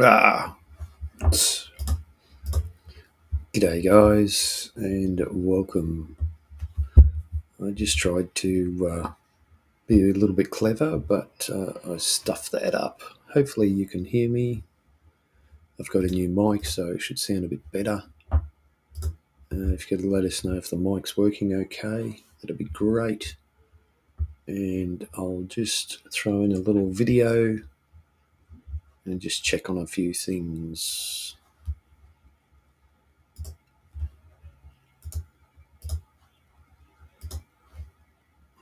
Ah, g'day guys, and welcome. I just tried to be a little bit clever, but I stuffed that up. Hopefully, you can hear me. I've got a new mic, so it should sound a bit better. If you could let us know if the mic's working okay, that'd be great. And I'll just throw in a little video and just check on a few things.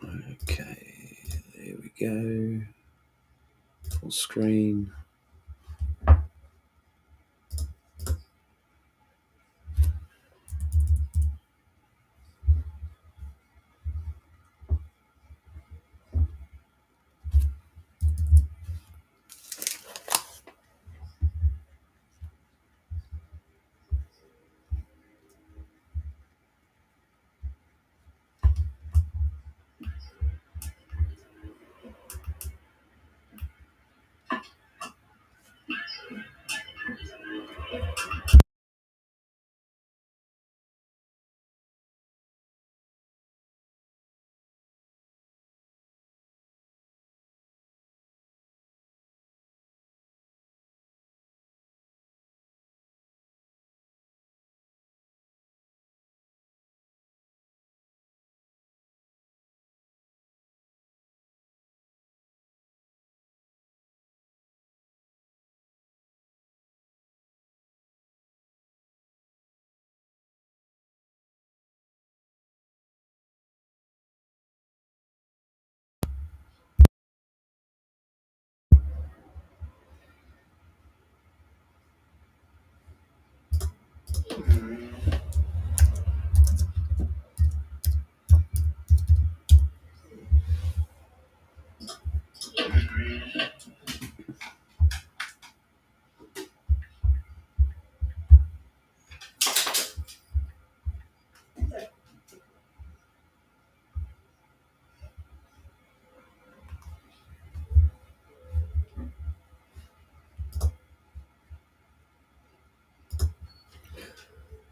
Okay, there we go. Full screen.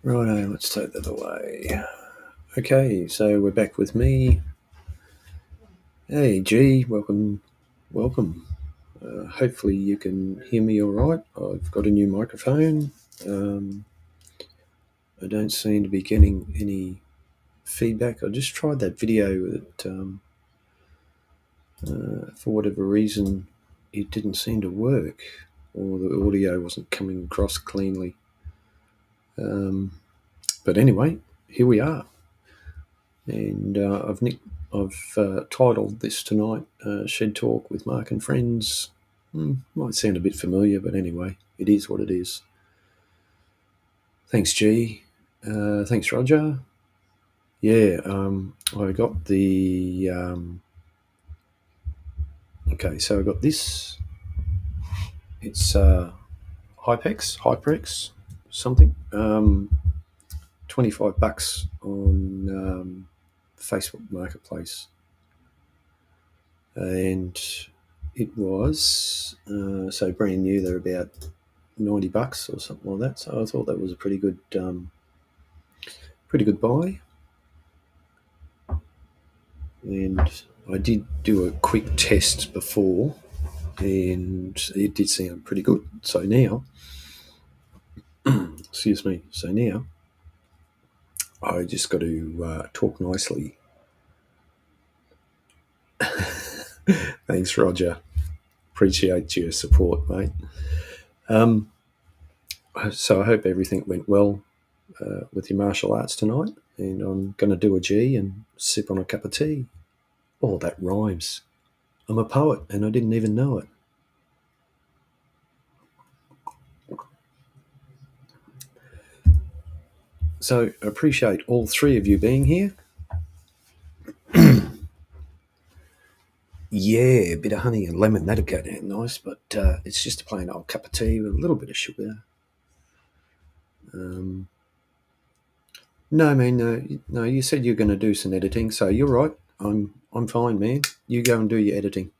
Righto, let's take that away. Okay, so we're back with me. Hey, G, welcome. Hopefully you can hear me all right. I've got a new microphone. I don't seem to be getting any feedback. I just tried that video that, for whatever reason, it didn't seem to work, or the audio wasn't coming across cleanly. But anyway, here we are. And I've titled this tonight Shed Talk with Mark and Friends. Might sound a bit familiar, but anyway, it is what it is. Thanks, G. Thanks, Roger. Yeah, I got the... okay, so I got this. It's HyperX, something. $25 on Facebook Marketplace. And it was so brand new. They're about $90 or something like that. So I thought that was a pretty good buy. And I did do a quick test before, and it did sound pretty good. So now, excuse me. So now, I just got to talk nicely. Thanks, Roger. Appreciate your support, mate. So I hope everything went well with your martial arts tonight, and I'm going to do a G and sip on a cup of tea. Oh, that rhymes. I'm a poet, and I didn't even know it. So I appreciate all three of you being here. Yeah, a bit of honey and lemon, that'd go down nice, but it's just a plain old cup of tea with a little bit of sugar. No, man, no, you said you're going to do some editing, so you're right. I'm fine, man. You go and do your editing.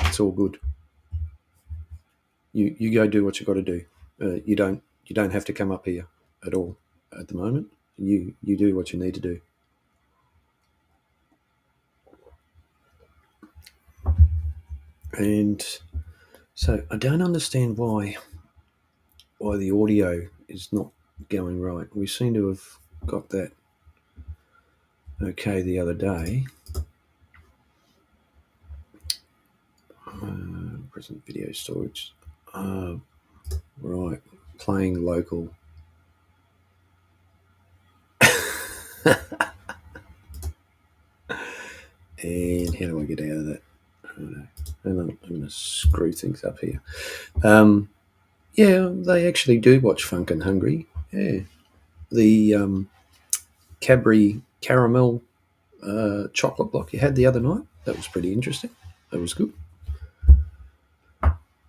It's all good. You go do what you got to do. You don't have to come up here at all at the moment. You do what you need to do. And so I don't understand why the audio is not going right. We seem to have got that okay the other day. Present video storage. Right, playing local. And how do I get out of that? I don't know. Hang on, I'm going to screw things up here. Yeah, they actually do watch Funk and Hungry. Yeah. The Cadbury caramel chocolate block you had the other night, that was pretty interesting. That was good.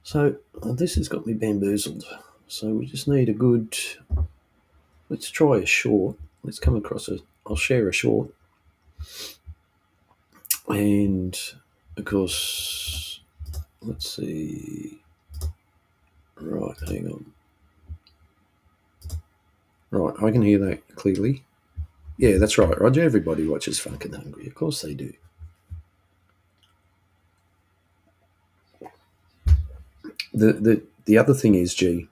So this has got me bamboozled. So we just need a good. Let's try a short. Let's come across a. I'll share a short. And of course, let's see. Right, hang on. Right, I can hear that clearly. Yeah, that's right, Roger. Everybody watches Funk and Hungry. Of course they do. The other thing is, G,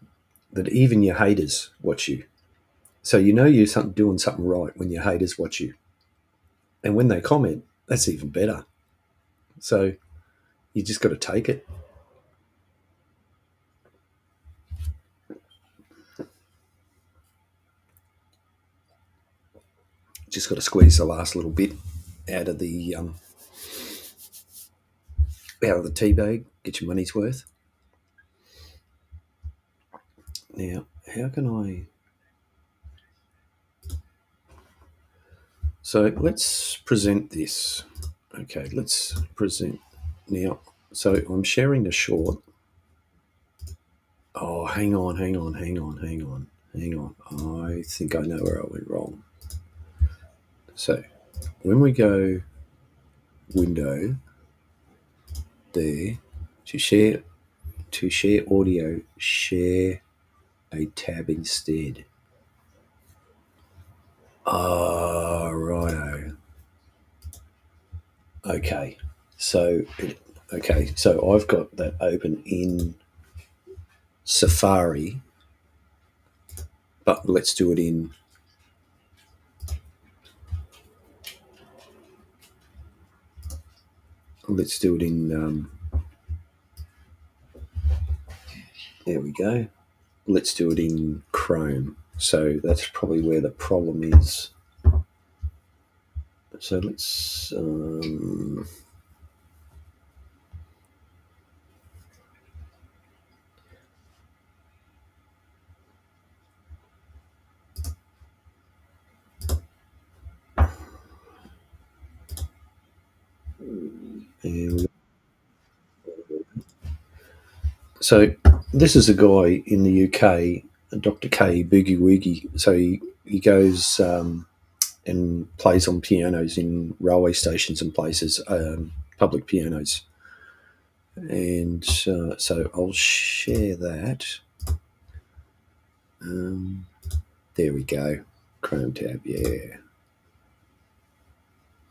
that even your haters watch you. So you know you're doing something right when your haters watch you. And when they comment, that's even better. So you just got to take it. Just got to squeeze the last little bit out of the tea bag. Get your money's worth. Now, how can I? So let's present this. Okay, let's present now. So I'm sharing the short. Oh, hang on. I think I know where I went wrong. So when we go window there to share audio, share a tab instead. Oh, righto. Okay. So I've got that open in Safari, but let's do it in there we go. Let's do it in Chrome. So that's probably where the problem is. So let's so this is a guy in the UK, Dr. K Boogie Woogie. So he goes and plays on pianos in railway stations and places, public pianos. And so I'll share that. There we go. Chrome tab, yeah.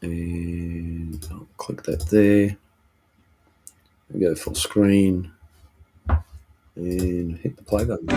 And I'll click that there. We go full screen and hit the play button.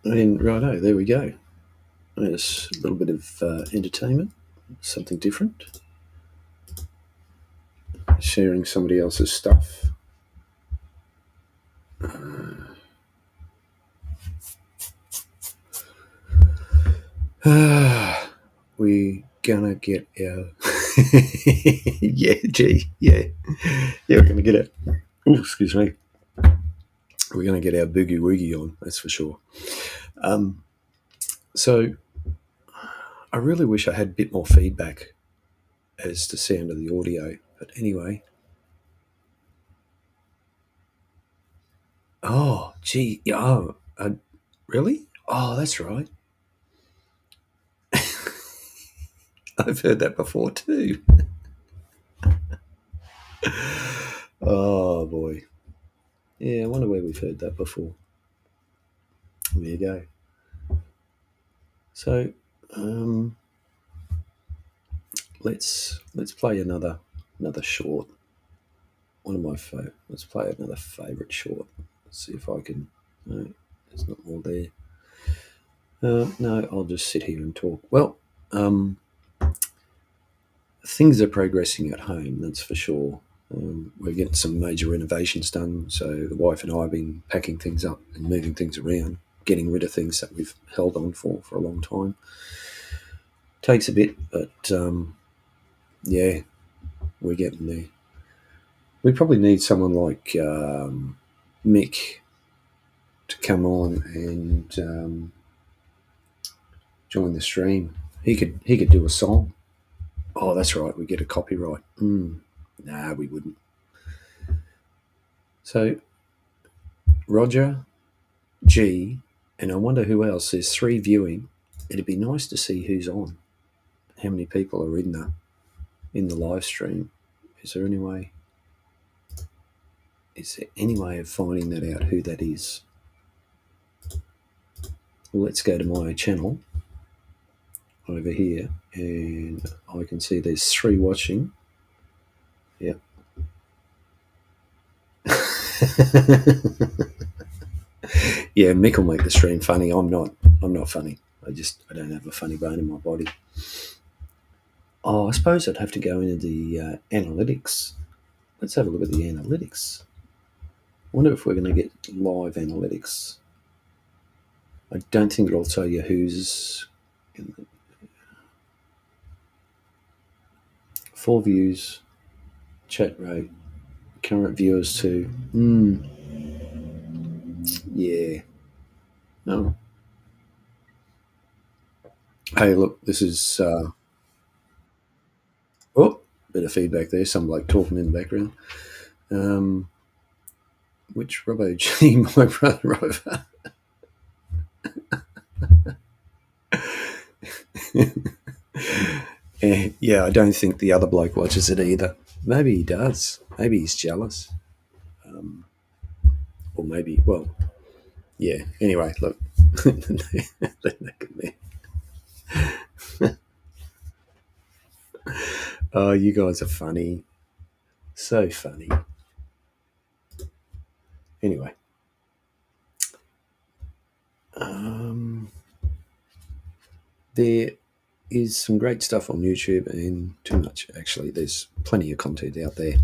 And righto, there we go. There's a little bit of entertainment, something different. Sharing somebody else's stuff. We gonna get our yeah, gee, yeah, we're gonna get it. Oh, excuse me. We're gonna get our boogie woogie on. That's for sure. Um, so I really wish I had a bit more feedback as to sound of the audio. But anyway, oh, gee, yeah, oh, really? Oh, that's right. I've heard that before too. Oh boy, yeah. I wonder where we've heard that before. There you go. So, um, let's play another short. One of my let's play another favourite short. Let's see if I can. No, there's not more there. No, I'll just sit here and talk. Well, um, things are progressing at home, that's for sure. We're getting some major renovations done, so the wife and I have been packing things up and moving things around, getting rid of things that we've held on for a long time. Takes a bit, but yeah, we're getting there. We probably need someone like Mick to come on and join the stream. He could do a song. Oh, that's right. We get a copyright. Nah, we wouldn't. So Roger, G, and I wonder who else. There's three viewing. It'd be nice to see who's on. How many people are in the live stream? Is there any way? Is there any way of finding that out? Who that is? Well, let's go to my channel over here, and I can see there's three watching. Yep. Yeah, Mick will make the stream funny. I'm not. I'm not funny. I don't have a funny bone in my body. Oh, I suppose I'd have to go into the analytics. Let's have a look at the analytics. I wonder if we're going to get live analytics. I don't think it'll tell you who's in the, 4 views, chat rate, current viewers too. Yeah. No. Hey, look, this is oh, bit of feedback there. Some bloke talking in the background. Um, which Robbo G, my brother Robbo. Yeah, I don't think the other bloke watches it either. Maybe he does. Maybe he's jealous. Or maybe, well, yeah. Anyway, look. Look at me. Oh, you guys are funny. So funny. Anyway. Um, there is some great stuff on YouTube and too much, actually. There's plenty of content out there.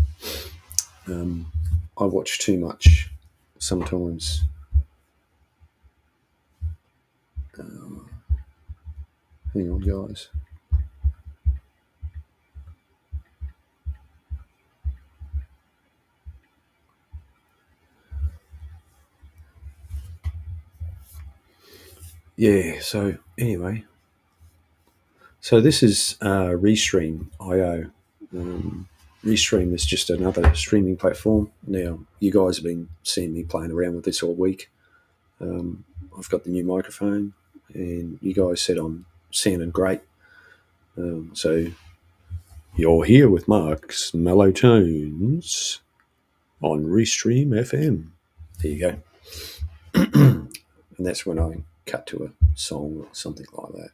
I watch too much sometimes. Hang on, guys. Yeah, so anyway. So this is Restream.io. Restream is just another streaming platform. Now, you guys have been seeing me playing around with this all week. I've got the new microphone, and you guys said I'm sounding great. So you're here with Mark's Mellow Tones on Restream FM. There you go. And that's when I cut to a song or something like that.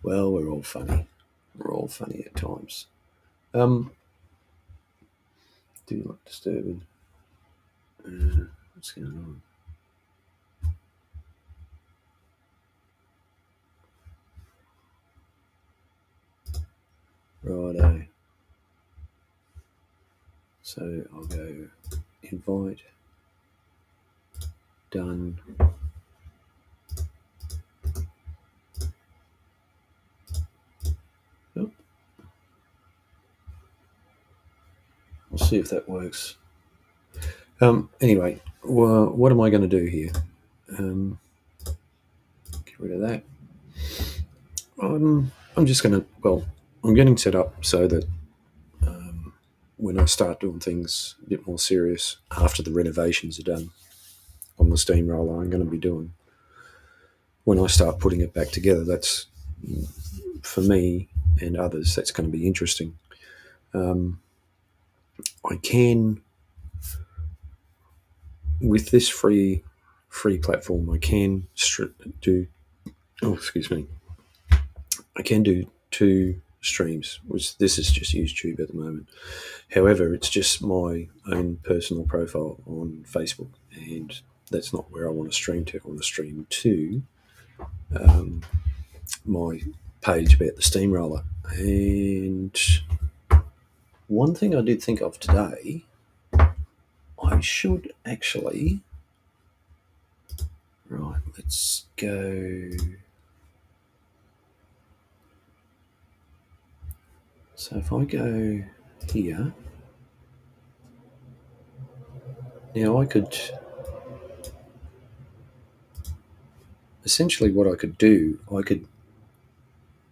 Well, we're all funny. We're all funny at times. Do not disturbing. What's going on? Righto. So I'll go invite, done. Oh, we'll see if that works. Anyway, what am I going to do here? Get rid of that. I'm just going to, I'm getting set up so that when I start doing things a bit more serious after the renovations are done on the steamroller, I'm going to be doing, when I start putting it back together, that's for me and others, that's going to be interesting. I can, with this free platform, I can do, oh, excuse me, I can do 2 streams, which this is just YouTube at the moment. However, it's just my own personal profile on Facebook, and that's not where I want to stream to. I want to stream to my page about the steamroller. And one thing I did think of today, I should actually. Right, let's go. So if I go here, now I could. Essentially, what I could do, I could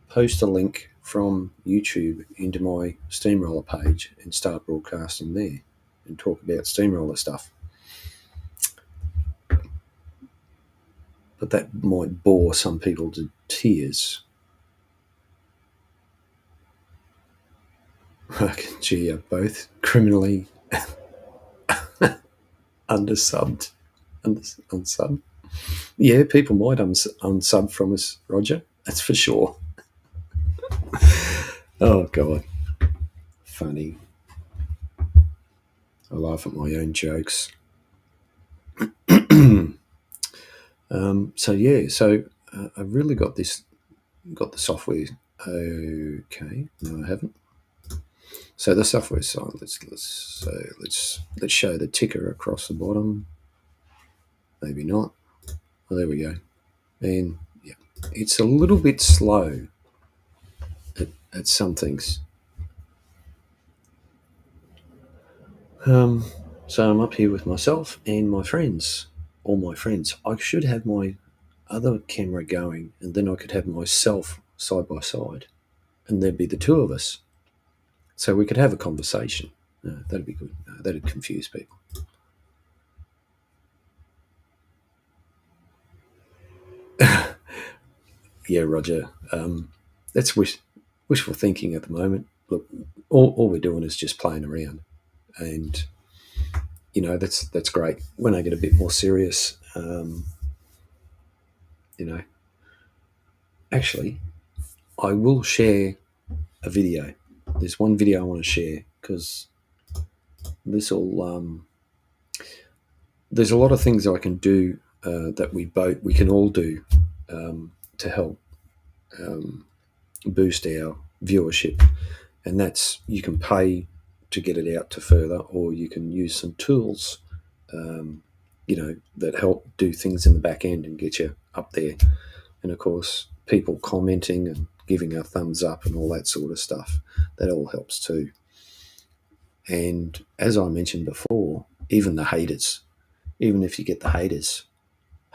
post a link from YouTube into my steamroller page and start broadcasting there and talk about steamroller stuff. But that might bore some people to tears. Gee, are both criminally undersubbed. Unsub. Yeah, people might unsub from us, Roger. That's for sure. Oh, God. Funny. I laugh at my own jokes. I've really got the software. Okay, no, I haven't. So the software side. Let's show the ticker across the bottom. Maybe not. Well, there we go. And yeah, it's a little bit slow at some things. So I'm up here with myself and my friends, all my friends. I should have my other camera going, and then I could have myself side by side, and there'd be the 2 of us. So we could have a conversation. That'd be good. That'd confuse people. Yeah, Roger. That's wishful thinking at the moment. Look, all we're doing is just playing around, and that's great. When I get a bit more serious, actually, I will share a video. There's one video I want to share because this will. There's a lot of things I can do that we can all do to help boost our viewership, and that's you can pay to get it out to further, or you can use some tools, that help do things in the back end and get you up there. And of course, people commenting and giving a thumbs up and all that sort of stuff, that all helps too. And as I mentioned before, even the haters, even if you get the haters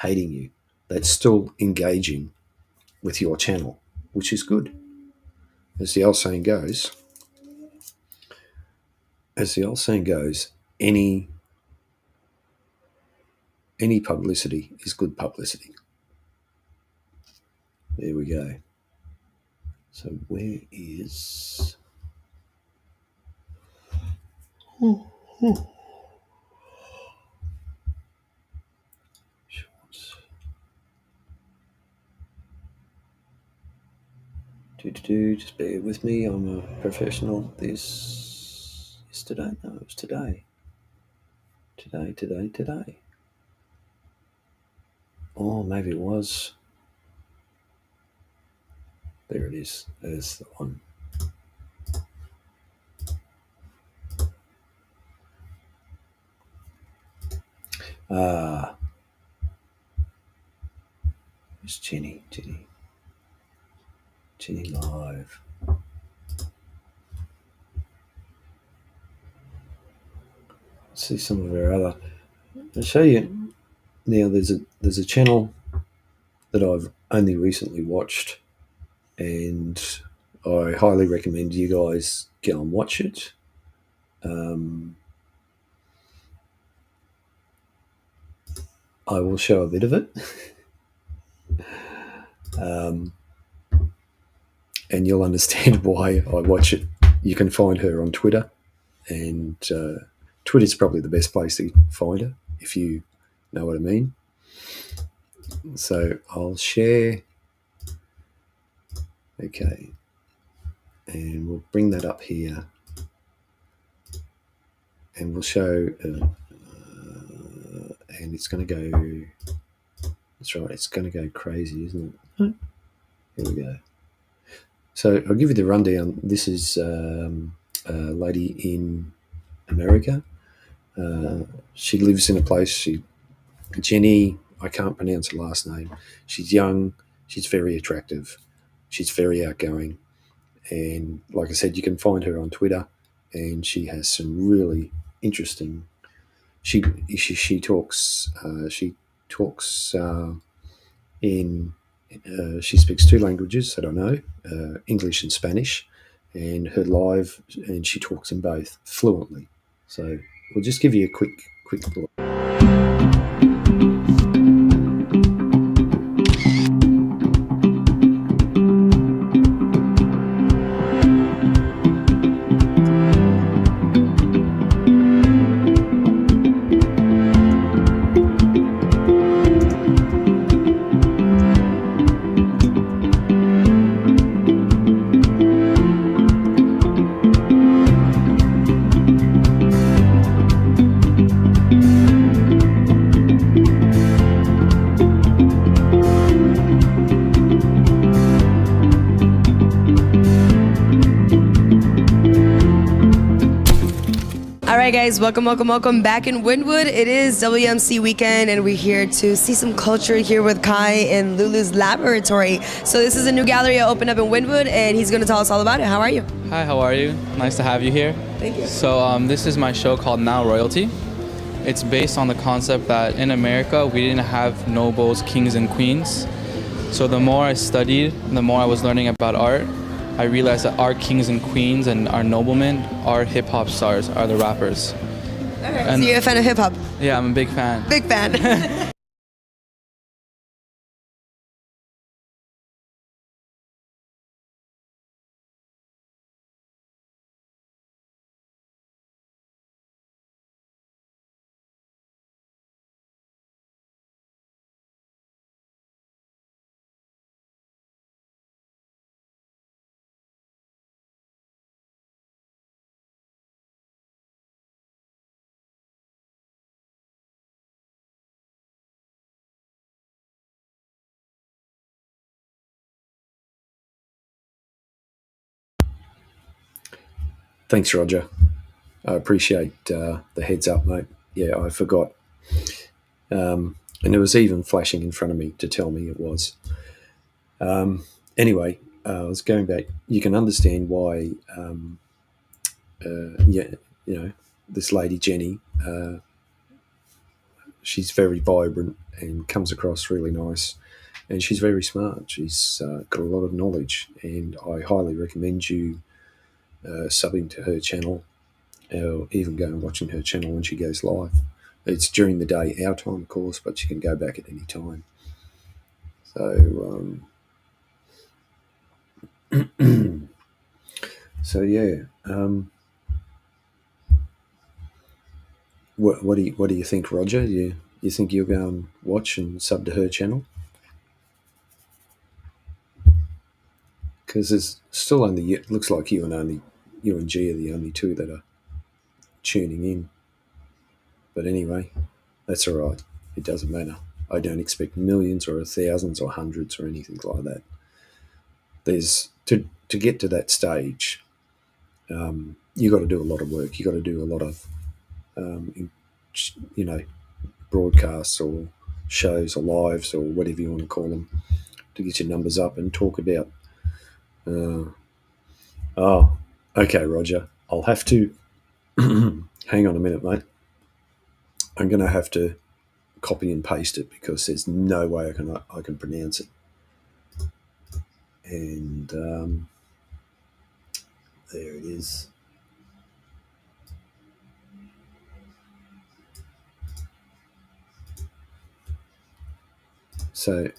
hating you, that's still engaging with your channel, which is good. As the old saying goes, any publicity is good publicity. There we go. So where is... Shorts. Just bear with me. I'm a professional. This is today. No, it was today. Today. Oh, maybe it was. There it is. There's the one. Ah, it's Jenny live. Let's see some of her other. I'll show you now. There's a channel that I've only recently watched, and I highly recommend you guys go and watch it. Um, I will show a bit of it, um, and you'll understand why I watch it. You can find her on Twitter, and Twitter's probably the best place to find her if you know what I mean. So I'll share. Okay, and we'll bring that up here, and we'll show. And it's going to go. That's right. It's going to go crazy, isn't it? Here we go. So I'll give you the rundown. This is a lady in America. She lives in a place. Jenny. I can't pronounce her last name. She's young. She's very attractive. She's very outgoing, and like I said, you can find her on Twitter. And she has some really interesting. She talks. She talks in. She speaks two languages that I know, English and Spanish, and her live, and she talks in both fluently. So we'll just give you a quick look. Alright guys, welcome back in Wynwood. It is WMC weekend and we're here to see some culture here with Kai in Lulu's Laboratory. So this is a new gallery that opened up in Wynwood and he's going to tell us all about it. How are you? Hi, how are you? Nice to have you here. Thank you. So this is my show called Now Royalty. It's based on the concept that in America we didn't have nobles, kings, and queens. So the more I studied, the more I was learning about art, I realized that our kings and queens and our noblemen, our hip-hop stars, are the rappers. Okay. So you're a fan of hip-hop? Yeah, I'm a big fan. Big fan. Thanks, Roger. I appreciate the heads up, mate. Yeah, I forgot. And it was even flashing in front of me to tell me it was. Anyway, I was going back. You can understand why, yeah, this lady Jenny, she's very vibrant and comes across really nice. And she's very smart. She's got a lot of knowledge. And I highly recommend you subbing to her channel, or even going and watching her channel when she goes live. It's during the day, our time, of course, but you can go back at any time. So, so yeah. What do you think, Roger? You think you'll go and watch and sub to her channel? Because there's still only, it looks like you and G are the only two that are tuning in. But anyway, that's all right. It doesn't matter. I don't expect millions or thousands or hundreds or anything like that. There's to get to that stage. You got to do a lot of work. You got to do a lot of, you know, broadcasts or shows or lives or whatever you want to call them, to get your numbers up and talk about. Oh, okay, Roger. I'll have to hang on a minute, mate. I'm going to have to copy and paste it because there's no way I can pronounce it. And there it is. So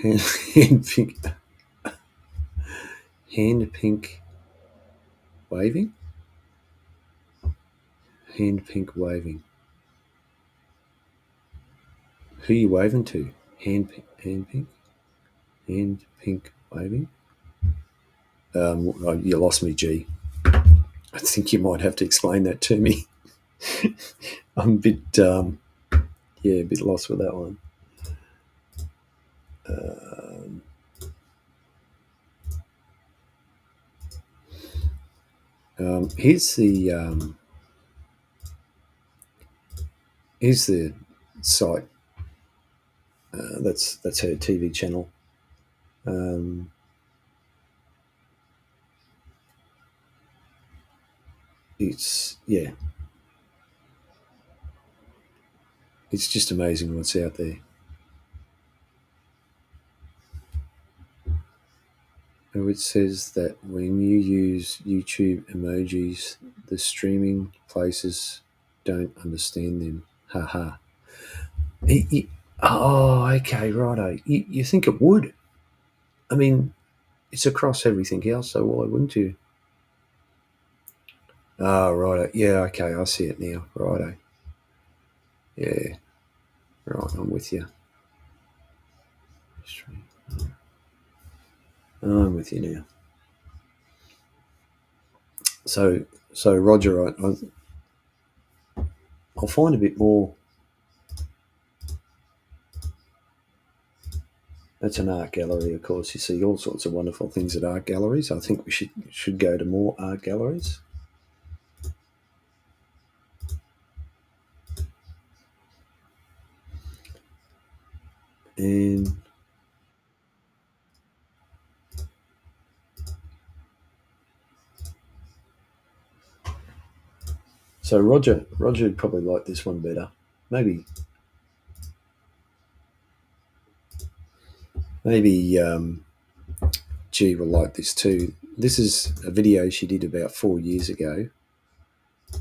hand pink waving. Hand pink waving. Who are you waving to? Hand pink waving. You lost me, G. I think you might have to explain that to me. I'm a bit, a bit lost with that one. Here's the site. That's her TV channel. It's just amazing what's out there. It says that when you use YouTube emojis, the streaming places don't understand them. Haha. Oh, okay, righto. You think it would? I mean, it's across everything else, so why wouldn't you? Oh, righto. Yeah, okay, I see it now. Righto. Yeah. Right, I'm with you. I'm with you now. So Roger, I'll find a bit more. That's an art gallery, of course. You see all sorts of wonderful things at art galleries. I think we should go to more art galleries. And so Roger would probably like this one better. Maybe G will like this too. This is a video she did about 4 years ago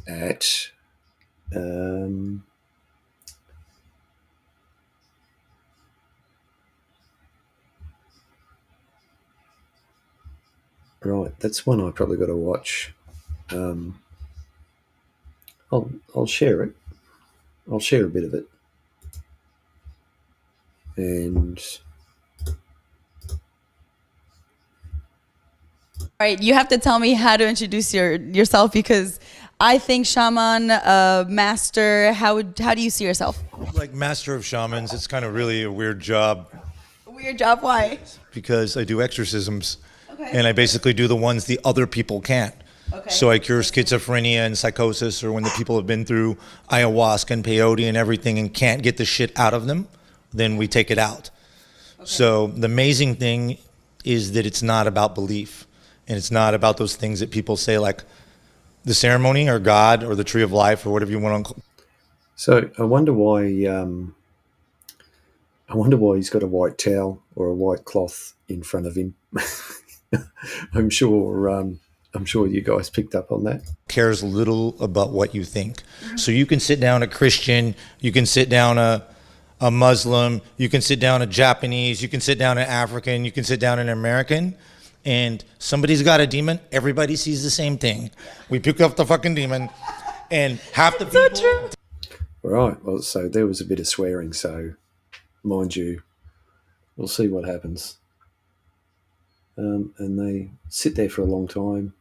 at right, that's one I probably got to watch. I'll share it. I'll share a bit of it. And all right, you have to tell me how to introduce yourself because I think shaman, master. How do you see yourself? Like master of shamans, it's kind of really a weird job. A weird job? Why? Because I do exorcisms, and I basically do the ones the other people can't. Okay. So I cure schizophrenia and psychosis, or when the people have been through ayahuasca and peyote and everything and can't get the shit out of them, then we take it out. Okay. So the amazing thing is that it's not about belief, and it's not about those things that people say like the ceremony or God or the tree of life or whatever you want to call. So I wonder why he's got a white towel or a white cloth in front of him. I'm sure you guys picked up on that. Cares little about what you think. So you can sit down a Christian, you can sit down a Muslim, you can sit down a Japanese, you can sit down an African, you can sit down an American, and somebody's got a demon, everybody sees the same thing. We pick up the fucking demon, and half the people... So true. All right, well, so there was a bit of swearing, so mind you, we'll see what happens. And they sit there for a long time.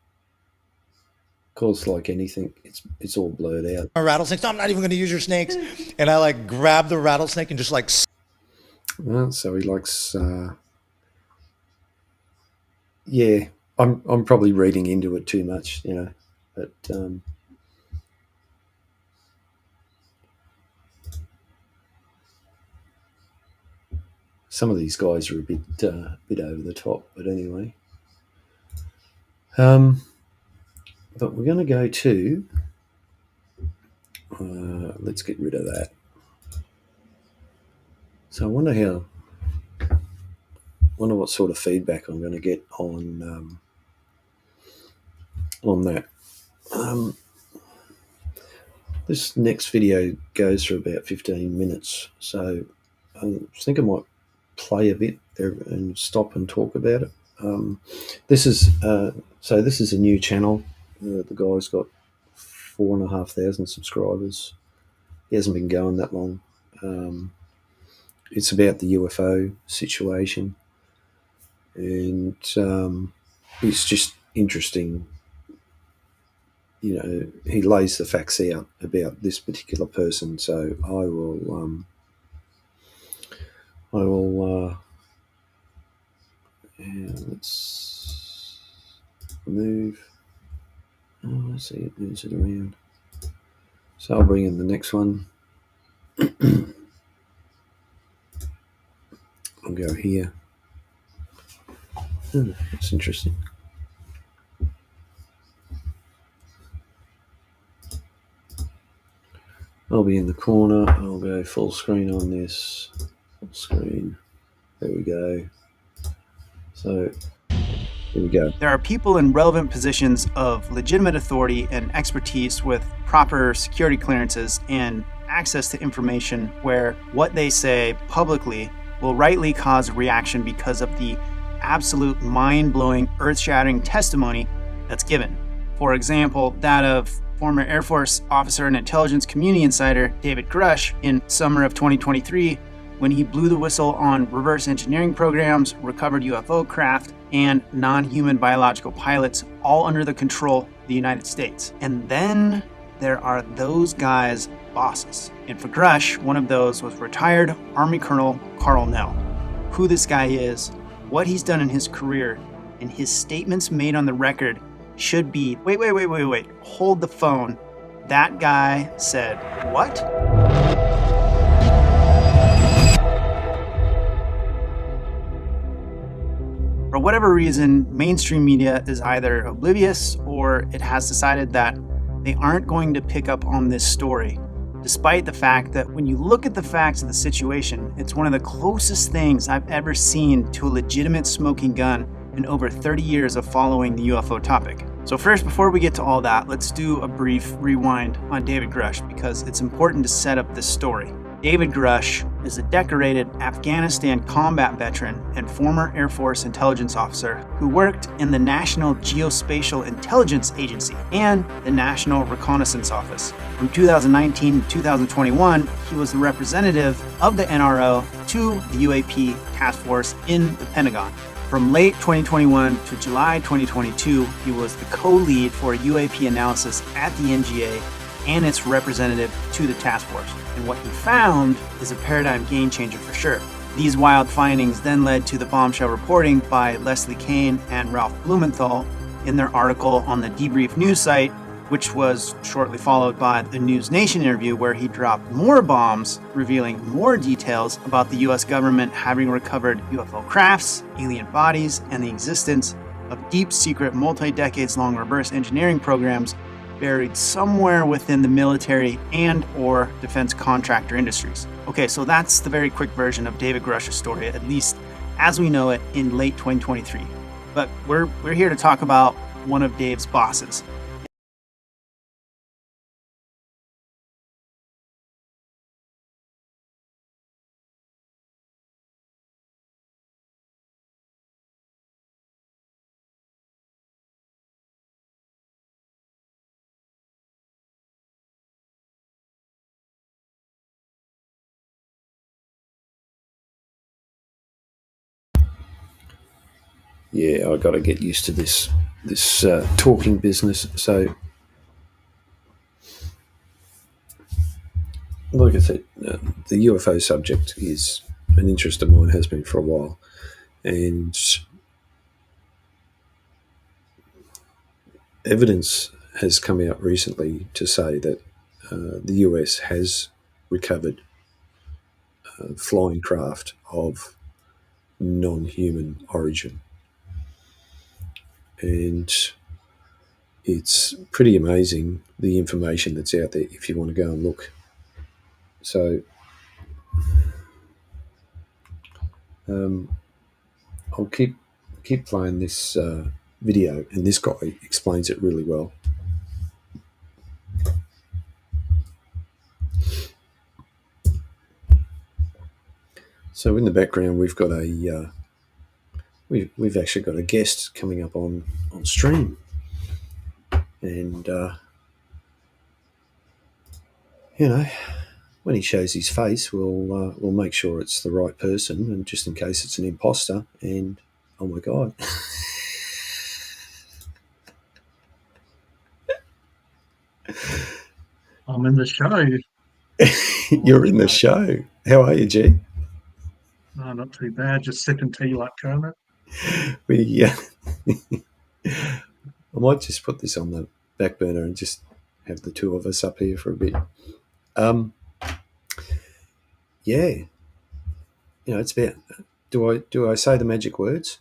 Of course, like anything, it's all blurred out. Rattlesnakes, no, I'm not even going to use your snakes. And I like grab the rattlesnake and just like... Well, so he likes... I'm probably reading into it too much, you know. But some of these guys are a bit over the top. But anyway, but we're going to go to. Let's get rid of that. So I wonder what sort of feedback I'm going to get on that. This next video goes for about 15 minutes, so I think I might play a bit there and stop and talk about it. This is a new channel. The guy's got 4,500 subscribers. He hasn't been going that long. It's about the UFO situation, and it's just interesting. He lays the facts out about this particular person. So I will let's move. Oh, I see it moves it around. So I'll bring in the next one. I'll go here. That's interesting. I'll be in the corner. I'll go full screen on this. Full screen. There we go. So here we go. There are people in relevant positions of legitimate authority and expertise with proper security clearances and access to information where what they say publicly will rightly cause a reaction because of the absolute mind-blowing, earth-shattering testimony that's given. For example, that of former Air Force officer and intelligence community insider David Grush in summer of 2023 when he blew the whistle on reverse engineering programs, recovered UFO craft, and non-human biological pilots, all under the control of the United States. And then there are those guys' bosses. And for Grush, one of those was retired Army Colonel Carl Nell. Who this guy is, what he's done in his career, and his statements made on the record should be, wait, hold the phone. That guy said, what? For whatever reason, mainstream media is either oblivious or it has decided that they aren't going to pick up on this story, despite the fact that when you look at the facts of the situation, it's one of the closest things I've ever seen to a legitimate smoking gun in over 30 years of following the UFO topic. So first, before we get to all that, let's do a brief rewind on David Grush because it's important to set up this story. David Grush is a decorated Afghanistan combat veteran and former Air Force intelligence officer who worked in the National Geospatial Intelligence Agency and the National Reconnaissance Office. From 2019 to 2021, he was the representative of the NRO to the UAP task force in the Pentagon. From late 2021 to July 2022, he was the co-lead for UAP analysis at the NGA and its representative to the task force. And what he found is a paradigm game changer for sure. These wild findings then led to the bombshell reporting by Leslie Kane and Ralph Blumenthal in their article on the Debrief news site, which was shortly followed by the News Nation interview where he dropped more bombs, revealing more details about the US government having recovered UFO crafts, alien bodies, and the existence of deep secret multi-decades-long reverse engineering programs buried somewhere within the military and or defense contractor industries. Okay, so that's the very quick version of David Grush's story, at least as we know it in late 2023. But we're here to talk about one of Dave's bosses. Yeah, I got to get used to this talking business. So, like I said, the UFO subject is an interest of mine, has been for a while, and evidence has come out recently to say that the US has recovered flying craft of non-human origin, and it's pretty amazing the information that's out there if you want to go and look. So I'll keep playing this video, and this guy explains it really well. So in the background, we've got a we've actually got a guest coming up on stream, and you know, when he shows his face, we'll make sure it's the right person, and just in case it's an imposter. And oh my god. I'm in the show. You're in the show. How are you, G? Oh, not too bad. Just sipping tea like Kermit. I might just put this on the back burner and just have the two of us up here for a bit. Yeah, it's about. Do I say the magic words?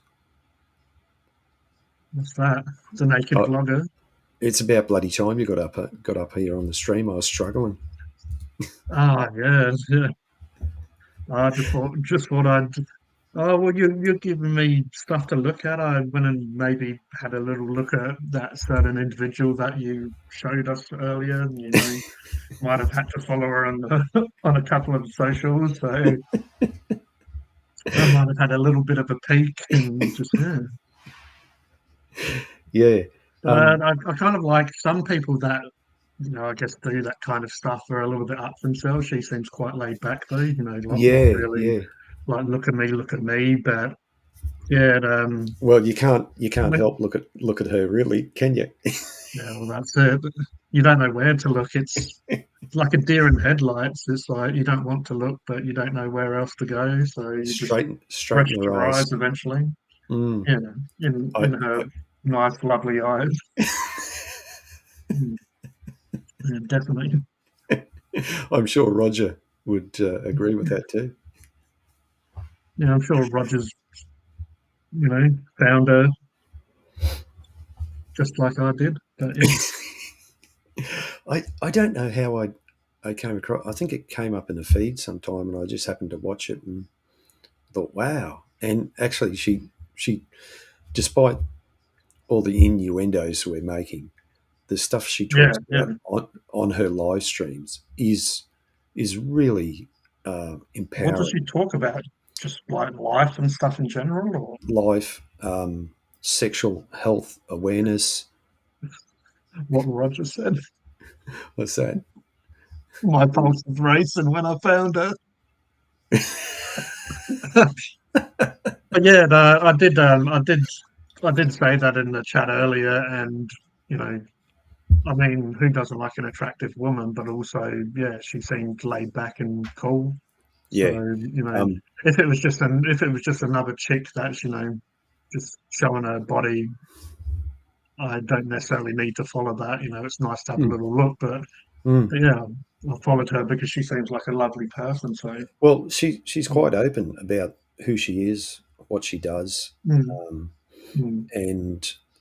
What's that? It's a naked blogger. It's about bloody time you got up here on the stream. I was struggling. Oh yeah. I just thought I'd. Oh well, you're giving me stuff to look at. I went and maybe had a little look at that certain individual that you showed us earlier. And, might have had to follow her on a couple of socials. So I might have had a little bit of a peek and just Yeah. I kind of like some people that, I guess do that kind of stuff are a little bit up themselves. She seems quite laid back though, not really like look at me. But yeah, well, you can't help look at her, really, can you? Yeah, well, that's it. You don't know where to look. It's like a deer in headlights. It's like you don't want to look, but you don't know where else to go. So you straighten your eyes eventually. Mm. In her nice, lovely eyes. Yeah, definitely. I'm sure Roger would agree with that too. Yeah, I'm sure Roger's, found her just like I did. But, yeah. I don't know how I came across. I think it came up in the feed sometime, and I just happened to watch it and thought, wow. And actually, she, despite all the innuendos we're making, the stuff she talks about on her live streams is really empowering. What does she talk about? Just like life and stuff in general, or life, sexual health awareness. What Roger said. What's that? My pulse was racing when I found her. But yeah, I did say that in the chat earlier, and I mean, who doesn't like an attractive woman? But also, yeah, she seemed laid back and cool. Yeah. So, if it was just another chick that's just showing her body, I don't necessarily need to follow that. It's nice to have a little look, but yeah, I followed her because she seems like a lovely person. So well, she's quite open about who she is, what she does, and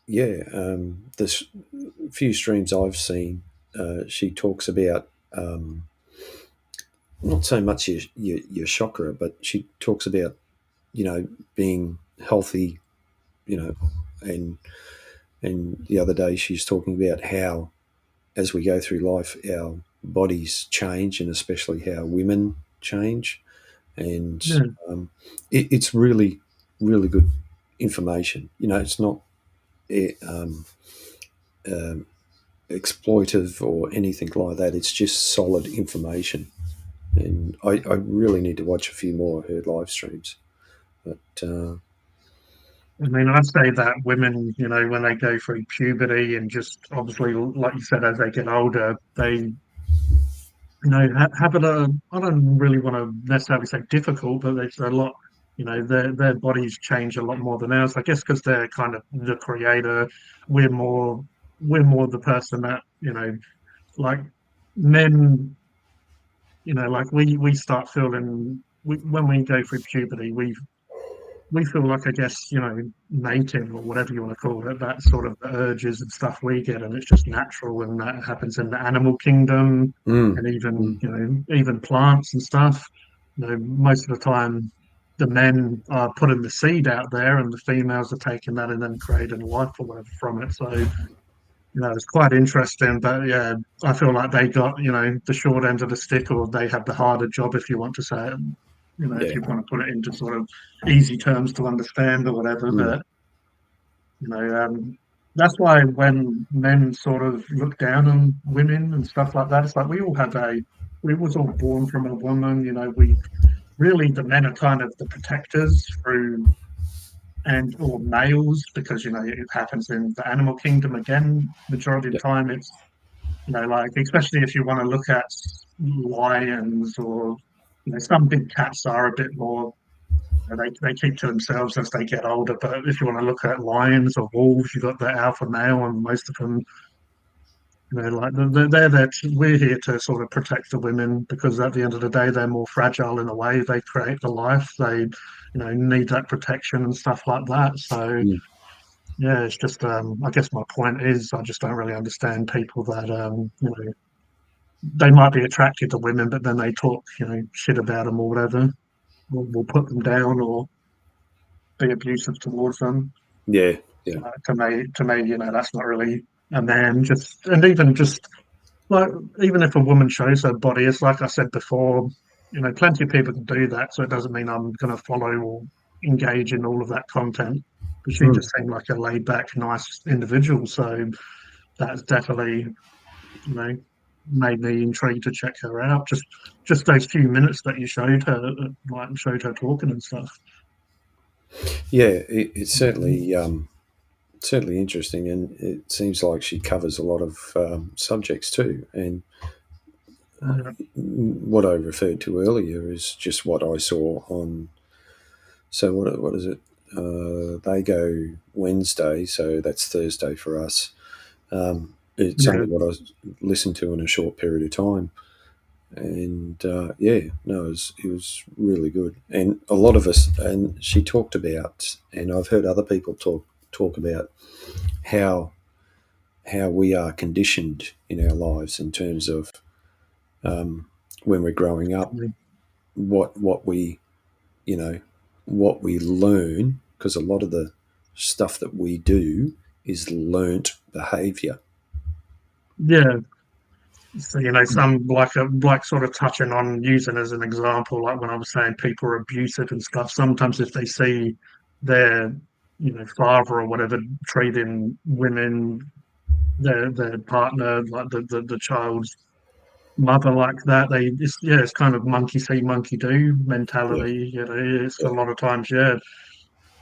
yeah, the few streams I've seen, she talks about not so much your chakra, but she talks about being healthy, and the other day she's talking about how as we go through life our bodies change, and especially how women change, and it's really good information. It's not exploitive or anything like that. It's just solid information, and I really need to watch a few more of her live streams. But I mean, I'd say that women, when they go through puberty and just obviously, like you said, as they get older, they, have it. I don't really want to necessarily say difficult, but there's a lot. Their bodies change a lot more than ours. I guess because they're kind of the creator. We're more we're more the person that, like men, like we start feeling, when we go through puberty, we feel like, I guess, native or whatever you want to call it, that sort of urges and stuff we get, and it's just natural, and that happens in the animal kingdom, Mm, and even, mm, even plants and stuff. Most of the time, the men are putting the seed out there, and the females are taking that and then creating life or whatever from it. So, it's quite interesting. But yeah, I feel like they got, the short end of the stick, or they have the harder job, if you want to say it. If yeah. you want to put it into sort of easy terms to understand or whatever. Mm, But that's why when men sort of look down on women and stuff like that, it's like we was all born from a woman. We really, the men are kind of the protectors through, and or males, because it happens in the animal kingdom again. Majority of yeah. the time, it's like, especially if you want to look at lions, or some big cats are a bit more, they keep to themselves as they get older. But if you want to look at lions or wolves, you've got the alpha male, and most of them, like they're there. We're here to sort of protect the women, because at the end of the day, they're more fragile in a way. They create the life. They, need that protection and stuff like that. So Mm, yeah, it's just, I guess my point is, I just don't really understand people that, they might be attracted to women, but then they talk, shit about them or whatever, or will put them down or be abusive towards them. yeah. So Yeah. to me, that's not really a man. Just, and even just like, even if a woman shows her body, it's like I said before, plenty of people can do that. So it doesn't mean I'm going to follow or engage in all of that content. But she Mm, just seemed like a laid back, nice individual. So that's definitely, you know, made me intrigued to check her out. Just those few minutes that you showed her, like showed her talking and stuff. yeah. It's certainly interesting, and it seems like she covers a lot of subjects too. And Yeah, what I referred to earlier is just what I saw on. So what is it? They go Wednesday, so that's Thursday for us. It's yeah, only what I listened to in a short period of time, and yeah, no, it was really good. And a lot of us, and she talked about, and I've heard other people talk about how we are conditioned in our lives in terms of when we're growing up, what we you know what we learn, because a lot of the stuff that we do is learnt behaviour. yeah. So, some, like sort of touching on, using as an example, like when I was saying people are abusive and stuff. Sometimes if they see their, father or whatever treating women, their partner, like the child's mother, like that, it's kind of monkey see, monkey do Yeah, mentality. It's a yeah, lot of times, yeah.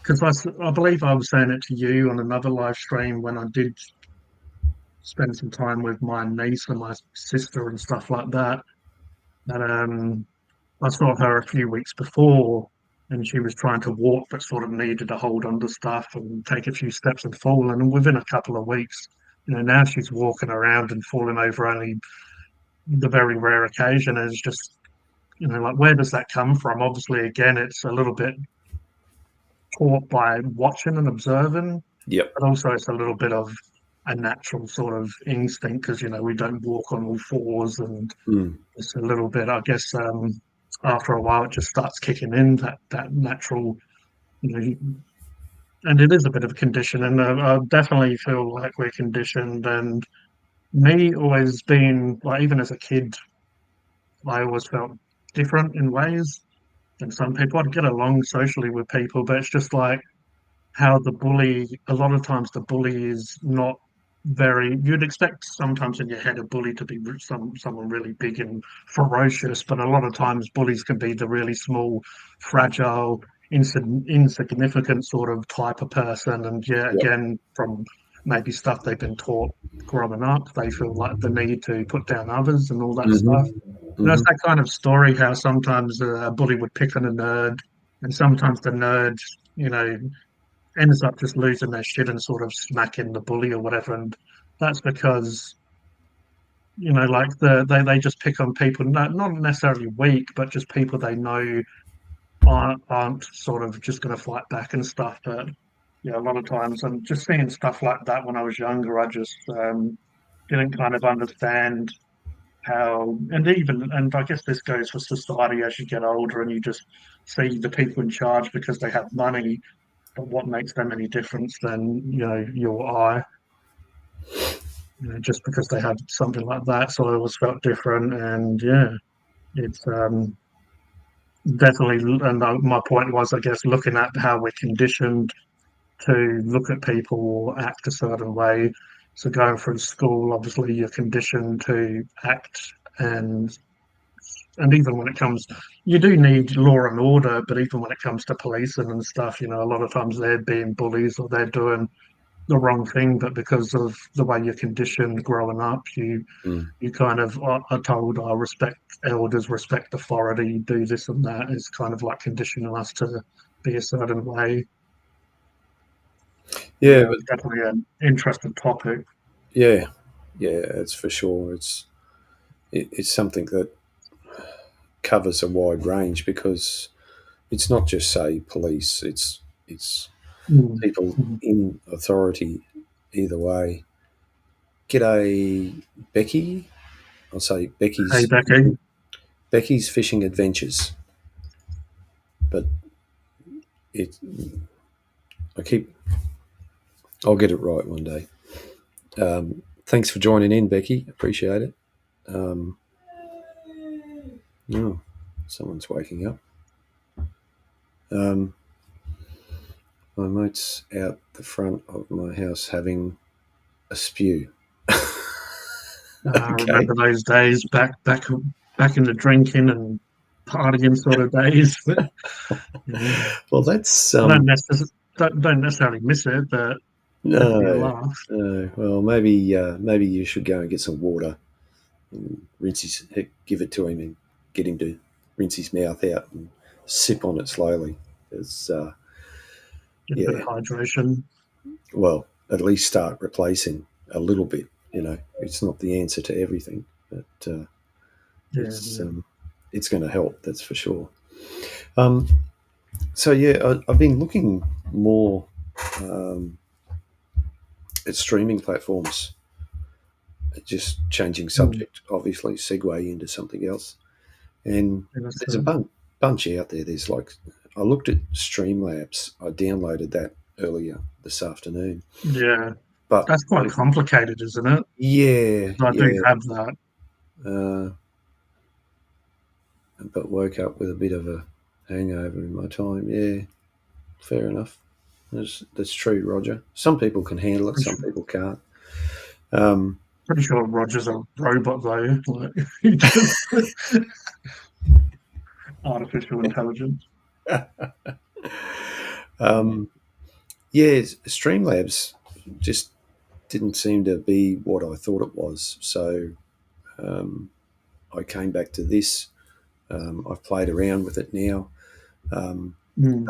Because I believe I was saying it to you on another live stream when I did spend some time with my niece and my sister and stuff like that. And I saw her a few weeks before, and she was trying to walk, but sort of needed to hold on to stuff and take a few steps and fall. And within a couple of weeks, now she's walking around and falling over only the very rare occasion. And it's just, like, where does that come from? Obviously, again, it's a little bit taught by watching and observing, yep, but also it's a little bit of a natural sort of instinct, because we don't walk on all fours, and mm, it's a little bit, I guess, after a while it just starts kicking in, that natural, you know and it is a bit of a condition. And I definitely feel like we're conditioned. And me always being like, even as a kid, I always felt different in ways than some people. I'd get along socially with people, but it's just like how the bully, a lot of times the bully is not very, you'd expect sometimes in your head a bully to be someone really big and ferocious, but a lot of times bullies can be the really small, fragile, insignificant sort of type of person. And yeah, yep, again, from maybe stuff they've been taught growing up, they feel like the need to put down others and all that hmm stuff. It's hmm that kind of story, how sometimes a bully would pick on a nerd, and sometimes the nerd, you know, ends up just losing their shit and sort of smacking the bully or whatever. And that's because like they just pick on people, not necessarily weak, but just people they know aren't sort of just going to fight back and stuff. But yeah, a lot of times, and just seeing stuff like that when I was younger, I just didn't kind of understand how, and I guess this goes for society as you get older, and you just see the people in charge because they have money. But what makes them any difference than you or I? Just because they had something like that, so I always felt different. And yeah, it's definitely. And my point was, I guess, looking at how we're conditioned to look at people or act a certain way. So going through school, obviously, you're conditioned to act, and even when it comes, you do need law and order, but even when it comes to policing and stuff, a lot of times they're being bullies or they're doing the wrong thing, but because of the way you're conditioned growing up, you kind of are told, "I respect elders, respect authority, do this and that." Is kind of like conditioning us to be a certain way. Yeah, Yeah, but it's definitely an interesting topic. yeah, it's for sure. It's something that covers a wide range because it's not just say police. It's Mm, people mm. in authority either way. G'day, Becky. I'll say Hey, Becky. Becky's fishing adventures, but it I keep I'll get it right one day. Thanks for joining in, Becky. Appreciate it. No, someone's waking up. My mate's out the front of my house having a spew. I Okay. remember those days back in the drinking and partying sort of days. Yeah. Well, that's I don't necessarily miss it, but definitely a no, laugh. no. Well, maybe you should go and get some water and give it to him and get him to rinse his mouth out and sip on it slowly. It's Get a bit of yeah. hydration. Well, at least start replacing a little bit. It's not the answer to everything, but Yeah, it's yeah. it's going to help. That's for sure. Um, so yeah, I've been looking more um, at streaming platforms. Just changing Mm, subject, obviously, segue into something else. And yeah, that's there's a bunch out there. There's like, I looked at Streamlabs. I downloaded that earlier this afternoon. yeah. But That's quite complicated, isn't it? yeah, I do yeah. have that. Uh, but woke up with a bit of a hangover in my time. Yeah, fair enough. That's true, Roger. Some people can handle it, some people can't. Um, Pretty sure Roger's a robot though. Like he just artificial intelligence. yeah, Streamlabs just didn't seem to be what I thought it was. So I came back to this. I've played around with it now. Mm,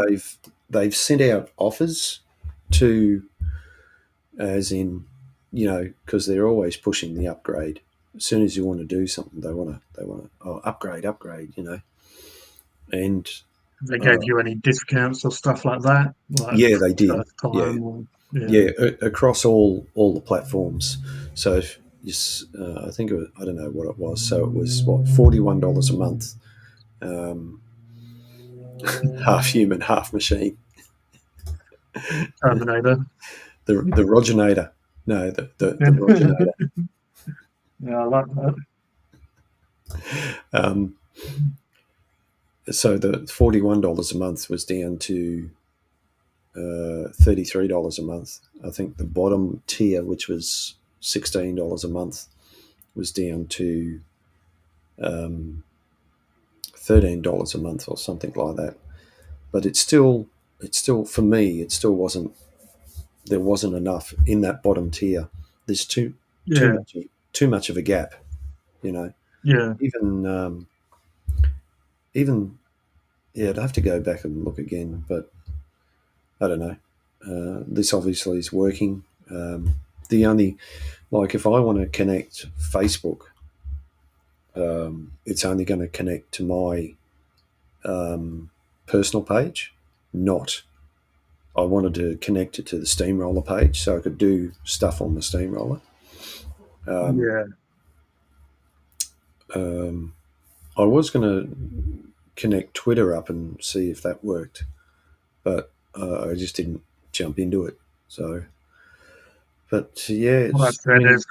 They've sent out offers to, as in, because they're always pushing the upgrade. As soon as you want to do something, they want to upgrade, and they uh, gave you any discounts or stuff like that? Like yeah, they did. first Yeah, time or yeah. yeah, across all the platforms. So if I think I don't know what it was. So it was what $41 a month, um, half human, half machine. Terminator. The Roginator. No, the Yeah, Roginator. I like that. Um, so the $41 a month was down to $33 a month. I think the bottom tier, which was $16 a month, was down to $13 a month or something like that. But it's still for me, it still wasn't. There wasn't enough in that bottom tier. There's Yeah, too much of a gap. You know, yeah. even even yeah, I'd have to go back and look again, but I don't know. This obviously is working. The Like if I want to connect Facebook, it's only going to connect to my personal page, not. I wanted to connect it to the Steamroller page so I could do stuff on the Steamroller. Yeah. I was going to connect Twitter up and see if that worked, but I just didn't jump into it. So, but yeah, What I it's, I said mean, is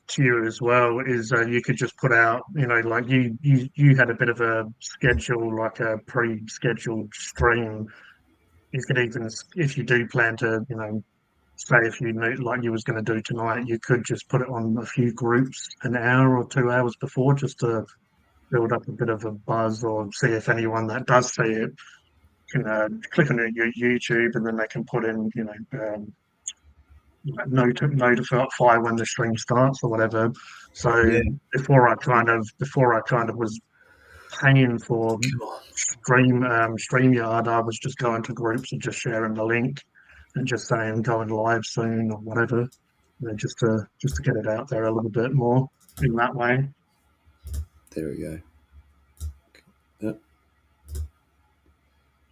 to you as well is you could just put out, like you had a bit of a schedule, like a pre-scheduled stream. You could even, if you do plan to, say if you knew like you was going to do tonight, you could just put it on a few groups an hour or 2 hours before, just to build up a bit of a buzz, or see if anyone that does see it can click on your YouTube, and then they can put in, notify when the stream starts or whatever. So yeah, before I kind of was paying for come on. StreamYard, I was just going to groups and just sharing the link and just saying going live soon or whatever, just to get it out there a little bit more in that way. There we go. Yep.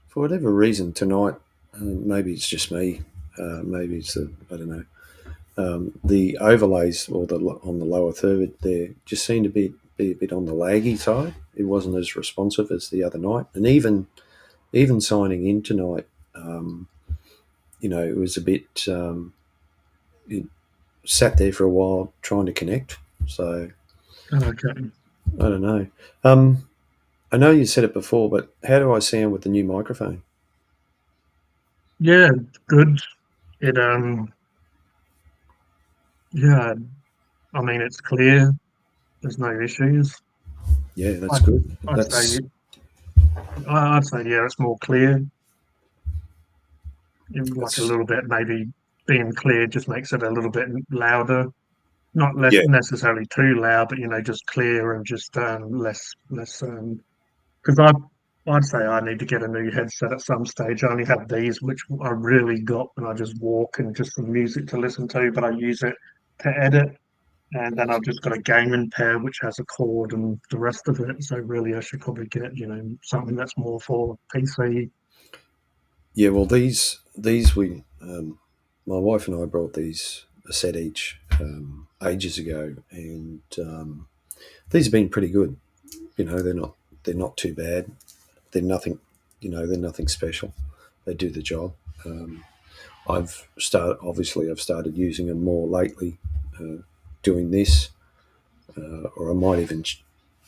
For whatever reason tonight, maybe it's just me. Maybe it's I don't know. The overlays or on the lower third there just seemed to be a bit on the laggy side. It wasn't as responsive as the other night, and even signing in tonight, it was a bit. It sat there for a while trying to connect. So Okay. I don't know. Um, I know you said it before, but how do I sound with the new microphone? Yeah, good. It yeah, I mean it's clear. There's no issues. Yeah, that's I'd, good. I'd That's say I'd say yeah, it's more clear. Like a that's little bit, maybe being clear just makes it a little bit louder. Not less yeah, necessarily too loud, but just clear and just less. Because I'd say I need to get a new headset at some stage. I only have these, which I really got when I just walk and just some music to listen to, but I use it to edit. And then I've just got a gaming pair which has a cord and the rest of it. So really, I should probably get something that's more for PC. yeah. Well, these we my wife and I brought these a set each ages ago, and these have been pretty good. They're not too bad. They're nothing, they're nothing special. They do the job. Um, I've started using them more lately, doing this, or I might even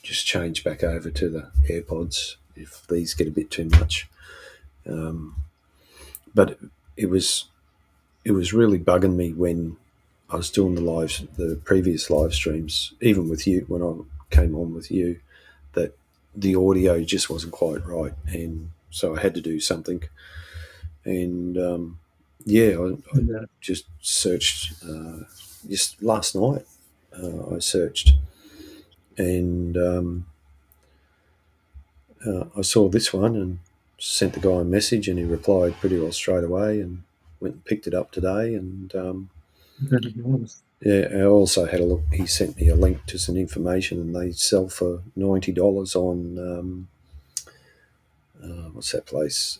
just change back over to the AirPods if these get a bit too much. Um, but it was it was really bugging me when I was doing the previous live streams, even with you when I came on with you, that the audio just wasn't quite right, and so I had to do something. And yeah, I Yeah. just searched just last night. I searched, and I saw this one and sent the guy a message, and he replied pretty well straight away, and went and picked it up today. And Very nice. yeah, I also had a look. He sent me a link to some information, and they sell for $90 on what's that place?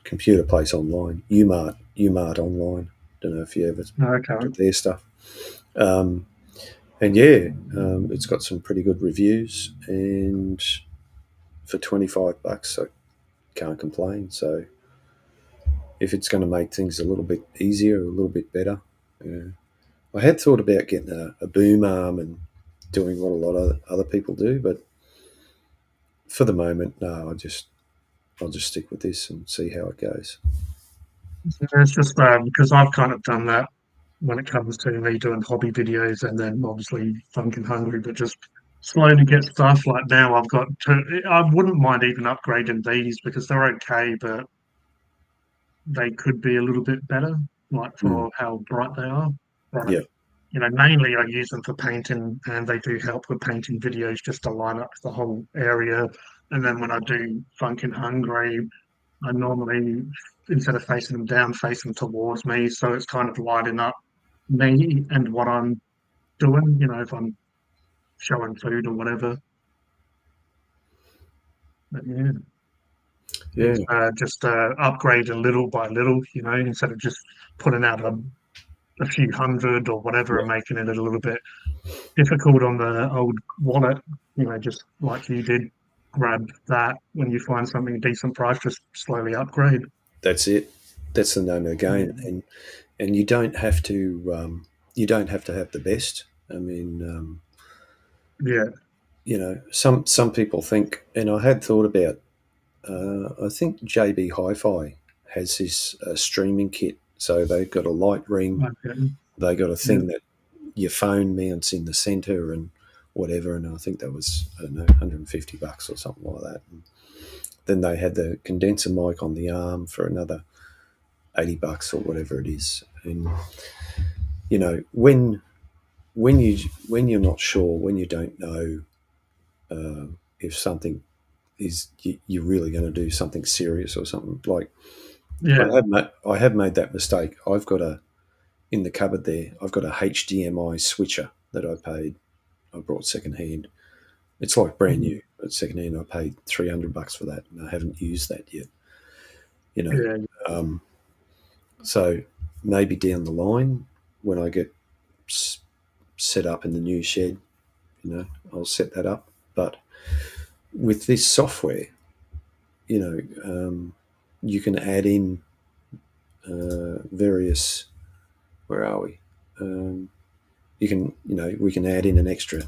Computer place online, Umart online. Don't know if you ever looked Okay. at their stuff. Um, and yeah, it's got some pretty good reviews, and for $25, I can't complain. So if it's going to make things a little bit easier, a little bit better, yeah. I had thought about getting a boom arm and doing what a lot of other people do, but for the moment, no. I'll just stick with this and see how it goes. It's just because I've kind of done that when it comes to me doing hobby videos, and then obviously Funk and Hungry, but just slowly get stuff. Like now, I wouldn't mind even upgrading these because they're okay, but they could be a little bit better, like Mm, for how bright they are. Right. yeah, Mainly I use them for painting, and they do help with painting videos just to line up the whole area. And then when I do Funk and Hungry, I normally, instead of facing them down, face them towards me, so it's kind of lighting up me and what I'm doing. You know, if I'm showing food or whatever. But yeah, Yeah, just upgrade a little by little. You know, instead of just putting out a few hundred or whatever and making it a little bit difficult on the old wallet. You know, just like you did, grab that when you find something decent price, just slowly upgrade. that's it. That's the name of the Yeah, game, and you don't have to have the best. I mean, yeah, some people think, and I had thought about. I think JB Hi-Fi has this streaming kit. So they've got a light ring. okay, They got a yeah, thing that your phone mounts in the center and whatever. And I think that was, I don't know, $150 or something like that. And then they had the condenser mic on the arm for another $80 or whatever it is. And when you're not sure, when you don't know if something is you're really going to do something serious or something like yeah, I have made that mistake. I've got in the cupboard there. I've got a HDMI switcher that I brought secondhand. It's like brand mhm, new. It's secondhand. I paid $300 for that, and I haven't used that yet. You know, yeah, um, so maybe down the line when I get set up in the new shed, I'll set that up. But with this software, you know, you can add in various. Where are we? You can, we can add in an extra.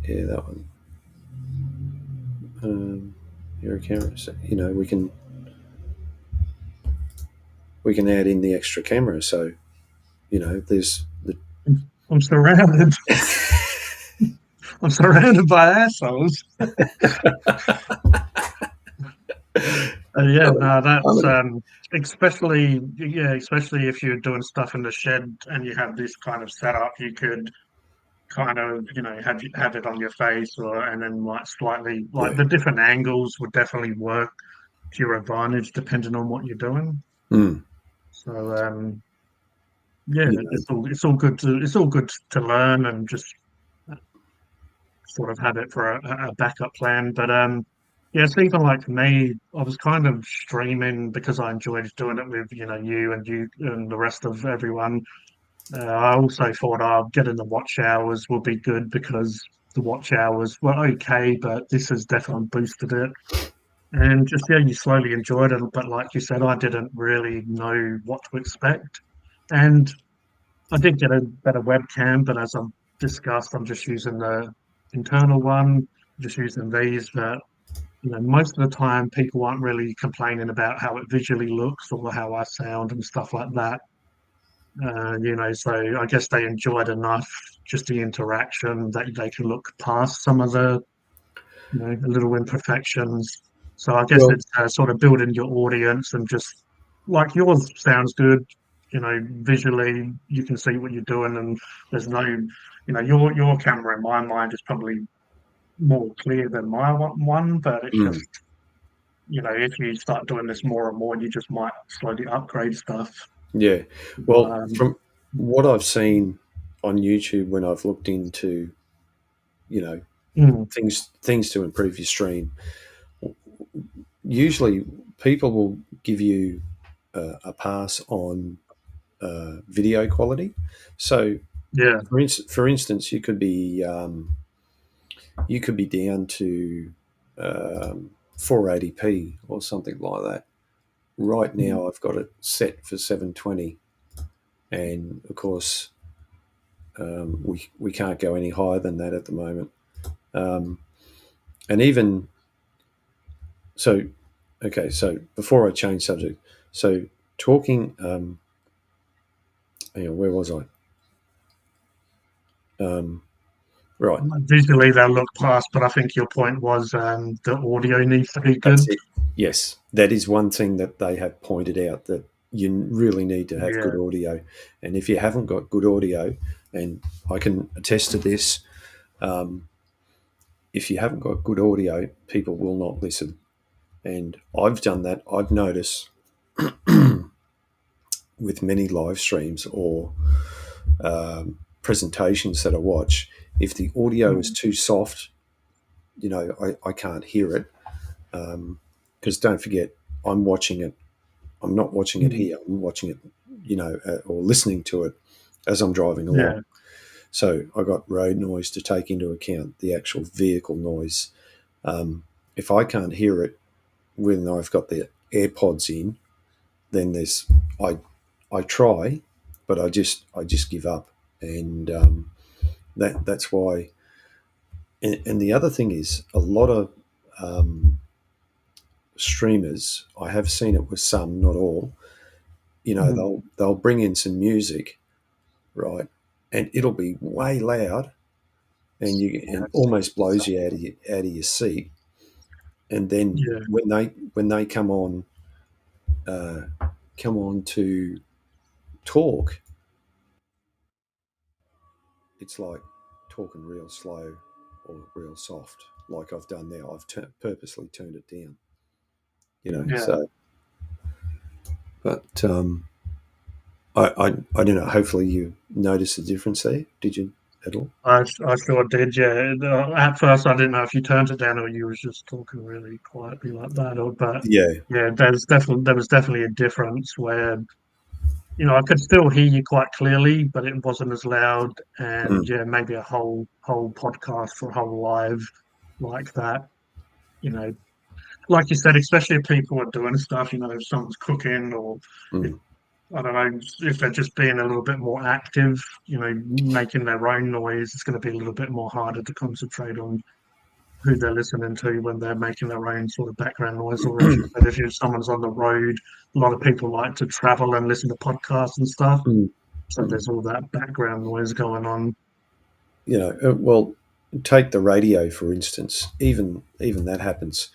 Yeah, that one. Here a camera. So, we can add in the extra camera. So, there's the. I'm surrounded. I'm surrounded by assholes. Yeah, no, that's Harmony. especially if you're doing stuff in the shed and you have this kind of setup, you could kind of have it on your face and then like slightly like Yeah. the different angles would definitely work to your advantage depending on what you're doing. Mm. So yeah, You know, it's all good to learn and just sort of have it for a backup plan. But yeah, it's even like me, I was kind of streaming because I enjoyed doing it with you and the rest of everyone. I also thought getting the watch hours would be good because the watch hours were okay, but this has definitely boosted it. And just yeah, you slowly enjoyed it, but like you said, I didn't really know what to expect. And I did get a better webcam, but as I've discussed, I'm just using the internal one, just using these. But most of the time, people aren't really complaining about how it visually looks or how I sound and stuff like that. So I guess they enjoyed enough just the interaction that they can look past some of the little imperfections. So I guess well, it's sort of building your audience and just like yours sounds good. Visually you can see what you're doing, and there's no, your camera in my mind is probably more clear than my one, but it's mm, just if you start doing this more and more, you just might slowly upgrade stuff. yeah. Well, Um, from what I've seen on YouTube when I've looked into, you know, mm, things to improve your stream, usually people will give you a pass on video quality. So, yeah, for instance, you could be down to 480p or something like that. Right mm, now, I've got it set for 720, and of course, we can't go any higher than that at the moment. Um, and even so, okay. So before I change subject, so talking, hang on, where was I? Right, visually they'll look past, but I think your point was the audio needs to be that's good. it. Yes, that is one thing that they have pointed out, that you really need to have good Yeah, audio, and if you haven't got good audio, and I can attest to this, um, if you haven't got good audio, people will not listen. And I've done that. I've noticed with many live streams or presentations that I watch, if the audio is too soft, I can't hear it. Because don't forget, I'm watching it. I'm not watching it here. I'm watching it, or listening to it as I'm driving along. Yeah. So I got road noise to take into account, the actual vehicle noise. If I can't hear it when I've got the AirPods in, then I try, but I just give up, and that's why. And the other thing is, a lot of streamers, I have seen it with some, not all. They'll bring in some music, right, and it'll be way loud, and it almost blows you out of your seat. And then when they come on to talk, it's like talking real slow or real soft, like I've done now. I've purposely turned it down, So, but I don't know. Hopefully, you noticed the difference there. Did you at all? I sure did, yeah. At first, I didn't know if you turned it down or you was just talking really quietly like that. But Yeah, there was definitely a difference where I could still hear you quite clearly, but it wasn't as loud. And maybe a whole podcast or a whole live like that. Like you said, especially if people are doing stuff. If someone's cooking or I don't know if they're just being a little bit more active, making their own noise. It's going to be a little bit more harder to concentrate on who they're listening to when they're making their own sort of background noise. Or if someone's on the road, a lot of people like to travel and listen to podcasts and stuff. So there's all that background noise going on. Well, take the radio for instance. Even that happens.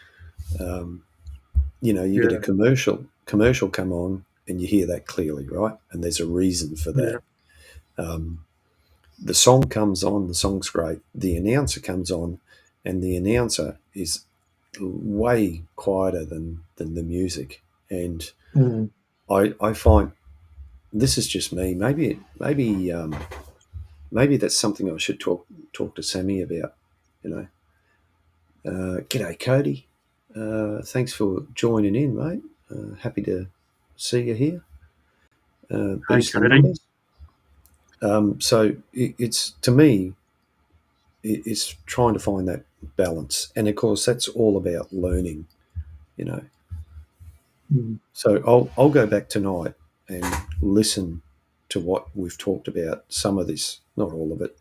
You get a commercial come on, and you hear that clearly, right? And there's a reason for that. The song comes on, the song's great. The announcer comes on, and the announcer is way quieter than the music. And I find, this is just me. Maybe that's something I should talk to Sammy about. G'day, Cody. Thanks for joining in, mate. Happy to see you here. Boost the numbers. So it's, to me, it's trying to find that balance, and of course that's all about learning. So I'll go back tonight and listen to what we've talked about, some of this, not all of it,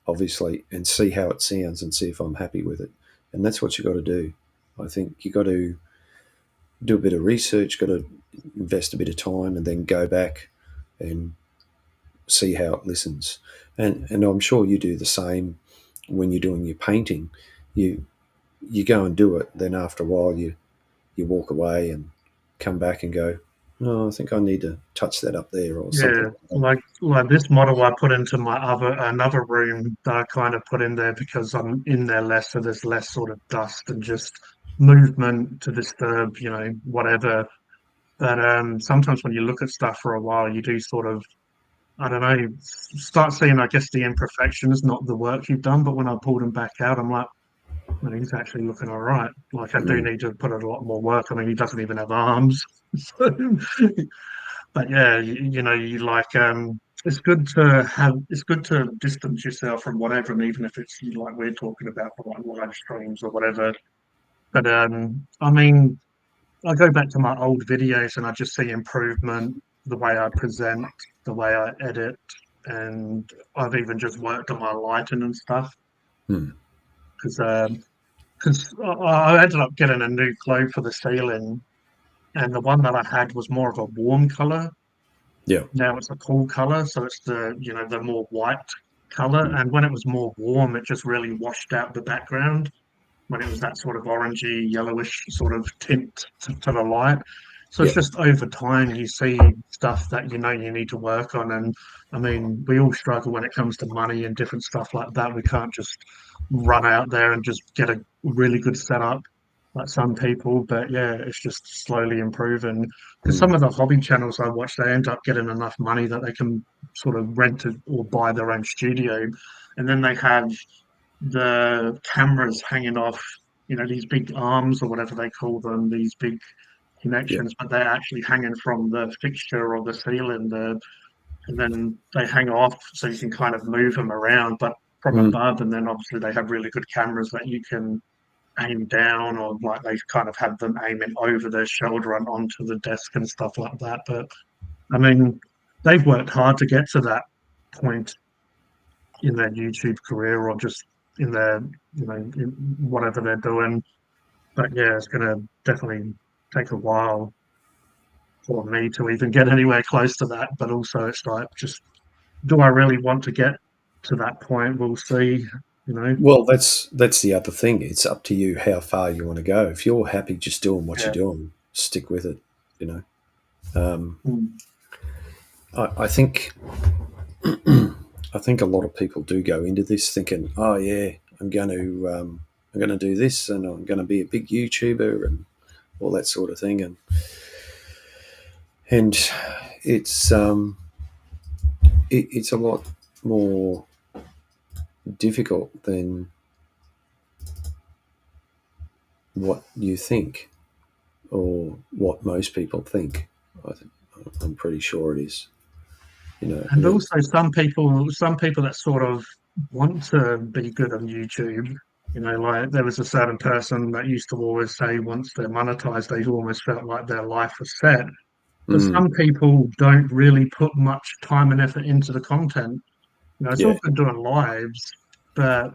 obviously, and see how it sounds and see if I'm happy with it. And that's what you got to do. I think you got to do a bit of research, got to invest a bit of time, and then go back and see how it listens. And I'm sure you do the same when you're doing your painting. You go and do it, then after a while you walk away and come back and go, oh, I think I need to touch that up there or something. Like this model I put into my another room that I kind of put in there because I'm in there less, so there's less sort of dust and just movement to disturb, whatever. But sometimes when you look at stuff for a while, you do sort of, I don't know, start seeing, I guess, the imperfections, not the work you've done. But when I pulled them back out, I'm like, well, he's actually looking all right. Like, I do need to put in a lot more work. I mean, he doesn't even have arms. But yeah, you like, it's good to distance yourself from whatever, and even if it's like we're talking about, like live streams or whatever. But I mean, I go back to my old videos and I just see improvement, the way I present, the way I edit, and I've even just worked on my lighting and stuff. Because I ended up getting a new glow for the ceiling, and the one that I had was more of a warm color. Yeah. Now it's a cool color, so it's the more white color. And when it was more warm, it just really washed out the background. When it was that sort of orangey, yellowish sort of tint to the light. So it's just over time you see stuff that you need to work on. And I mean, we all struggle when it comes to money and different stuff like that. We can't just run out there and just get a really good setup like some people, but yeah, it's just slowly improving. Because some Mm. of the hobby channels I watch, they end up getting enough money that they can sort of rent it or buy their own studio, and then they have the cameras hanging off, these big arms or whatever they call them, these big Yeah. connections, but they're actually hanging from the fixture or the ceiling, and then they hang off so you can kind of move them around, but from Mm. above, and then obviously they have really good cameras that you can aim down, or like they kind of have them aiming over their shoulder and onto the desk and stuff like that. But I mean, they've worked hard to get to that point in their YouTube career or just in their, in whatever they're doing. But yeah, it's going to definitely take a while for me to even get anywhere close to that. But also, it's like, just do I really want to get to that point? We'll see, you know. Well, that's the other thing. It's up to you how far you want to go. If you're happy just doing what Yeah. you're doing, stick with it. You know. Um, Mm. I think I think a lot of people do go into this thinking, "Oh yeah, I'm going to do this, and I'm going to be a big YouTuber and all that sort of thing." And it's a lot more difficult than what you think or what most people think. I think, I'm pretty sure it is. You know, And also some people that sort of want to be good on YouTube, like there was a certain person that used to always say once they're monetized, they almost felt like their life was set. But mm, some people don't really put much time and effort into the content. It's all yeah, good doing lives, but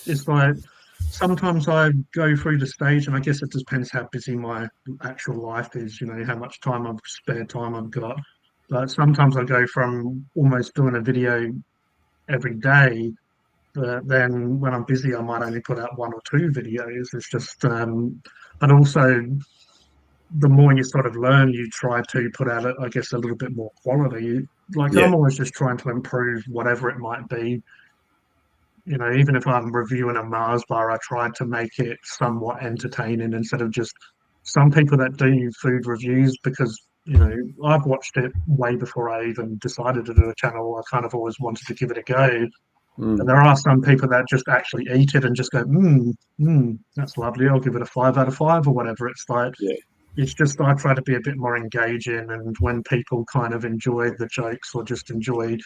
it's like sometimes I go through the stage, and I guess it depends how busy my actual life is, how much spare time I've got. But sometimes I go from almost doing a video every day, but then when I'm busy, I might only put out one or two videos. It's just, but also the more you sort of learn, you try to put out, I guess, a little bit more quality. Like yeah, I'm always just trying to improve whatever it might be. Even if I'm reviewing a Mars bar, I try to make it somewhat entertaining instead of just some people that do food reviews, because, I've watched it way before I even decided to do a channel. I kind of always wanted to give it a go. But mm, there are some people that just actually eat it and just go, that's lovely. I'll give it a 5 out of 5 or whatever. It's like, yeah, it's just, I try to be a bit more engaging. And when people kind of enjoy the jokes or just enjoy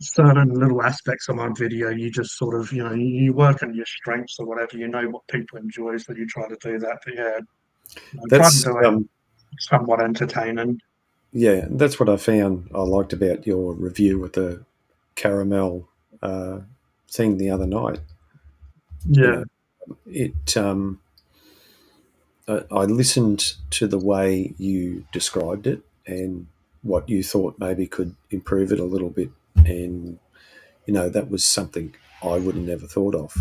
certain little aspects of my video, you just sort of, you work on your strengths or whatever, what people enjoy, so you try to do that. But yeah, I try to that's do it somewhat entertaining. yeah, that's what I found I liked about your review with the caramel uh, thing the other night. You Yeah, know, it. I listened to the way you described it and what you thought maybe could improve it a little bit, and that was something I would have never thought of.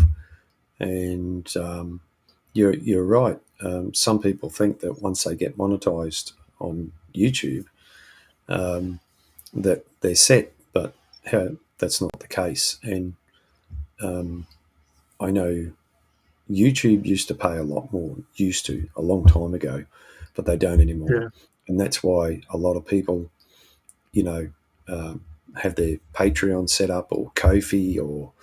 And you're right. Some people think that once they get monetized on YouTube, that they're set, but that's not the case. And I know YouTube used to pay a lot more, used to a long time ago, but they don't anymore. yeah, And that's why a lot of people, you know, have their Patreon set up or Kofi or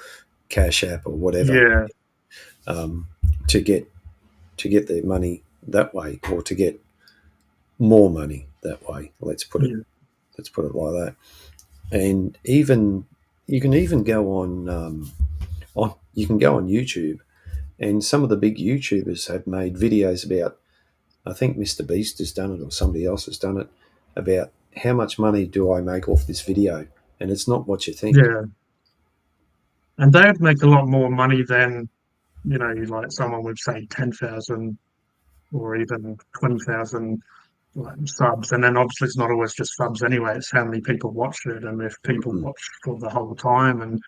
Cash App or whatever, yeah, um, to get their money that way, or to get more money that way. yeah, Let's put it like that. And even you can even go on you can go on YouTube, and some of the big YouTubers have made videos about. I think Mr. Beast has done it, or somebody else has done it, about how much money do I make off this video, and it's not what you think. yeah. And they'd make a lot more money than, like someone would say 10,000 or even 20,000 like subs. And then obviously it's not always just subs anyway, it's how many people watch it and if people Mm-mm. watch for the whole time. And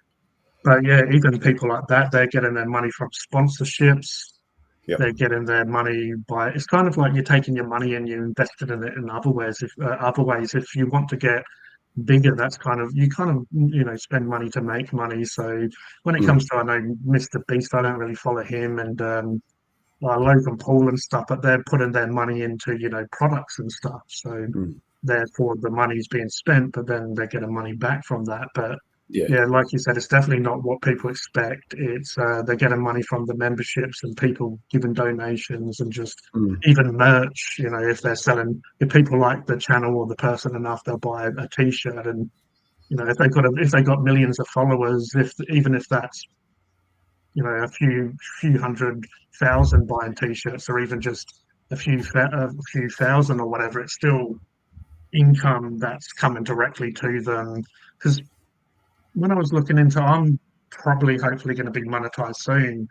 but yeah, even people like that, they're getting their money from sponsorships. Yep. They're getting their money by, it's kind of like you're taking your money and you invested in it in other ways. If you want to get bigger, that's kind of, you kind of, spend money to make money. So when it Mm. comes to, I know Mr. Beast, I don't really follow him, and like Logan Paul and stuff, but they're putting their money into, products and stuff. So Mm. therefore the money's being spent, but then they're getting money back from that. But Yeah. yeah, like you said, it's definitely not what people expect. It's they're getting money from the memberships and people giving donations and just Mm. even merch. If they're selling, if people like the channel or the person enough, they'll buy a T-shirt. And if they got millions of followers, even if that's a few hundred thousand buying T-shirts, or even just a few thousand or whatever, it's still income that's coming directly to them. Because when I was looking into, I'm probably hopefully going to be monetized soon.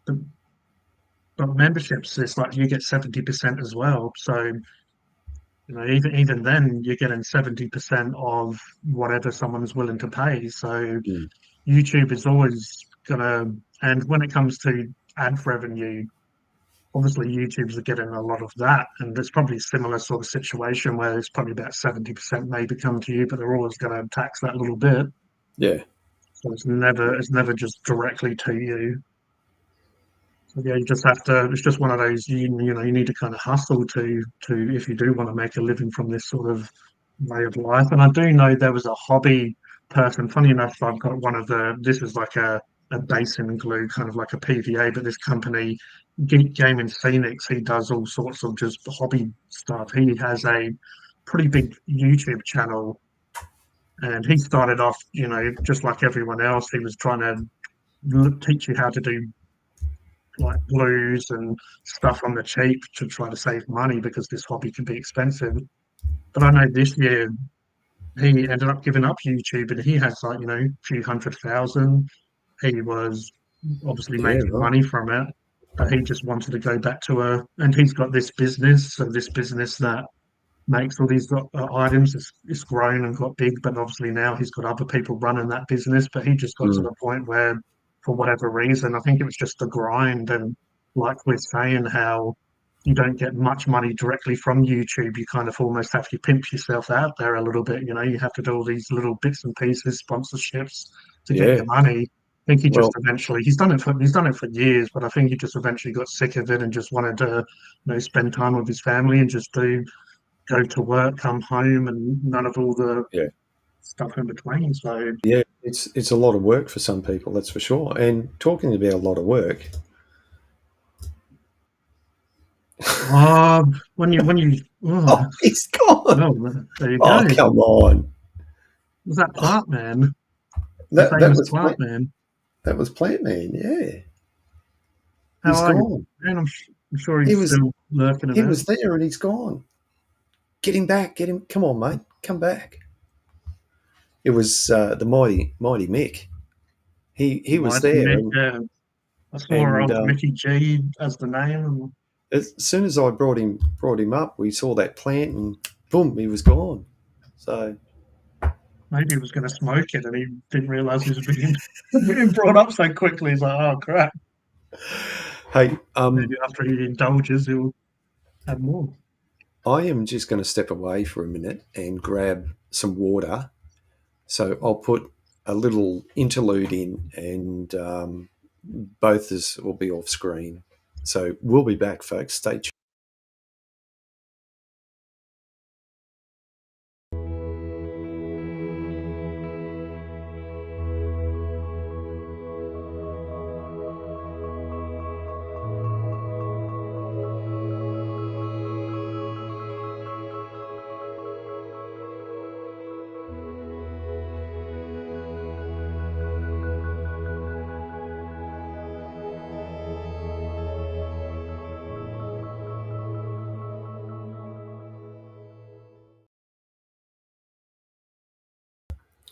But, but memberships, it's like you get 70% as well. So even then, you're getting 70% of whatever someone's willing to pay. So Mm. YouTube is always gonna, and when it comes to ad revenue, obviously YouTube's are getting a lot of that, and it's probably a similar sort of situation where it's probably about 70% maybe come to you, but they're always going to tax that little bit. Yeah. So it's never just directly to you. So yeah, you just have to. It's just one of those. You need to kind of hustle to if you do want to make a living from this sort of way of life. And I do know there was a hobby person. Funny enough, I've got one of the. This is like a base and glue, kind of like a PVA, but this company, Geek Gaming Phoenix, he does all sorts of just hobby stuff. He has a pretty big YouTube channel, and he started off, just like everyone else. He was trying to teach you how to do like glues and stuff on the cheap to try to save money because this hobby can be expensive. But I know this year he ended up giving up YouTube and he has like, a few 100,000. He was obviously Yeah. making Right. money from it, but he just wanted to go back to and he's got this business. So this business that makes all these items, it's grown and got big, but obviously now he's got other people running that business. But he just got to Mm. the point where, for whatever reason, I think it was just the grind. And like we're saying, how you don't get much money directly from YouTube, you kind of almost have to pimp yourself out there a little bit. You have to do all these little bits and pieces, sponsorships to get Yeah. your money. I think he just Well, eventually he's done it for years, but I think he just eventually got sick of it and just wanted to, spend time with his family and just go to work, come home, and none of all the yeah. stuff in between. So, Yeah. It's a lot of work for some people, that's for sure. And talking about a lot of work, when you, oh, he's gone. well, there you go. Oh, come on. Was that Plant Man, the That famous was Plant Man? that was Plant Man. Yeah, How he's are you, gone. man? I'm sure He he's was still lurking he about. was there and he's gone. Get him back. Get him. Come on, mate. Come back. It was the mighty Mick. He was Mighty there, Mick, yeah. I saw and old Mickey G as the name. as soon as I brought him up, we saw that plant, and boom, he was gone. So Maybe he was going to smoke it, and he didn't realise he was being brought up so quickly. He's like, "Oh crap!" hey, Maybe after he indulges, he'll have more. I am just going to step away for a minute and grab some water. So I'll put a little interlude in, and both will be off screen. So we'll be back, folks. Stay tuned.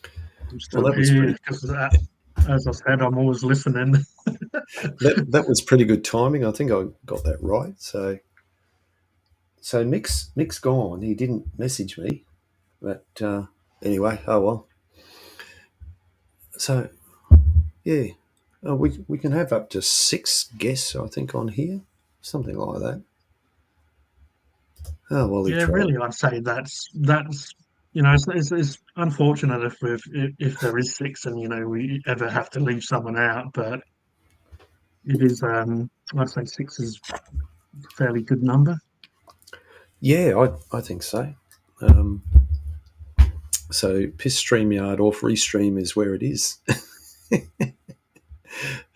I'm Well, still that was here pretty. because, as I said, I'm always listening. That was pretty good timing. I think I got that right. So Mick's gone. He didn't message me, but anyway, oh well. So yeah, we can have up to 6 guests, I think, on here, something like that. Oh well, he Yeah, tried. really, I'd say that's it's unfortunate if there is six and we ever have to leave someone out, but it is. I'd say six is a fairly good number. Yeah, I think so. Um, so piss StreamYard or Freestream is where it is.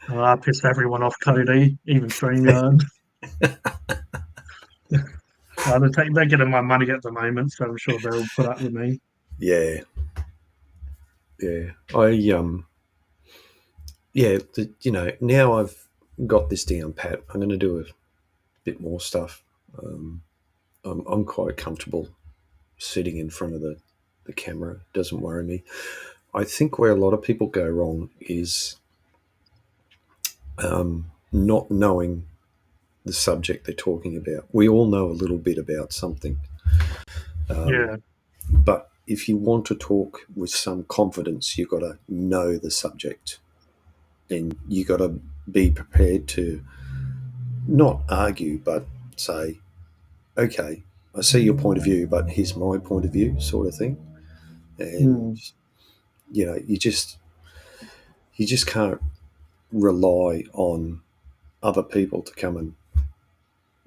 I pissed everyone off, Cody, even StreamYard. They're getting my money at the moment, so I'm sure they'll put up with me. Yeah, yeah. Now I've got this down pat. I'm going to do a bit more stuff. I'm quite comfortable sitting in front of the camera. It doesn't worry me. I think where a lot of people go wrong is not knowing the subject they're talking about. We all know a little bit about something, Yeah, but if you want to talk with some confidence, you've got to know the subject, and you got to be prepared to not argue, but say, okay, I see your point of view, but here's my point of view, sort of thing. And you just can't rely on other people to come and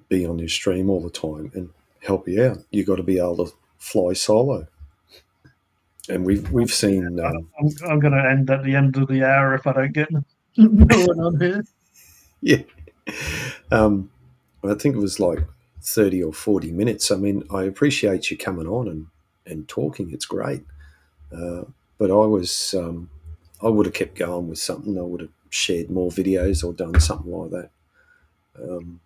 be on your stream all the time and help you out. You got to be able to fly solo. And we've seen I'm going to end at the end of the hour if I don't get no one on here. yeah. I think it was like 30 or 40 minutes. I mean, I appreciate you coming on and talking. It's great. But I would have kept going with something. I would have shared more videos or done something like that.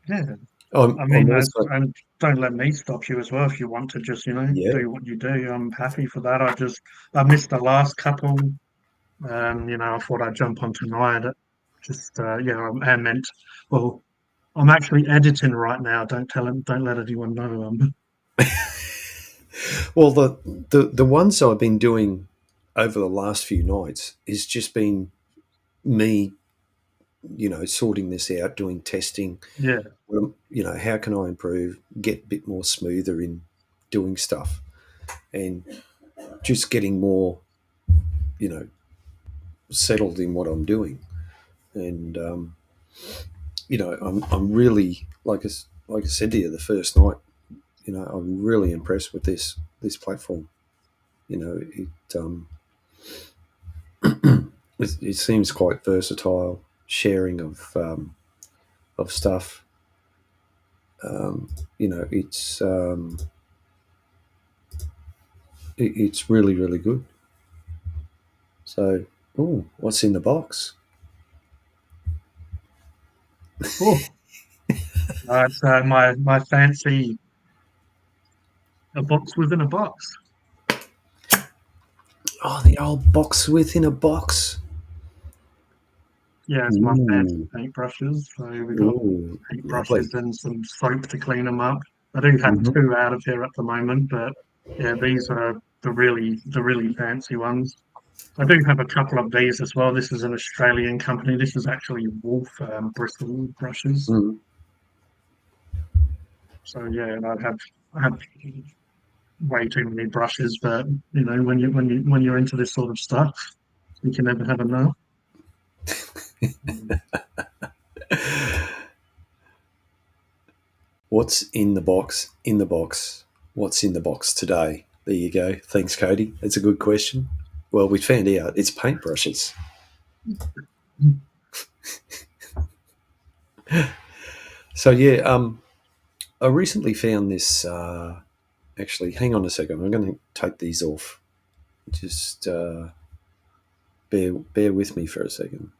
Yeah, I'm, I mean, I'm also, and don't let me stop you as well. If you want to just, yeah, do what you do, I'm happy for that. I missed the last couple. I thought I'd jump on tonight. I meant, well, I'm actually editing right now. Don't let anyone know. well, the ones I've been doing over the last few nights is just been me, sorting this out, doing testing. Yeah, How can I improve, get a bit more smoother in doing stuff, and just getting more, you know, settled in what I'm doing. And I'm really like I said to you the first night. I'm really impressed with this platform. It seems quite versatile, sharing of stuff. It's really really good. So, oh, what's in the box? cool. It's my fancy a box within a box. Oh, the old box within a box. Yeah, it's my fancy Ooh, paintbrushes. So we got ooh, lovely. paintbrushes and some soap to clean them up. I do have Hmm. two out of here at the moment, but yeah, these are the really fancy ones. I do have a couple of these as well. This is an Australian company. This is actually Wolf bristle brushes. Mm. So yeah, and I have way too many brushes, but when you're into this sort of stuff, you can never have enough. What's in the box? In the box. What's in the box today? There you go. Thanks, Cody. It's a good question. Well, we found out it's paintbrushes. So yeah, I recently found this. Actually, hang on a second. I'm going to take these off. Just bear with me for a second.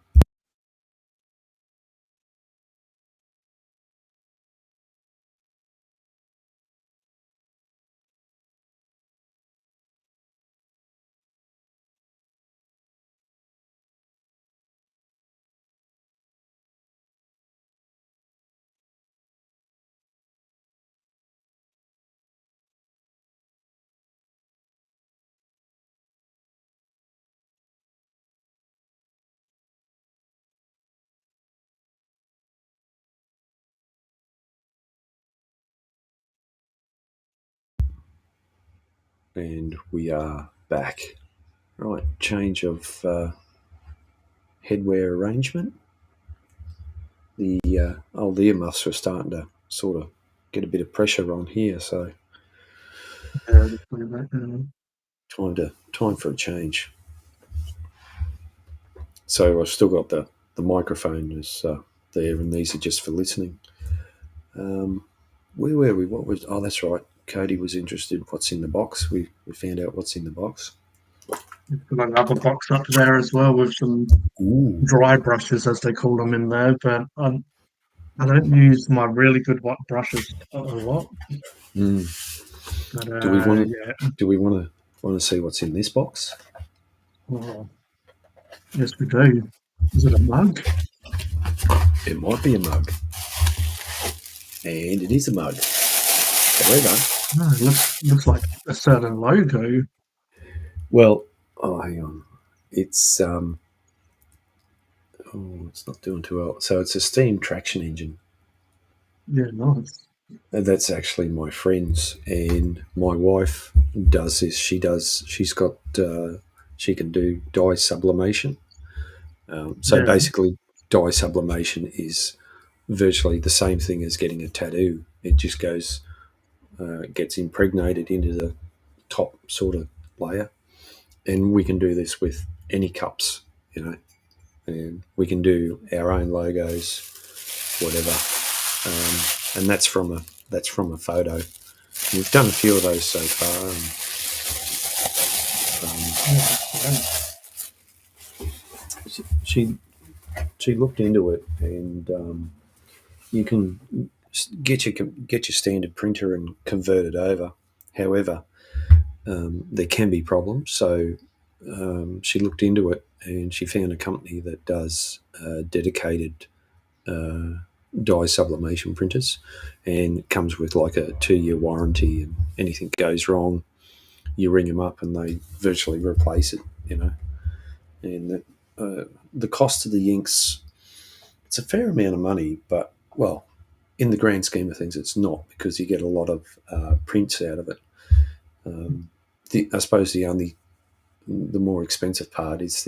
And we are back. Right, change of headwear arrangement. the old earmuffs were starting to sort of get a bit of pressure on here, so Yeah, just leave that, time for a change. So I've still got the microphone is there, and these are just for listening. Where were we? What was? Oh, that's right. Cody was interested. What's in the box? We found out what's in the box. We've got another box up there as well with some Ooh. dry brushes, as they call them, in there. But I don't use my really good wet brushes a lot. Mm. But Do we want to? yeah, Do we want to see what's in this box? oh, yes, we do. Is it a mug? It might be a mug, and it is a mug. However, No, it looks like a certain logo. well, oh, hang on. It's it's not doing too well. So it's a steam traction engine. Yeah, nice. That's actually my friend's, and my wife does this. She's got. She can do dye sublimation. So Yeah. basically, dye sublimation is virtually the same thing as getting a tattoo. It just gets impregnated into the top sort of layer, and we can do this with any cups, and we can do our own logos, whatever. And that's from a photo. We've done a few of those so far. She looked into it, and you can get your standard printer and convert it over. However, there can be problems. So she looked into it, and she found a company that does dedicated dye sublimation printers, and it comes with like a 2-year warranty, and anything goes wrong, you ring them up and they virtually replace it, and the cost of the inks, it's a fair amount of money, but well, in the grand scheme of things, it's not, because you get a lot of prints out of it. I suppose the more expensive part is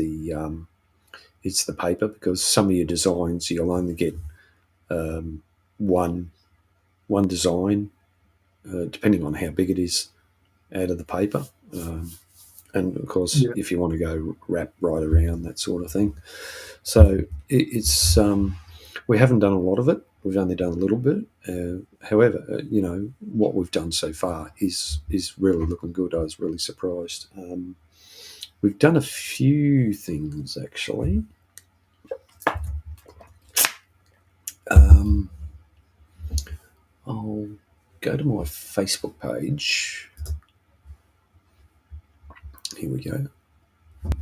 it's the paper, because some of your designs you'll only get one design, depending on how big it is, out of the paper. And of course, if you want to go wrap right around, that sort of thing. So it's we haven't done a lot of it. We've only done a little bit. However, what we've done so far is really looking good. I was really surprised. We've done a few things, actually. I'll go to my Facebook page. Here we go. I'll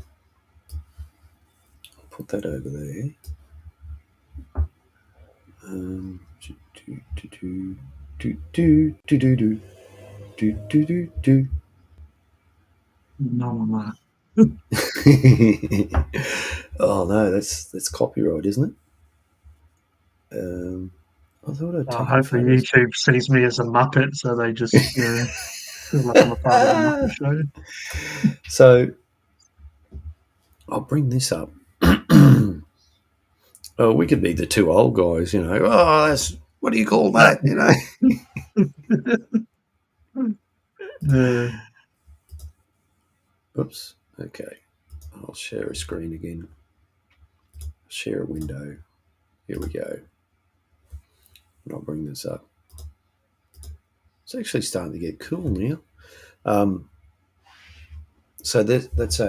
put that over there. No. Oh no, that's copyright, isn't it? I thought I'd taken Hopefully photos. YouTube sees me as a Muppet, so they just feel like I'm a part of the Muppet Show. So I'll bring this up. Oh, we could be the two old guys, Oh, that's, what do you call that? Oops. Okay. I'll share a screen again. Share a window. Here we go. And I'll bring this up. It's actually starting to get cool now. So that's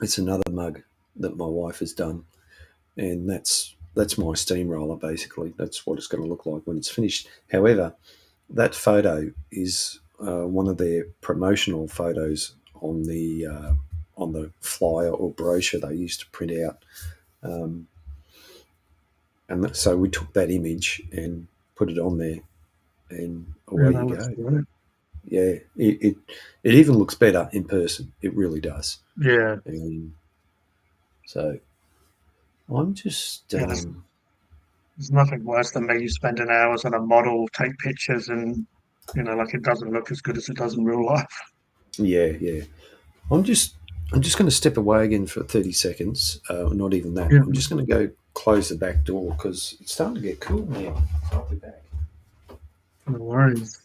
it's another mug that my wife has done, and that's my steamroller, basically. That's what it's going to look like when it's finished. However, that photo is one of their promotional photos on the flyer or brochure they used to print out, and so we took that image and put it on there, and away you go. Great. Yeah, it even looks better in person. It really does. Yeah. So I'm just. There's nothing worse than me spending hours on a model, take pictures, and like it doesn't look as good as it does in real life. Yeah. I'm just going to step away again for 30 seconds. Not even that. Yeah. I'm just going to go close the back door because it's starting to get cool now. So I'll be back. No worries.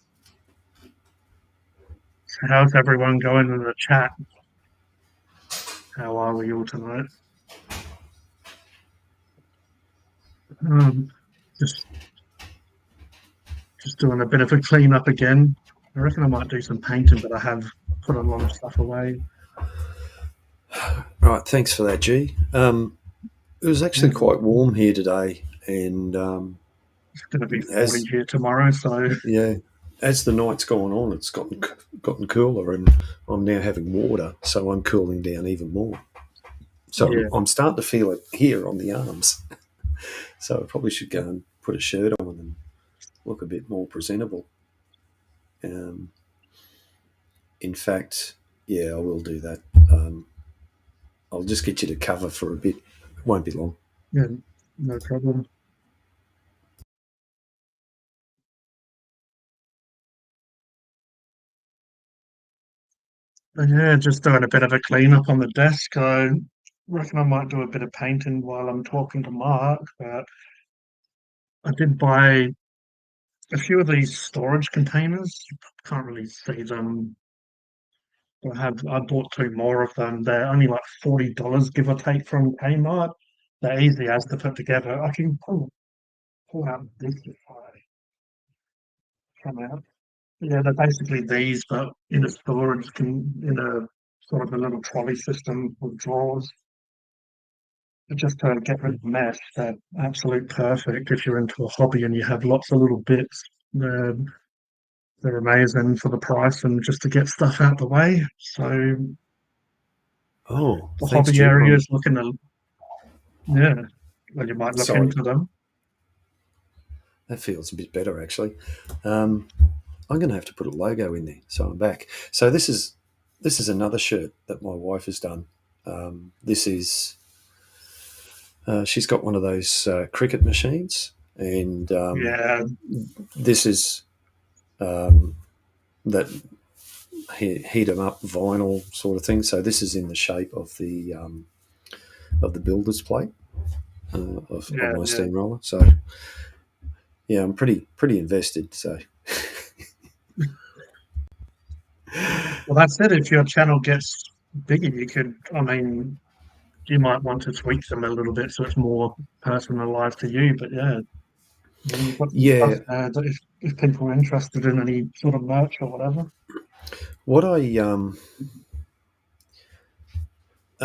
So how's everyone going in the chat? How are we all tonight? Um, just doing a bit of a clean up again. I reckon I might do some painting, but I have put a lot of stuff away. Right, thanks for that, G. It was actually quite warm here today, and It's going to be 40 here tomorrow, so yeah, as the night's gone on, it's gotten cooler, and I'm now having water, so I'm cooling down even more. So yeah. I'm starting to feel it here on the arms. So I probably should go and put a shirt on and look a bit more presentable. In fact, yeah, I will do that. I'll just get you to cover for a bit. It won't be long. Yeah, no problem. But yeah, just doing a bit of a clean up on the desk. I reckon I might do a bit of painting while I'm talking to Mark, but I did buy a few of these storage containers. You can't really see them. I bought two more of them. They're only like $40, give or take, from Kmart. They're easy as to put together. I can pull out this if I come out. Yeah, they're basically these, but in a storage in a sort of a little trolley system with drawers. Just to get rid of mess, they're absolute perfect if you're into a hobby and you have lots of little bits. They're amazing for the price and just to get stuff out the way. So Oh, the thanks, hobby Jim. areas looking to, yeah, well, you might look Sorry. into them. That feels a bit better, actually. I'm going to have to put a logo in there, so I'm back. So this is another shirt that my wife has done. This is she's got one of those cricket machines, and Yeah, this is that heat 'em up vinyl sort of thing. So this is in the shape of the builder's plate of yeah, my yeah. steamroller. So yeah, I'm pretty invested. So Well, that's it. If your channel gets bigger, you could, I mean, you might want to tweak them a little bit so it's more personalized to you. But yeah, you've got some yeah, stuff there that if people are interested in any sort of merch or whatever. what I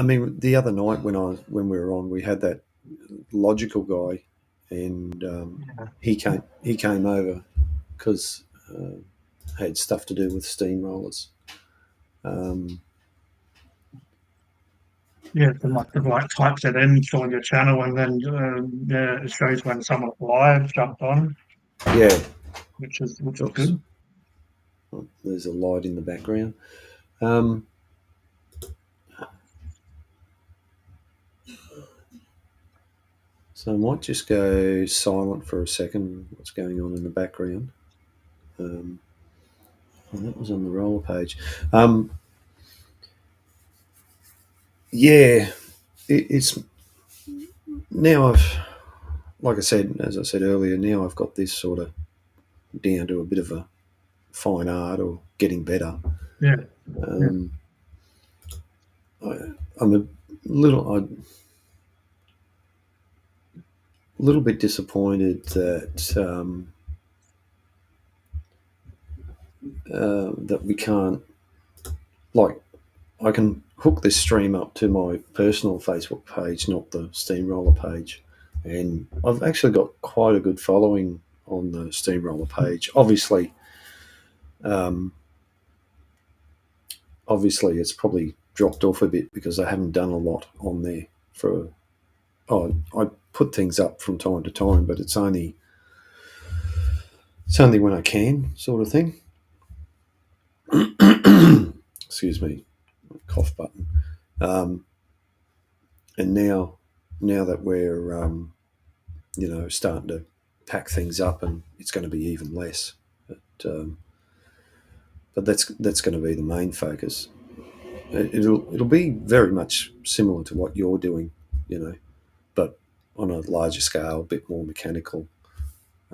mean, the other night when we were on, we had that logical guy, and he came over because had stuff to do with steamrollers. Yeah, so like have like typed it in on your channel, and then yeah, it shows when someone live jumped on, Yeah, which is oops. good. Oh, there's a light in the background. So I might just go silent for a second. What's going on in the background? Well, that was on the roller page. Yeah, it's now like I said, as I said earlier, now I've got this sort of down to a bit of a fine art or getting better. Yeah, I'm a little bit disappointed that that we can't, like, I can hook this stream up to my personal Facebook page, not the Steamroller page, and I've actually got quite a good following on the Steamroller page. Obviously, it's probably dropped off a bit because I haven't done a lot on there I put things up from time to time, but it's only when I can, sort of thing. Excuse me, cough button. And now that we're starting to pack things up, and it's going to be even less. But that's going to be the main focus. It'll be very much similar to what you're doing, but on a larger scale, a bit more mechanical.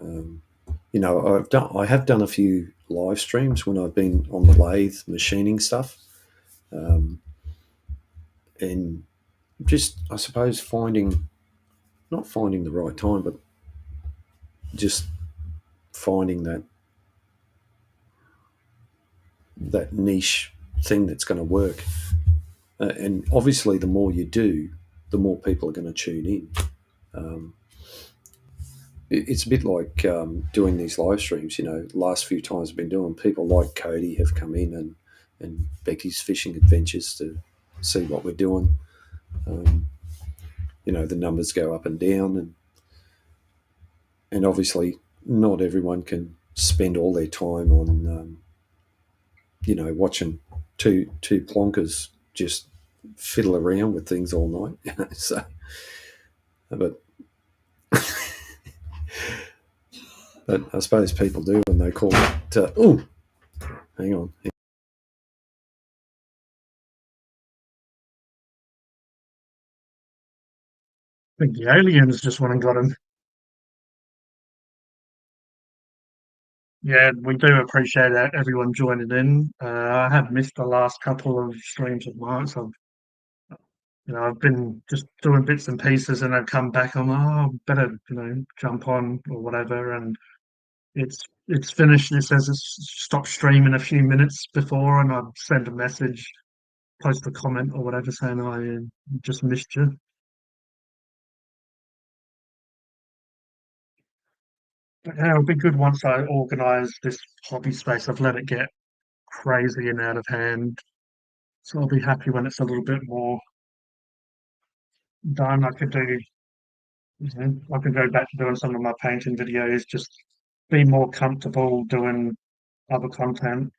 I have done a few live streams when I've been on the lathe machining stuff, and just, I suppose, not finding the right time, but just finding that niche thing that's going to work. And obviously, the more you do, the more people are going to tune in. It's a bit like doing these live streams. The last few times I've been doing, people like Cody have come in and Becky's Fishing Adventures to see what we're doing. The numbers go up and down, and obviously not everyone can spend all their time on watching two plonkers just fiddle around with things all night. So, but but I suppose people do, and they call it. Oh, hang on. I think the aliens just went and got him. Yeah, we do appreciate that everyone joining in. I have missed the last couple of streams of Mark's. I've been just doing bits and pieces, and I've come back. Better jump on or whatever, and it's finished. It says it's stopped streaming a few minutes before, and I've sent a message, post a comment or whatever, saying I just missed you. But yeah, it'll be good once I organise this hobby space. I've let it get crazy and out of hand, so I'll be happy when it's a little bit more done. I could go back to doing some of my painting videos, just be more comfortable doing other content.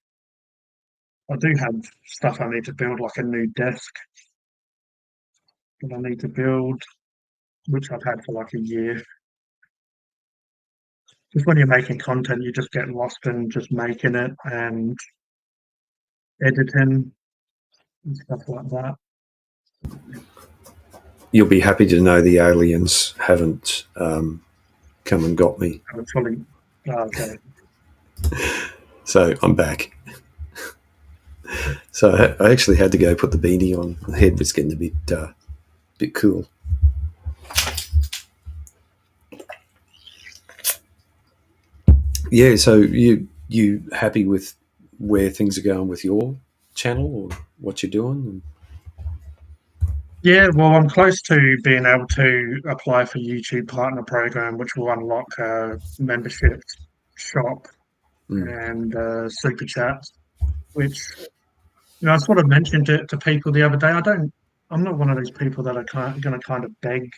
I do have stuff I need to build, like a new desk that I need to build, which I've had for like a year. Just when you're making content, you just get lost in just making it and editing and stuff like that. You'll be happy to know the aliens haven't come and got me. Okay. So I'm back. So I actually had to go put the beanie on. The head was getting a bit cool. Yeah, so you happy with where things are going with your channel or what you're doing? Yeah, well, I'm close to being able to apply for YouTube Partner Program, which will unlock membership, shop, and super chats. Which I sort of mentioned it to people the other day. I'm not one of those people that are going to kind of beg,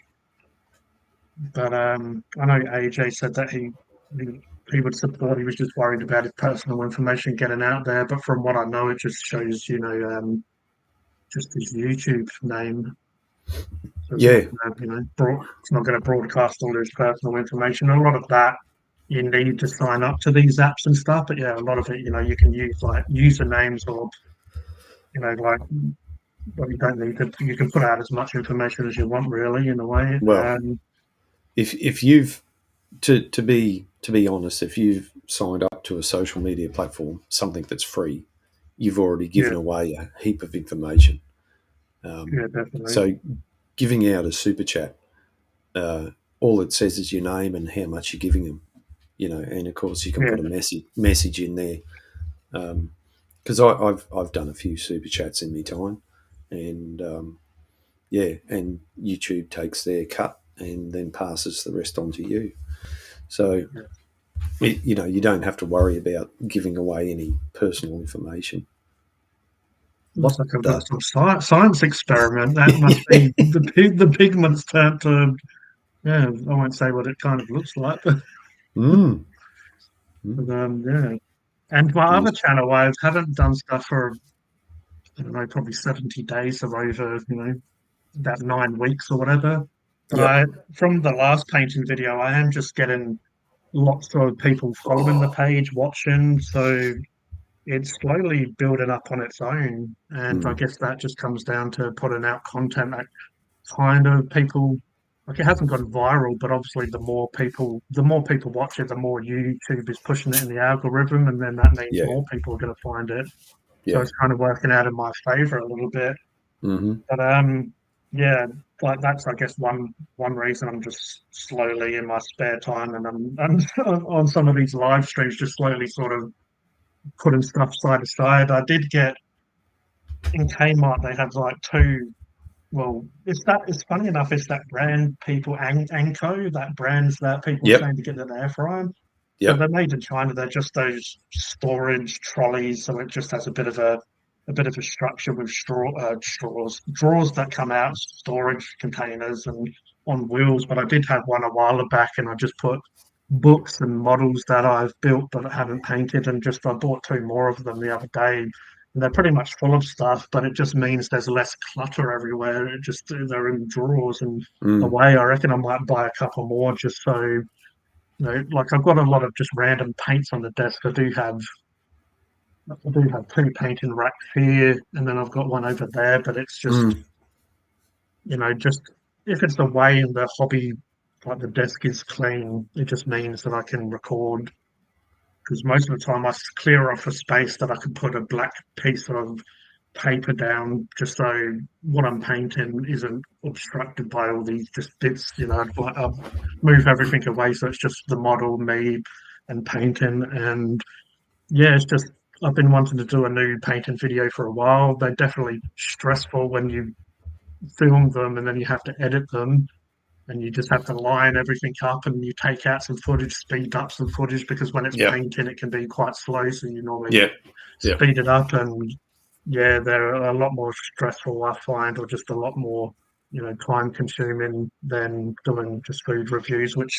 but I know AJ said that he would support. He was just worried about his personal information getting out there. But from what I know, it just shows just his YouTube name. So it's not going to broadcast all his personal information. A lot of that you need to sign up to these apps and stuff. But yeah, a lot of it, you can use like usernames or but you don't need to. You can put out as much information as you want, really, in a way. Well, if you've to be honest, if you've signed up to a social media platform, something that's free, you've already given away a heap of information. Yeah, definitely. So giving out a super chat, all it says is your name and how much you're giving them, and of course you can put a message in there. Because I've done a few super chats in my time, and and YouTube takes their cut and then passes the rest on to you. So you don't have to worry about giving away any personal information. Looks like I've got some science experiment. That must be the pigments turned to. Yeah, I won't say what it kind of looks like, but yeah. And my other channel, I haven't done stuff for I don't know, probably 70 days or over, about 9 weeks or whatever. But from the last painting video, I am just getting lots of people following the page, watching. So it's slowly building up on its own. And I guess that just comes down to putting out content that kind of people like it hasn't gone viral, but obviously the more people watch it, the more YouTube is pushing it in the algorithm, and then that means Yeah. more people are going to find it. So Yeah. it's kind of working out in my favor a little bit. Mm-hmm. But yeah, like that's I guess one reason I'm just slowly in my spare time, and I'm on some of these live streams, just slowly sort of putting stuff side to side. I did get in Kmart, they have like two. Well, it's funny enough, it's that brand people Anko, that brands that people are Yep. saying to get an air fryer. So Yep. they're made in China. They're just those storage trolleys, so it just has a bit of a structure with drawers that come out, storage containers, and on wheels. But I did have one a while back, and I just put books and models that I've built but haven't painted, and just I bought two more of them the other day. And they're pretty much full of stuff, but it just means there's less clutter everywhere. It just they're in drawers and Mm. away. I reckon I might buy a couple more just so like I've got a lot of just random paints on the desk. I do have two painting racks here, and then I've got one over there. But it's just Mm. just if it's away in the hobby, like the desk is clean, it just means that I can record. Because most of the time I clear off a space that I can put a black piece of paper down, just so what I'm painting isn't obstructed by all these just bits. Like I move everything away, so it's just the model, me, and painting. And yeah, it's just I've been wanting to do a new painting video for a while. They're definitely stressful when you film them and then you have to edit them. And you just have to line everything up, and you take out some footage, speed up some footage, because when it's Yep. painting, it can be quite slow. So you normally Yeah. Yeah. speed it up, and yeah, they're a lot more stressful, I find, or just a lot more, time consuming than doing just food reviews, which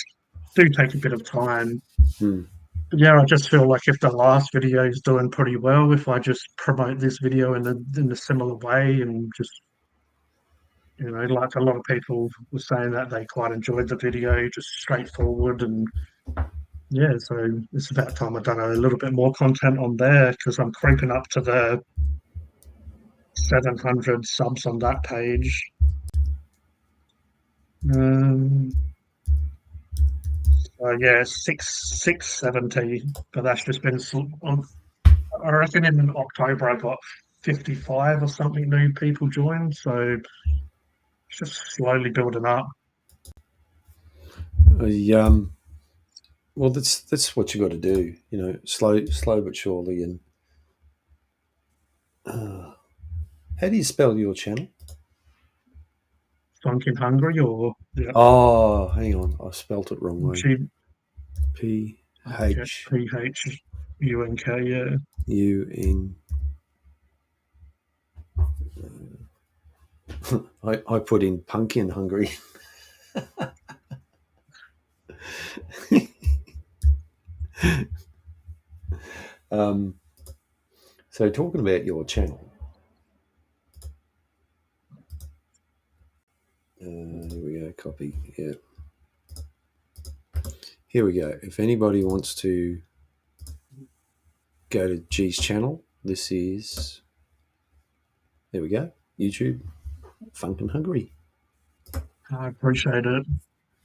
do take a bit of time. Mm. But yeah, I just feel like if the last video is doing pretty well, if I just promote this video in a similar way, and just like a lot of people were saying that they quite enjoyed the video, just straightforward. And yeah, so it's about time I've done a little bit more content on there, because I'm creeping up to the 700 subs on that page. Yeah, 670, but that's just been. I reckon in October I got 55 or something new people joined, so it's just slowly building up. Well, that's what you got to do. Slow but surely. And how do you spell your channel? Funkin' Hungry, or yeah, Oh, hang on, I spelt it wrong way. G P H PHUNK, yeah. U N. I put in pumpkin hungry. So talking about your channel, here we go. Copy. Yeah. Here we go. If anybody wants to go to G's channel, this is. There we go. YouTube, Funkin' Hungry. I appreciate it.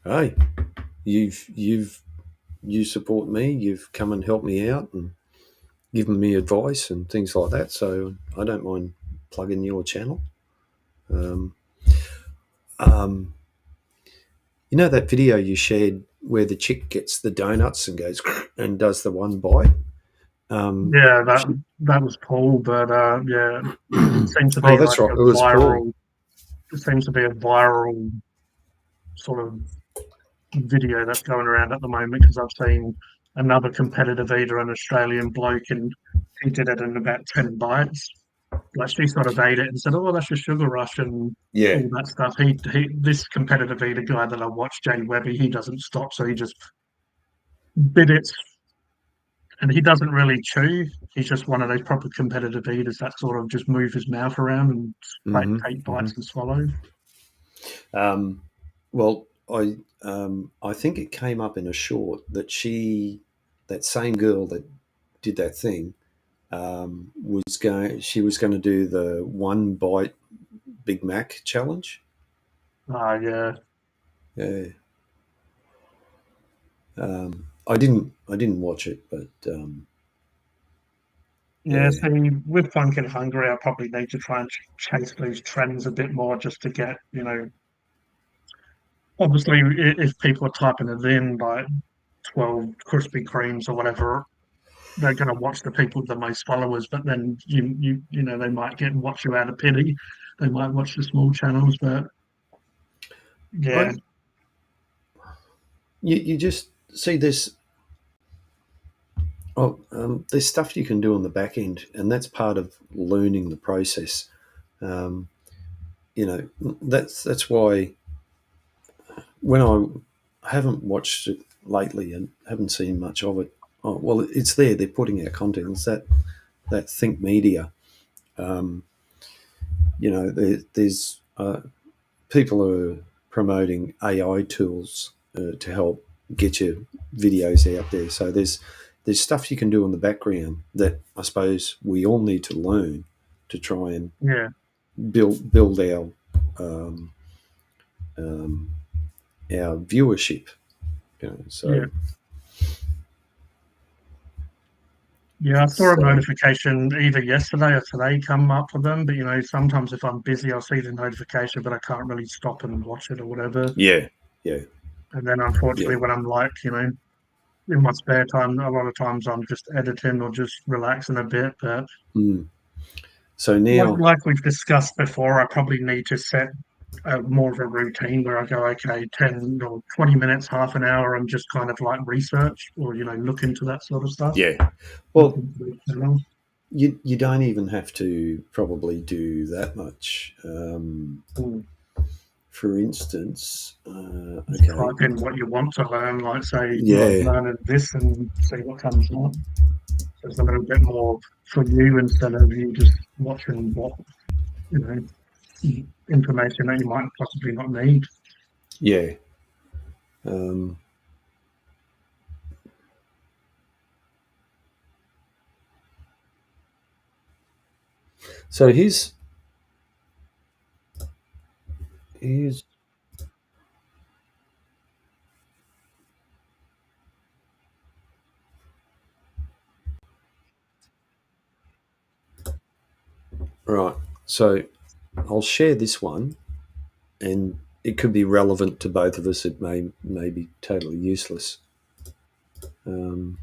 Hey, you support me. You've come and helped me out and given me advice and things like that. So I don't mind plugging your channel. That video you shared where the chick gets the donuts and goes and does the one bite. Yeah, that was Paul, but yeah, it seems to be that's like right. a It was viral. Paul. It seems to be a viral sort of video that's going around at the moment, because I've seen another competitive eater, an Australian bloke, and he did it in about 10 bites. Like she sort of ate it and said, "Oh, that's your sugar rush," and Yeah. all that stuff. This competitive eater guy that I watched, Jay Webby, he doesn't stop, so he just bit it, and he doesn't really chew. He's just one of those proper competitive eaters that sort of just move his mouth around and take bites and swallow. Well, I think it came up in a short that that same girl that did that thing, she was going to do the one bite Big Mac challenge. Yeah. Yeah. I didn't watch it, but Yeah, see, with Funk and Hungry, I probably need to try and chase these trends a bit more just to get, obviously, if people are typing it in, like 12 Krispy Kremes or whatever, they're going to watch the people with the most followers, but then they might watch you out of pity. They might watch the small channels, but yeah, you just see this. Oh, there's stuff you can do on the back end, and that's part of learning the process. Um, that's why when I haven't watched it lately and haven't seen much of it. Oh, well, it's there. They're putting out content. It's that Think Media. There's people are promoting AI tools to help get your videos out there. So there's stuff you can do in the background that I suppose we all need to learn to try and yeah, build our viewership. So yeah. Yeah, I saw a So- notification either yesterday or today come up for them, but sometimes if I'm busy, I'll see the notification, but I can't really stop and watch it or whatever. yeah. And then unfortunately, Yeah. when I'm like, in my spare time, a lot of times I'm just editing or just relaxing a bit. But Mm. So now, like we've discussed before, I probably need to set more of a routine where I go, okay, 10 or 20 minutes, half an hour, and just kind of like research or, look into that sort of stuff. yeah. Well, Channels. you don't even have to probably do that much. Mm. For instance, Just okay. type in what you want to learn, like say, Yeah. learn this and see what comes up. So it's a little bit more for you instead of you just watching what, information that you might possibly not need. Yeah. Um, so here's right. So I'll share this one, and it could be relevant to both of us. It may be totally useless. And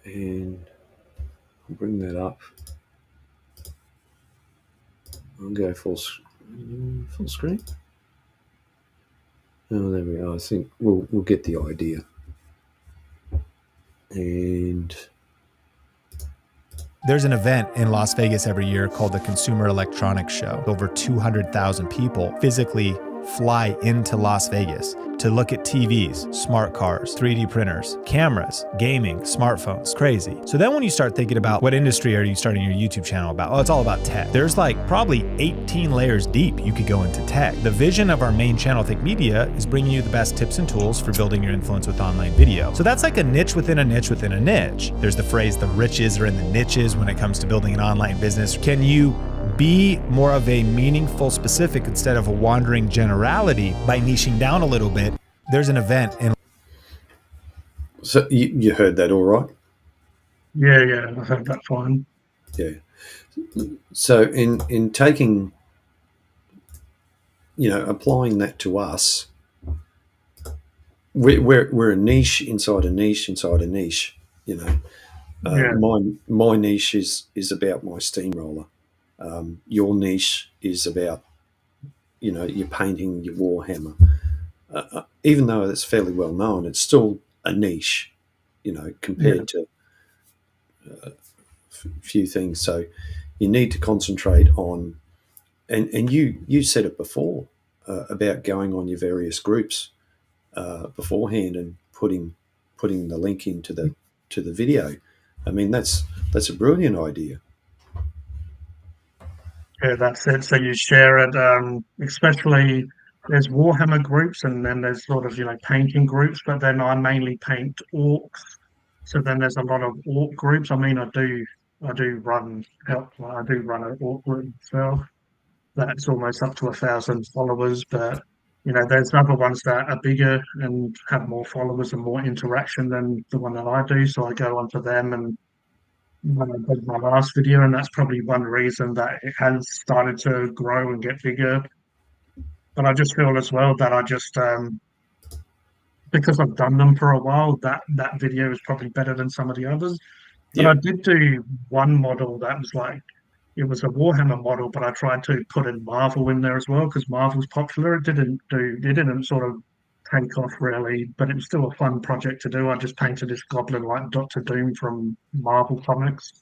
I'll bring that up. I'll go full screen. Oh, there we go. I think we'll get the idea. And There's an event in Las Vegas every year called the Consumer Electronics Show. Over 200,000 people physically fly into Las Vegas to look at TVs, smart cars, 3D printers, cameras, gaming, smartphones. Crazy. So then when you start thinking about what industry are you starting your YouTube channel about? Oh, it's all about tech. There's like probably 18 layers deep you could go into tech. The vision of our main channel, Think Media, is bringing you the best tips and tools for building your influence with online video. So that's like a niche within a niche within a niche. There's the phrase, the riches are in the niches when it comes to building an online business. Can you be more of a meaningful specific instead of a wandering generality by niching down a little bit? There's an event in so you heard that all right? Yeah, I heard that fine. Yeah. So in taking, applying that to us, we're a niche inside a niche inside a niche. Yeah. My niche is about my steamroller. Your niche is about, your painting, your Warhammer. Even though it's fairly well known, it's still a niche, compared to a few things. So you need to concentrate on, and you said it before about going on your various groups beforehand and putting the link into the video. I mean, that's a brilliant idea. Yeah, that's it. So you share it, especially there's Warhammer groups and then there's sort of, painting groups, but then I mainly paint orcs. So then there's a lot of orc groups. I mean, I do run an orc group myself. that's almost up to 1,000 followers. But there's other ones that are bigger and have more followers and more interaction than the one that I do. So I go onto them and when I did my last video, and that's probably one reason that it has started to grow and get bigger. But I just feel as well that I just because I've done them for a while, that video is probably better than some of the others. But I Yeah. did do one model that was like it was a Warhammer model, but I tried to put in Marvel in there as well because Marvel's popular. It didn't sort of take off really, but it was still a fun project to do. I just painted this goblin like Doctor Doom from Marvel Comics.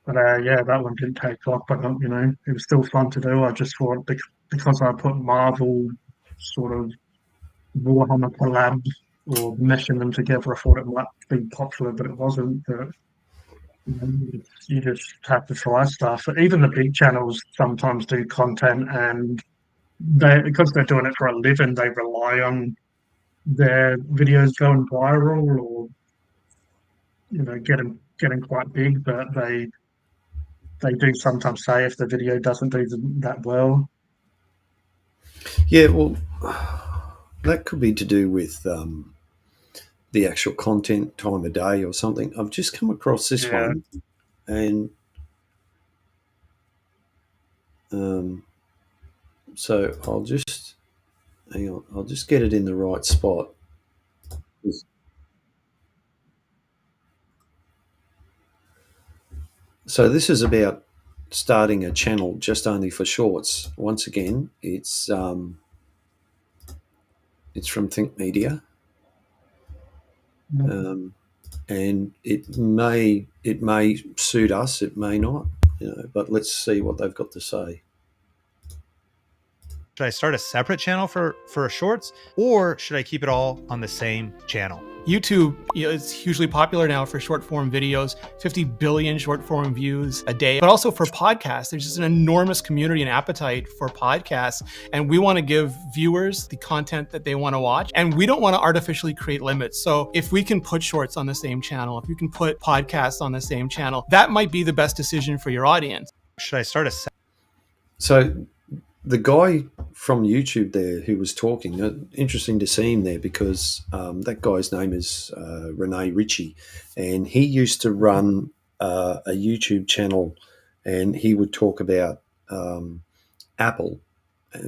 But yeah, that one didn't take off, but it was still fun to do. I just thought because I put Marvel sort of Warhammer collab or meshing them together, I thought it might be popular, but it wasn't. But you just have to try stuff. Even the big channels sometimes do content, and because they're doing it for a living, they rely on their videos going viral or getting quite big. But they do sometimes say if the video doesn't do that well. Yeah, well, that could be to do with the actual content, time of day, or something. I've just come across this one, and so I'll just hang on. I'll just get it in the right spot. So this is about starting a channel just only for shorts. Once again, it's from Think Media, and it may suit us, it may not, but let's see what they've got to say. Should I start a separate channel for shorts, or should I keep it all on the same channel? YouTube is hugely popular now for short form videos, 50 billion short form views a day, but also for podcasts. There's just an enormous community and appetite for podcasts. And we want to give viewers the content that they want to watch. And we don't want to artificially create limits. So if we can put shorts on the same channel, if you can put podcasts on the same channel, that might be the best decision for your audience. Should I start a So the guy from YouTube there who was talking, interesting to see him there because that guy's name is Rene Ritchie, and he used to run a YouTube channel, and he would talk about Apple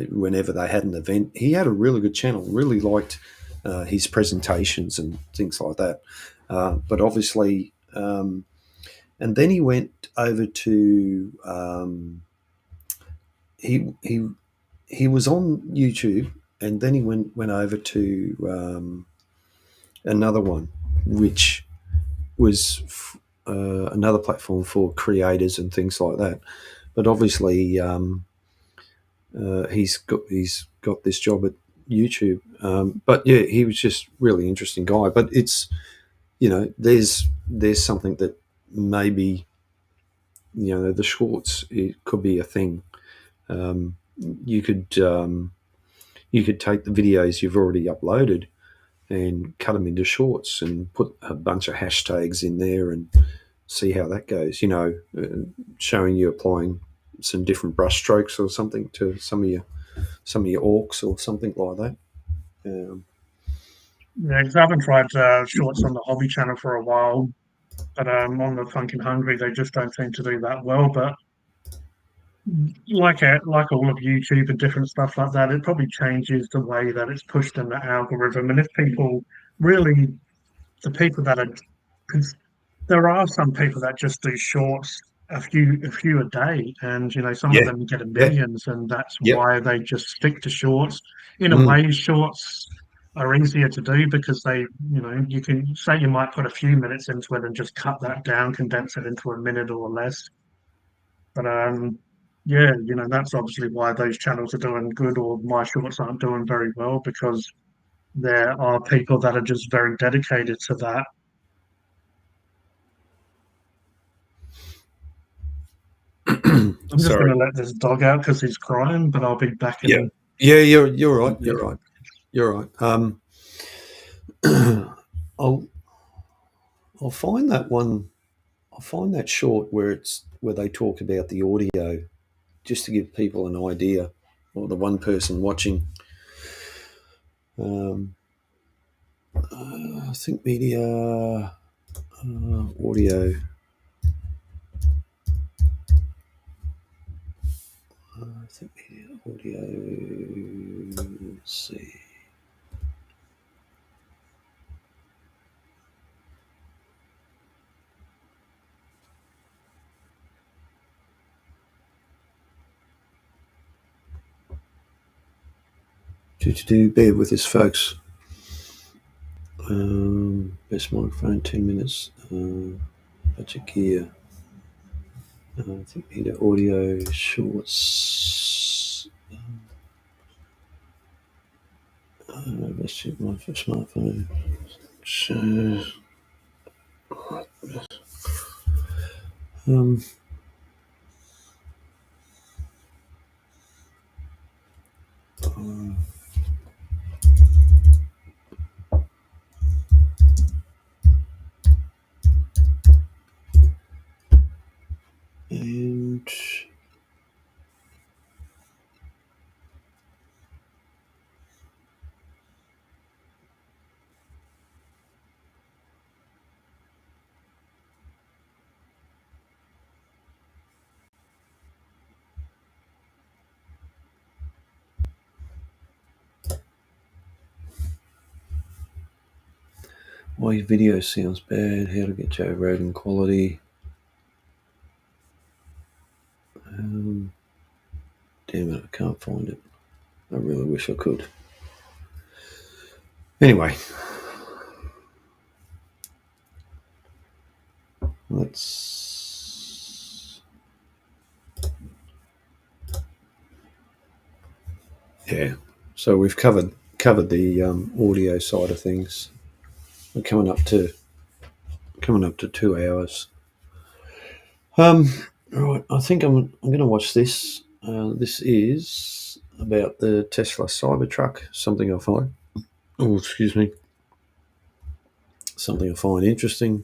whenever they had an event. He had a really good channel, really liked his presentations and things like that. But obviously, and then he went over to he was on YouTube, and then he went over to another one, which was another platform for creators and things like that. But obviously, he's got this job at YouTube. But yeah, he was just really interesting guy. But it's there's something that maybe the shorts, it could be a thing. You could take the videos you've already uploaded and cut them into shorts and put a bunch of hashtags in there and see how that goes. Showing you applying some different brush strokes or something to some of your orcs or something like that. Yeah, because I haven't tried shorts on the hobby channel for a while, but on the Funkin' Hungry, they just don't seem to do that well. But like all of YouTube and different stuff like that, it probably changes the way that it's pushed in the algorithm. And if people really, the people that are, because there are some people that just do shorts a few a day, and some of them get millions, and that's why they just stick to shorts. In a way, shorts are easier to do because they, you can say you might put a few minutes into it and just cut that down, condense it into a minute or less. But yeah, that's obviously why those channels are doing good or my shorts aren't doing very well, because there are people that are just very dedicated to that. I'm just going to let this dog out because he's crying, but I'll be back in. Yeah, you're right. You're right. I'll find that one. I'll find that short where they talk about the audio just to give people an idea, or the one person watching. I think media, audio. I think media, audio. Let's see. Bear with us, folks. Best microphone, 10 minutes. Budget gear. I think media, audio, shorts. Best check my smartphone. Um, and why your video sounds bad, how to get Joe Rogan quality. Damn it, I can't find it. I really wish I could. Anyway, let's. Yeah, so we've covered the audio side of things. We're coming up to 2 hours. Right, I think I'm going to watch this. This is about the Tesla Cybertruck. Something I find. Oh, excuse me. Something I find interesting.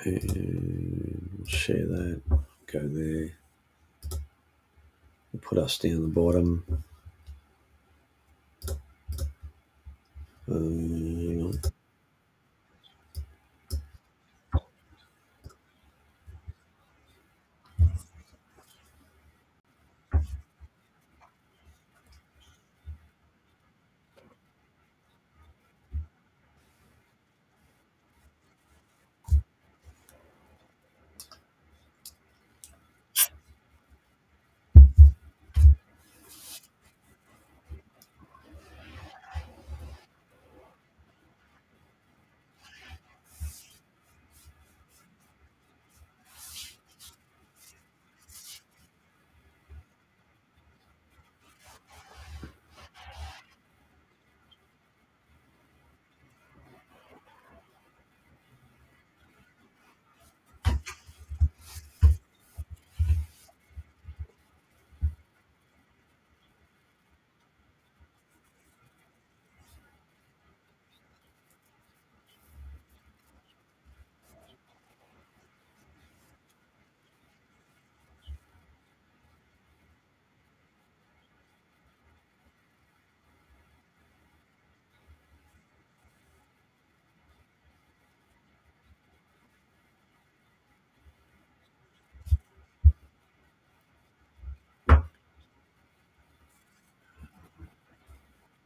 And share that. Go there. We'll put us down the bottom. Hang on.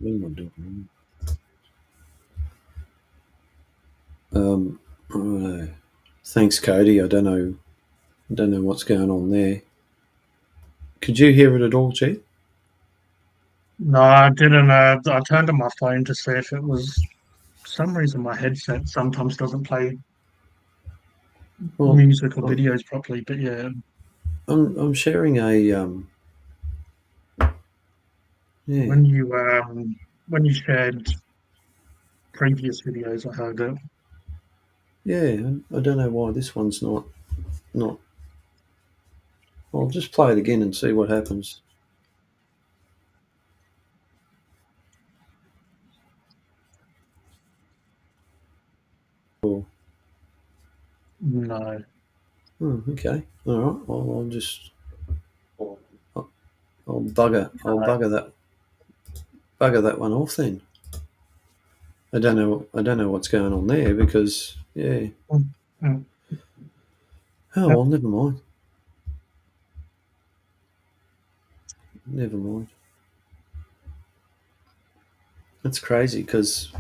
What am I doing? Righto. Thanks, Cody. I don't know what's going on there. Could you hear it at all, Chief? No, I didn't. I turned on my phone to see if it was. For some reason, my headset sometimes doesn't play Well, music or videos properly. But yeah, I'm sharing a yeah. when you shared previous videos, I heard it. Yeah, I don't know why this one's not. I'll just play it again and see what happens. Cool. No. Oh, okay. All right. Well, I'll bugger that one off then. I don't know what's going on there because yeah. Mm. Oh well, never mind. Never mind. That's crazy because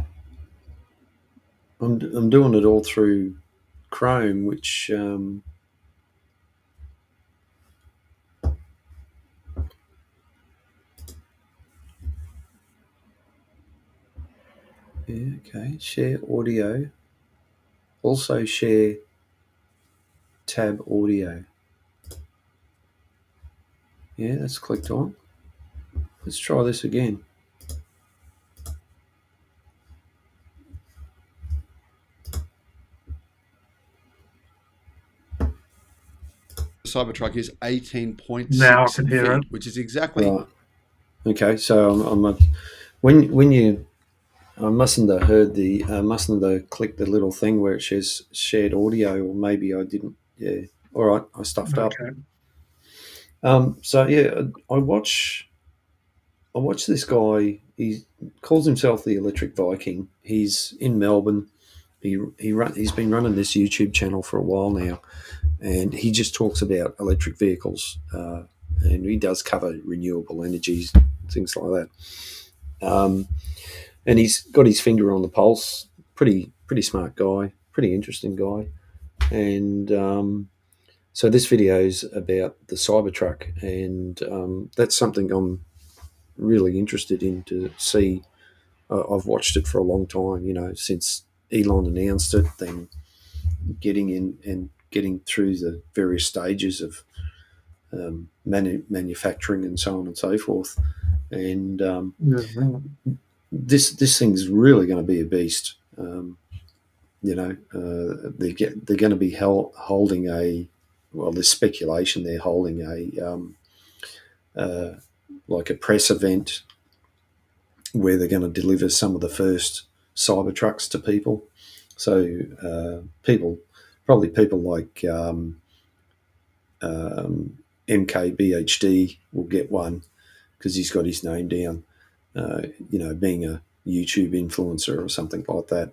I'm doing it all through Chrome, which yeah, okay. Share audio. Also share tab audio. Yeah, that's clicked on. Let's try this again. Cybertruck is 18.6 Now I can hear feet, it. which is exactly Right. Okay, so when you I mustn't have heard the mustn't have clicked the little thing where it says shared audio, or maybe I didn't. Yeah. All right, I stuffed up. Okay. So yeah, I watch this guy. He calls himself the Electric Viking. He's in Melbourne. He's been running this YouTube channel for a while now, and he just talks about electric vehicles, and he does cover renewable energies, things like that. And he's got his finger on the pulse. Pretty smart guy. Pretty interesting guy. And so this video's about the Cybertruck, and that's something I'm really interested in to see. I've watched it for a long time, since Elon announced it, then getting in and getting through the various stages of manufacturing and so on and so forth. And this thing's really going to be a beast. They're going to be holding a, well, there's speculation they're holding a like a press event where they're going to deliver some of the first Cybertrucks to people. So people like MKBHD will get one because he's got his name down, being a YouTube influencer or something like that.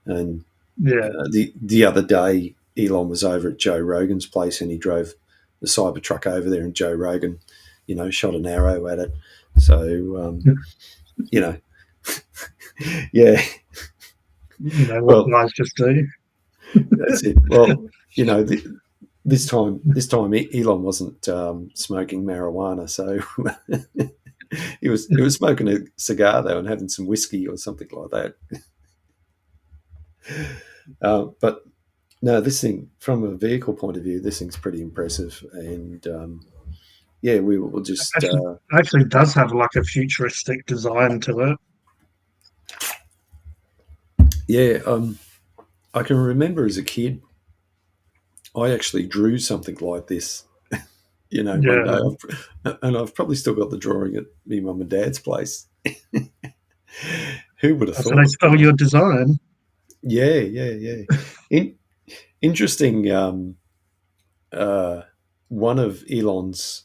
And the other day, Elon was over at Joe Rogan's place and he drove the Cybertruck over there, and Joe Rogan, shot an arrow at it. So, yeah. What guys just do. That's it. Well, this time Elon wasn't smoking marijuana, so he was smoking a cigar though and having some whiskey or something like that. But no, this thing, from a vehicle point of view, this thing's pretty impressive, and we will just actually does have like a futuristic design to it. Yeah, I can remember as a kid, I actually drew something like this, one day, and I've probably still got the drawing at my mum and dad's place. Who would have thought? So they stole your design. Yeah. Interesting. One of Elon's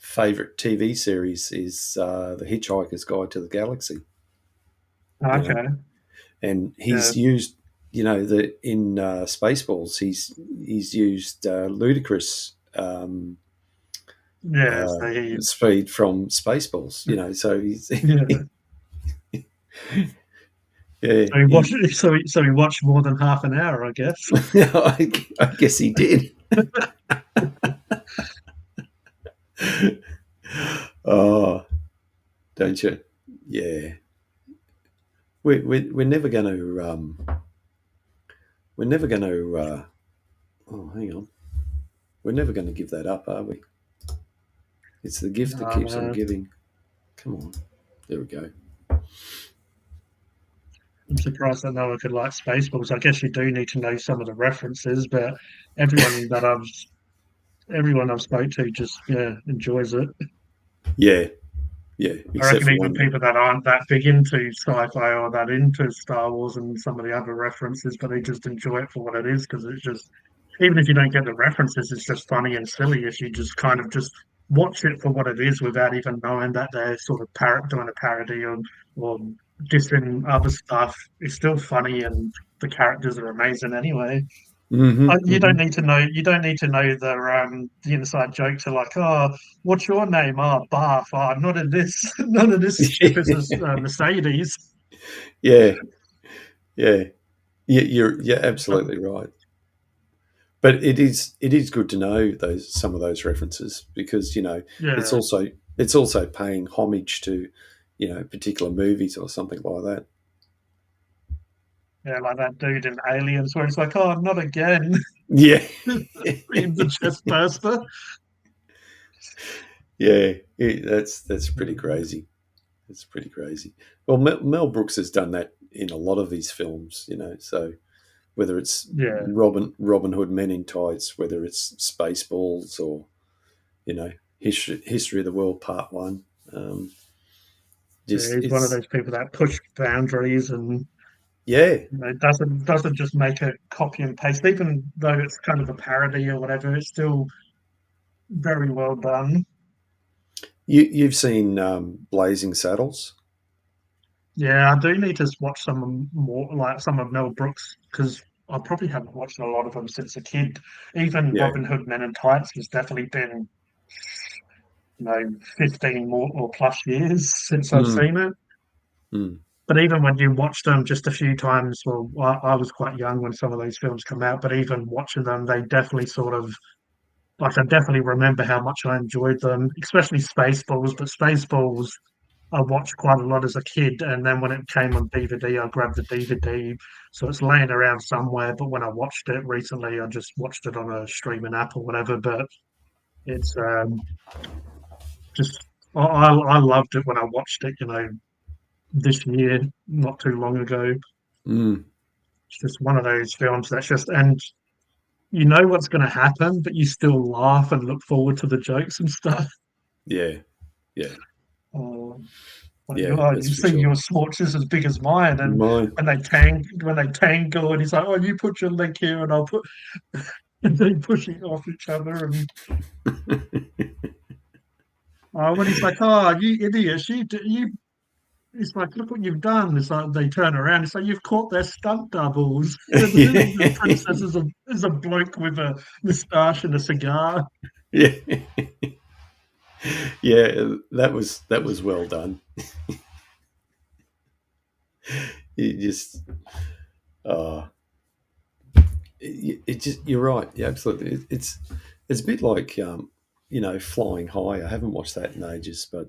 favorite TV series is The Hitchhiker's Guide to the Galaxy. Okay. And he's used, in Spaceballs, he's used Ludicrous speed from Spaceballs. So he's So he watched more than half an hour, I guess. I guess he did. Oh, don't you? Yeah. We're never going to. We're never going to. Hang on. We're never going to give that up, are we? It's the gift that keeps on giving. Come on. There we go. I'm surprised that no one could like Spaceballs. I guess you do need to know some of the references, but everyone I've spoke to just enjoys it. Yeah. I reckon even people that aren't that big into sci-fi or that into Star Wars and some of the other references, but they just enjoy it for what it is because it's just even if you don't get the references, it's just funny and silly if you just kind of just watch it for what it is without even knowing that they're sort of doing a parody or dissing other stuff. It's still funny and the characters are amazing anyway. You don't need to know. You don't need to know the inside jokes are like, oh, what's your name? Oh, Bath. Oh, not in this. None of this ship is a Mercedes. Yeah, yeah, you're absolutely right. But it is good to know some of those references because Yeah, it's also paying homage to particular movies or something like that. yeah, like that dude in Aliens, where it's like, oh, not again. Yeah, In the chest burster. yeah, that's pretty crazy. It's pretty crazy. Well, Mel Brooks has done that in a lot of his films, so whether it's Yeah, Robin Hood Men in Tights, whether it's Spaceballs or History of the World Part One. yeah, Just he's one of it's those people that push boundaries and Yeah, doesn't just make it copy and paste, even though it's kind of a parody or whatever. It's still very well done. you've seen Blazing Saddles. Yeah, I do need to watch some more, like some of Mel Brooks, because I probably haven't watched a lot of them since a kid. Even Yeah. Robin Hood Men in Tights has definitely been, 15 more or plus years since I've Mm, seen it. mm. But even when you watch them just a few times, well, I was quite young when some of those films come out, but even watching them, they definitely sort of, like, I definitely remember how much I enjoyed them, especially Spaceballs. But Spaceballs, I watched quite a lot as a kid, and then when it came on DVD, I grabbed the DVD. So it's laying around somewhere. But when I watched it recently, I just watched it on a streaming app or whatever. But it's just I loved it when I watched it. This year, not too long ago. Mm. It's just one of those films that's just, and you know what's going to happen, but you still laugh and look forward to the jokes and stuff. Yeah, yeah, Um, like, yeah. oh, That's you for see sure. your sports is as big as mine, and Mine. when they tangle, and he's like, oh, you put your leg here, and I'll put, and they pushing off each other, and when he's like, oh, you idiots, you. It's like, look what you've done. It's like they turn around. It's like you've caught their stunt doubles. The princess is a bloke with a moustache and a cigar. Yeah, yeah. That was well done. You just, uh, it just. You're right. Yeah, absolutely. It's a bit like Flying High. I haven't watched that in ages, but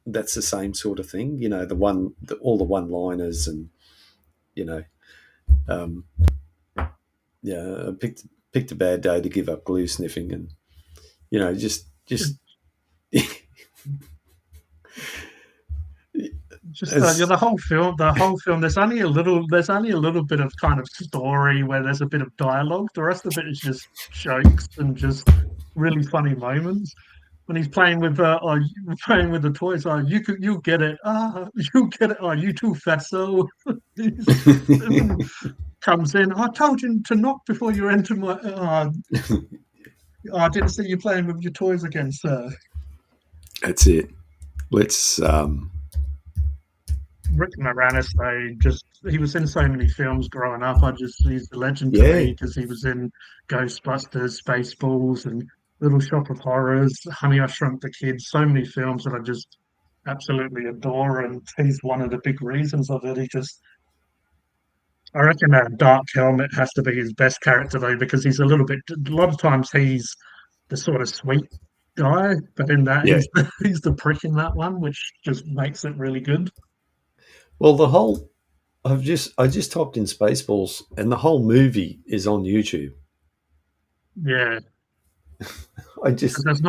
that's the same sort of thing. All the one-liners and you know, um, yeah. I picked a bad day to give up glue sniffing, and just Just as the whole film. The whole film. There's only a little bit of kind of story where there's a bit of dialogue. The rest of it is just jokes and just really funny moments. When he's playing with playing with the toys, you get it. You get it. Oh, you too, fatso. Comes in. I told you to knock before you enter my. I didn't see you playing with your toys again, sir. That's it. Let's Rick Moranis, he was in so many films growing up. He's a legend to yeah, me because he was in Ghostbusters, Spaceballs, and Little Shop of Horrors, Honey, I Shrunk the Kids. So many films that I just absolutely adore, and he's one of the big reasons of it. I reckon that Dark Helmet has to be his best character though, because he's a lot of times he's the sort of sweet guy, but in that yeah. he's the prick in that one, which just makes it really good. Well, I just typed in Spaceballs, and the whole movie is on YouTube. Yeah. I Because just there's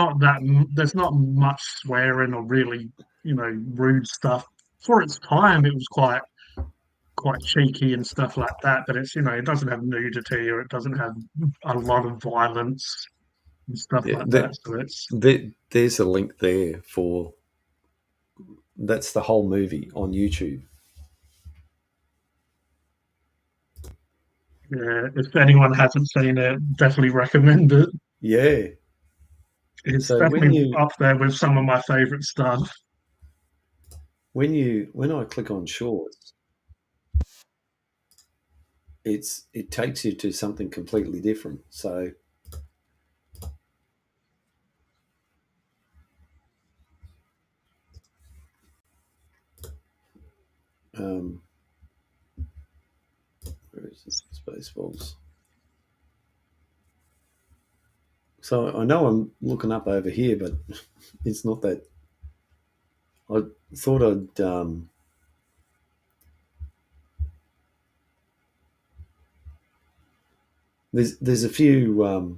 not much swearing or really rude stuff. For its time, it was quite cheeky and stuff like that. But it doesn't have nudity or it doesn't have a lot of violence and stuff yeah, like that. So it's there's a link there for that's the whole movie on YouTube. Yeah, if anyone hasn't seen it, definitely recommend it. Yeah. It's So definitely up there with some of my favorite stuff. when I click on shorts, it takes you to something completely different. So um, where is it? Spaceballs. So I know I'm looking up over here, but it's not that. I thought I'd. There's a few. Oh,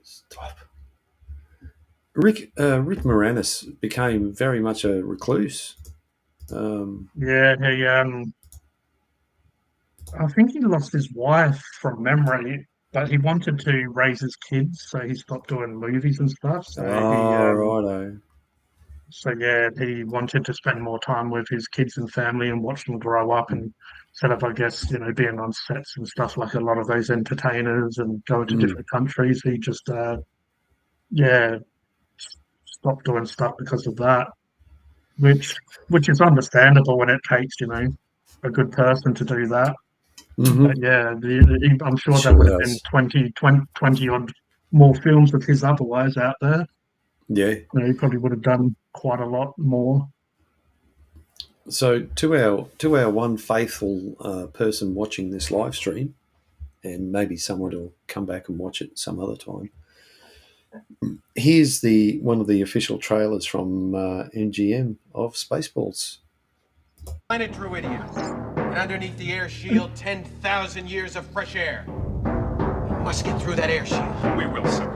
stop. Rick Moranis became very much a recluse. Yeah, I think he lost his wife from memory, but he wanted to raise his kids, so he stopped doing movies and stuff. Righto. So yeah, he wanted to spend more time with his kids and family and watch them grow up, and instead of, I guess, being on sets and stuff like a lot of those entertainers and going to different countries, he just yeah stopped doing stuff because of that, which is understandable when it takes a good person to do that. Mm-hmm. But yeah, I'm sure there Sure would have been does. 20 odd more films of his otherwise out there. Yeah. He probably would have done quite a lot more. So to our one faithful person watching this live stream, and maybe someone will come back and watch it some other time. Here's one of the official trailers from MGM of Spaceballs. Planet Druidia, and underneath the air shield, 10,000 years of fresh air. We must get through that air shield. We will, sir.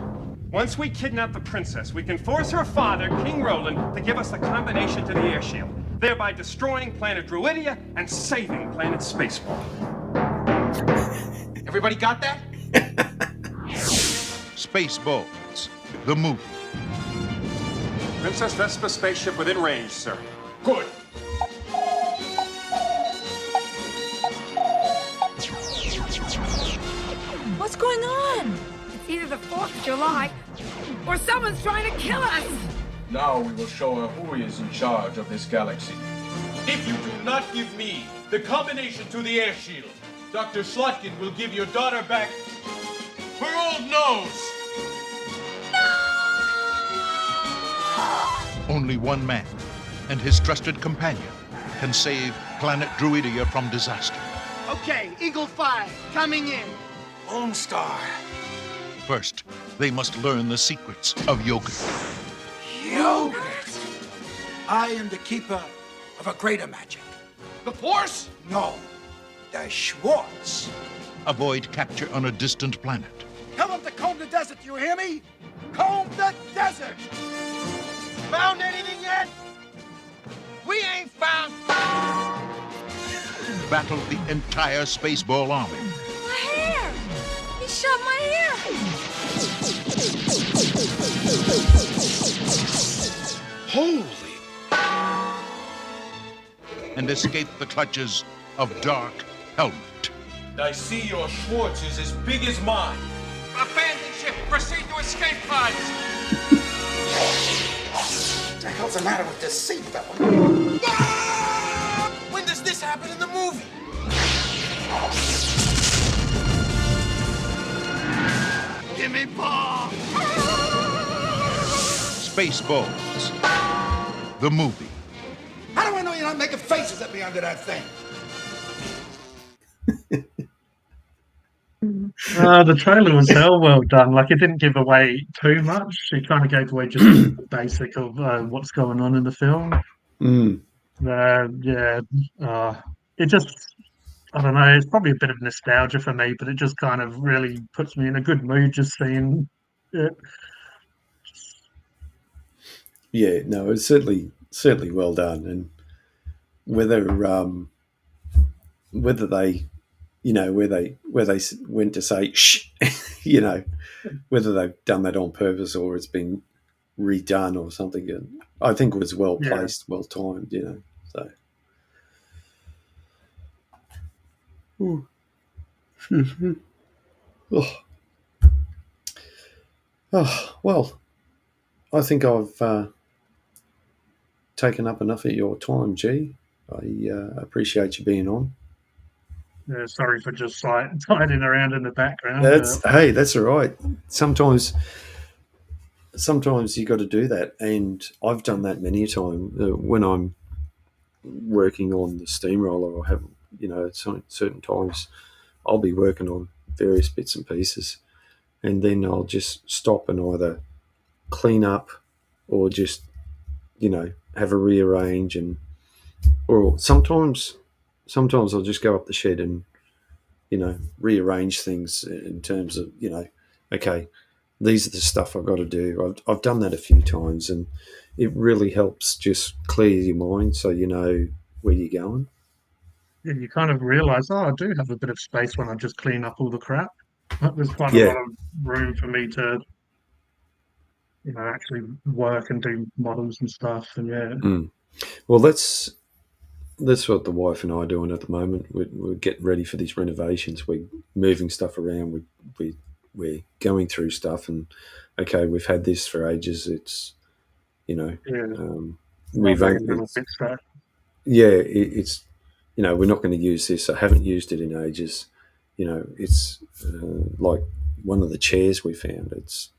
Once we kidnap the princess, we can force her father, King Roland, to give us the combination to the air shield, thereby destroying planet Druidia and saving planet Spaceball. Everybody got that? Spaceballs, the movie. Princess Vespa spaceship within range, sir. Good. What's going on? It's either the 4th of July or someone's trying to kill us. Now we will show her who is in charge of this galaxy. If you do not give me the combination to the air shield, Dr. Slotkin will give your daughter back her old nose. Only one man and his trusted companion can save planet Druidia from disaster. Okay, Eagle 5, coming in. Lone Star. First, they must learn the secrets of yogurt. Yogurt? I am the keeper of a greater magic. The Force? No, the Schwartz. Avoid capture on a distant planet. Tell them to comb the desert, you hear me? Comb the desert! Found anything yet? We ain't found... Battle the entire Spaceball army. My hair! He shoved my hair! Holy... And escape the clutches of Dark Helmet. I see your Schwartz is as big as mine. Abandon ship! Proceed to escape pods! What the hell's the matter with this seatbelt? Ah! When does this happen in the movie? Give me ball! Spaceballs, the movie. How do I know you're not making faces at me under that thing? The trailer was hell well done. Like, it didn't give away too much. It kind of gave away just the basic of what's going on in the film. It just, I don't know, it's probably a bit of nostalgia for me, but it just kind of really puts me in a good mood just seeing it. Yeah, no, it's certainly well done, and whether they, where they went to say shh, whether they've done that on purpose or it's been redone or something. And I think it was well Yeah. placed, well timed, you know. So, Ooh. Oh. Oh, well, I think I've taken up enough of your time, G. I appreciate you being on. Yeah, sorry for just like hiding around in the background. Hey, that's all right. Sometimes you got to do that, and I've done that many a time when I'm working on the steamroller. I have, you know, at certain times I'll be working on various bits and pieces, and then I'll just stop and either clean up or just, you know, have a rearrange, and or sometimes I'll just go up the shed and, you know, rearrange things in terms of, you know, okay, these are the stuff I've got to do. I've done that a few times, and it really helps just clear your mind so you know where you're going. Yeah, you kind of realise, I do have a bit of space when I just clean up all the crap. There's quite a Yeah. lot of room for me to, you know, actually work and do models and stuff. And yeah, Well, that's what the wife and I are doing at the moment. We're getting ready for these renovations. We're moving stuff around. We're going through stuff, and okay, we've had this for ages. It's, you know, we've very little bits there. it's, you know, we're not going to use this. I haven't used it in ages. You know, it's like one of the chairs we found. It's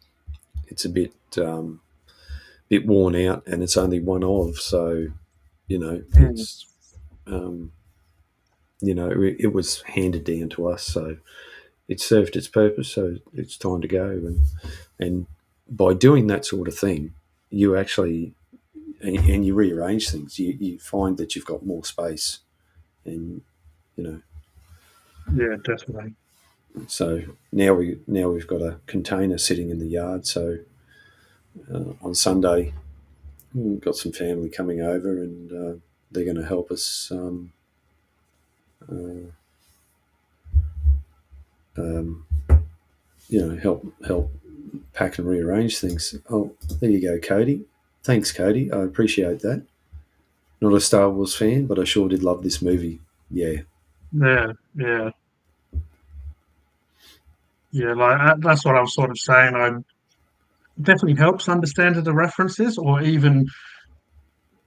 a bit worn out, and it's only one of. So, you know, it's you know, it was handed down to us, so it served its purpose. So it's time to go, and by doing that sort of thing, you actually and you rearrange things. You find that you've got more space, and you know. Yeah, definitely. So now we've got a container sitting in the yard. So on Sunday, we've got some family coming over, and they're going to help us. You know, help pack and rearrange things. Oh, there you go, Cody. Thanks, Cody. I appreciate that. Not a Star Wars fan, but I sure did love this movie. Yeah. Yeah. Like that's what I was sort of saying. I definitely helps understanding the references, or even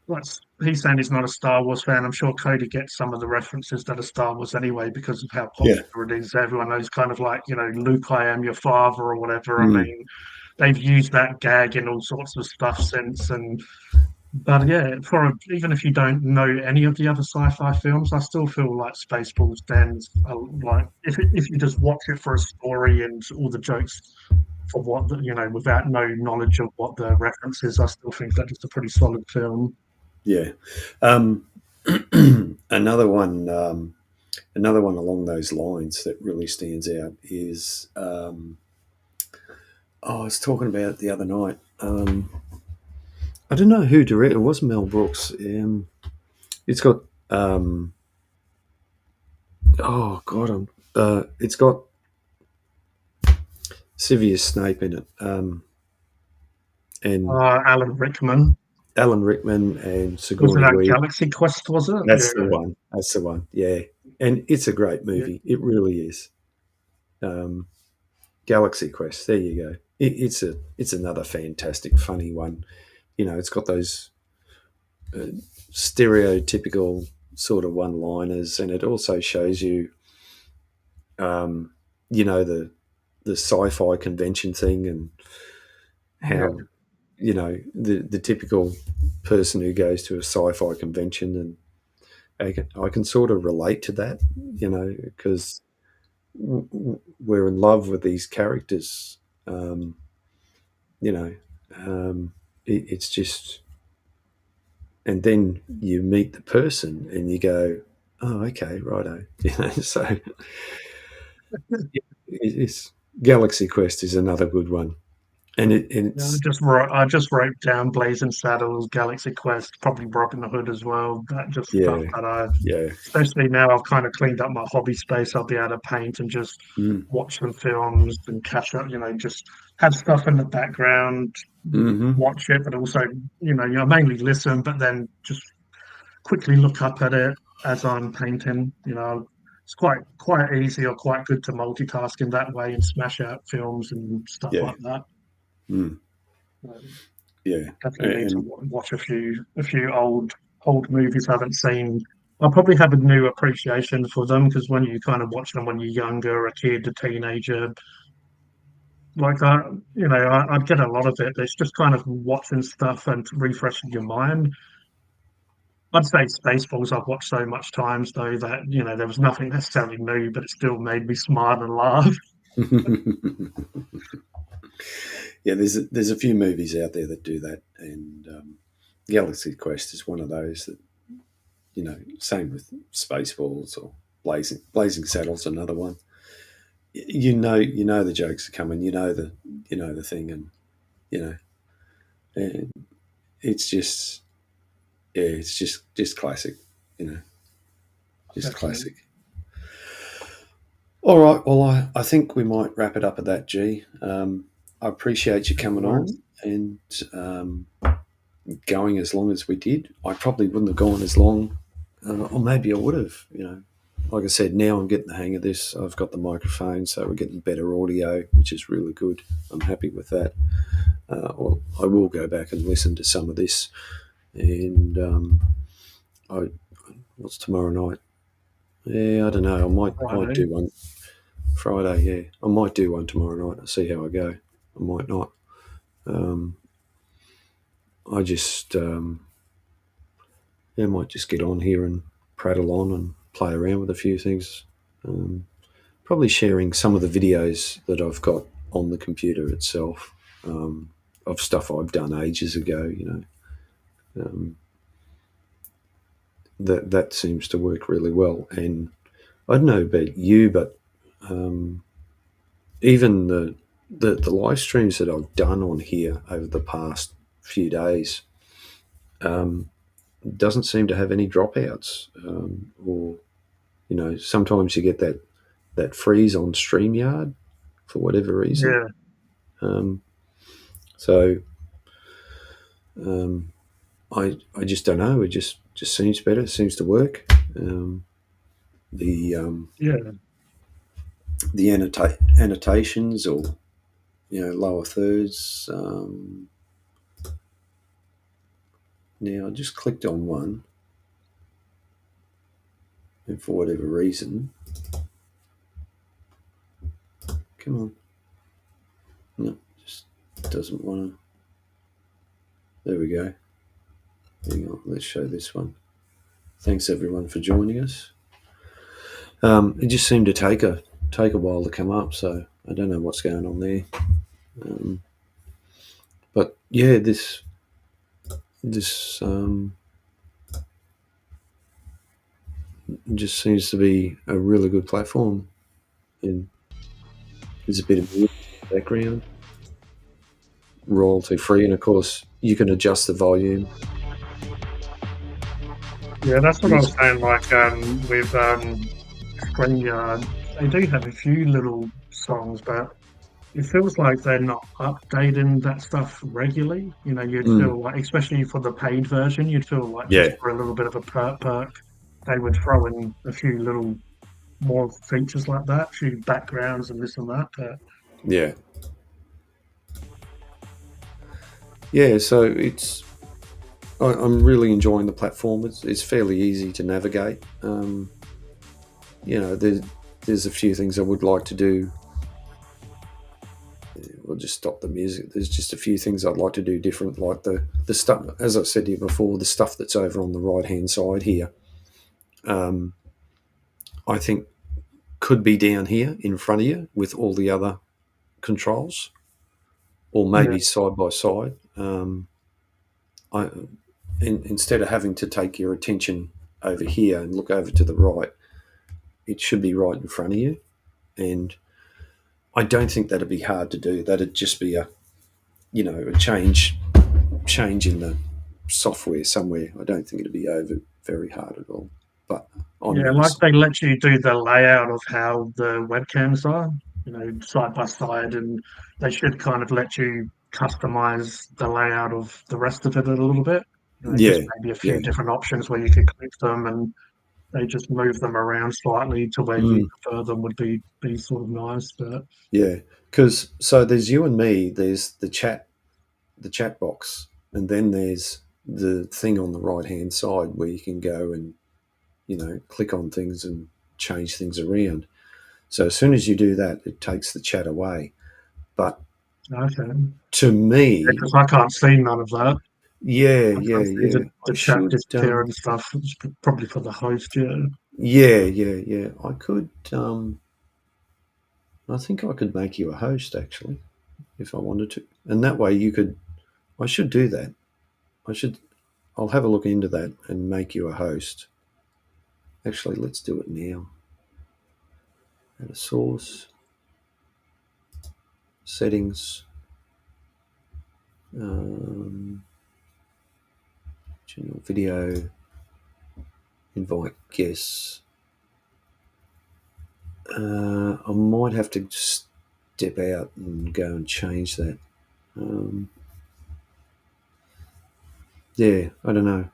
like he's saying he's not a Star Wars fan. I'm sure Cody gets some of the references that are Star Wars anyway because of how popular it is. Everyone knows kind of like, you know, Luke, I am your father or whatever. I mean, they've used that gag in all sorts of stuff since. But yeah, even if you don't know any of the other sci-fi films, I still feel like Spaceballs stands like if you just watch it for a story and all the jokes for what you know, without no knowledge of what the reference is, I still think that it's a pretty solid film. Yeah. Another one along those lines that really stands out is I was talking about it the other night. I don't know who directed it. It wasn't Mel Brooks. It's got it's got Severus Snape in it, and Alan Rickman. And Was Sigourney it that Weaver. Galaxy Quest? Was it? That's the one. That's the one. Yeah, and it's a great movie. It really is. Galaxy Quest. There you go. It's another fantastic, funny one. You know, it's got those stereotypical sort of one-liners, and it also shows you, you know, the sci-fi convention thing, and how, you know, the typical person who goes to a sci-fi convention, and I can sort of relate to that, you know, because we're in love with these characters, you know. It's just, and then you meet the person and you go, oh, okay, righto. You know, so it's Galaxy Quest is another good one. And Yeah, it's I just wrote down Blazing Saddles, Galaxy Quest, probably Robin Hood as well. That just stuff yeah, that I, yeah, especially now I've kind of cleaned up my hobby space. I'll be able to paint and just mm, watch some films and catch up. Just have stuff in the background, mm-hmm, watch it, but also I mainly listen, but then just quickly look up at it as I'm painting. It's quite easy or quite good to multitask in that way and smash out films and stuff yeah, like that. mm, Um, yeah, Definitely need to and watch a few old movies I haven't seen. I'll probably have a new appreciation for them because when you kind of watch them when you're younger, a kid, a teenager, like I'd get a lot of it. It's just kind of watching stuff and refreshing your mind. I'd say Spaceballs I've watched so much times though that there was nothing necessarily new, but it still made me smile and laugh. yeah, there's a few movies out there that do that, and Galaxy Quest is one of those that same with Spaceballs or Blazing Saddles, another one. You know the jokes are coming. You know the thing, and and it's just it's just classic. Just Definitely. classic. All right. Well, I think we might wrap it up at that, G. I appreciate you coming on and going as long as we did. I probably wouldn't have gone as long, or maybe I would have. Like I said, now I'm getting the hang of this. I've got the microphone, so we're getting better audio, which is really good. I'm happy with that. Well, I will go back and listen to some of this, and what's tomorrow night? Yeah, I don't know. I might do one Friday. Yeah, I might do one tomorrow night. I'll see how I go. I might not. I just might just get on here and prattle on and play around with a few things. Probably sharing some of the videos that I've got on the computer itself of stuff I've done ages ago. That seems to work really well. And I don't know about you, but even the live streams that I've done on here over the past few days doesn't seem to have any dropouts, or sometimes you get that freeze on StreamYard for whatever reason. Yeah. So I just don't know. It just seems better. It seems to work. The annotations or lower thirds. Now I just clicked on one, and for whatever reason, come on, no, just doesn't want to. There we go. Hang on, let's show this one. Thanks everyone for joining us. It just seemed to take a while to come up, so I don't know what's going on there. But yeah, this just seems to be a really good platform, and there's a bit of music in the background, royalty free, and of course you can adjust the volume. Yeah, that's what I was saying. Like with StreamYard, they do have a few little songs, but it feels like they're not updating that stuff regularly. You'd feel like, especially for the paid version, you'd feel like just for a little bit of a perk, they would throw in a few little more features like that, a few backgrounds and this and that. Yeah, so I'm really enjoying the platform. It's fairly easy to navigate. There's a few things I would like to do. We'll just stop the music. There's just a few things I'd like to do different, like the stuff, as I said to you before, the stuff that's over on the right-hand side here. I think could be down here in front of you with all the other controls, or maybe side by side. Instead of having to take your attention over here and look over to the right, it should be right in front of you. And I don't think that'd be hard to do. That'd just be a change in the software somewhere. I don't think it'd be over very hard at all. But Yeah, like they let you do the layout of how the webcams are, side by side, and they should kind of let you customize the layout of the rest of it a little bit. Just maybe a few different options where you could click them and they just move them around slightly to where you prefer them would be sort of nice. But yeah, because so there's you and me. There's the chat box, and then there's the thing on the right hand side where you can go and click on things and change things around. So as soon as you do that, it takes the chat away. But to me, because I can't see none of that. Yeah. The chat disappear and stuff. It's probably for the host, Yeah. I could. I think I could make you a host actually, if I wanted to, and that way you could. I should do that. I'll have a look into that and make you a host. Actually, let's do it now. Add a source. Settings. General video. Invite guests. I might have to step out and go and change that. Yeah, I don't know.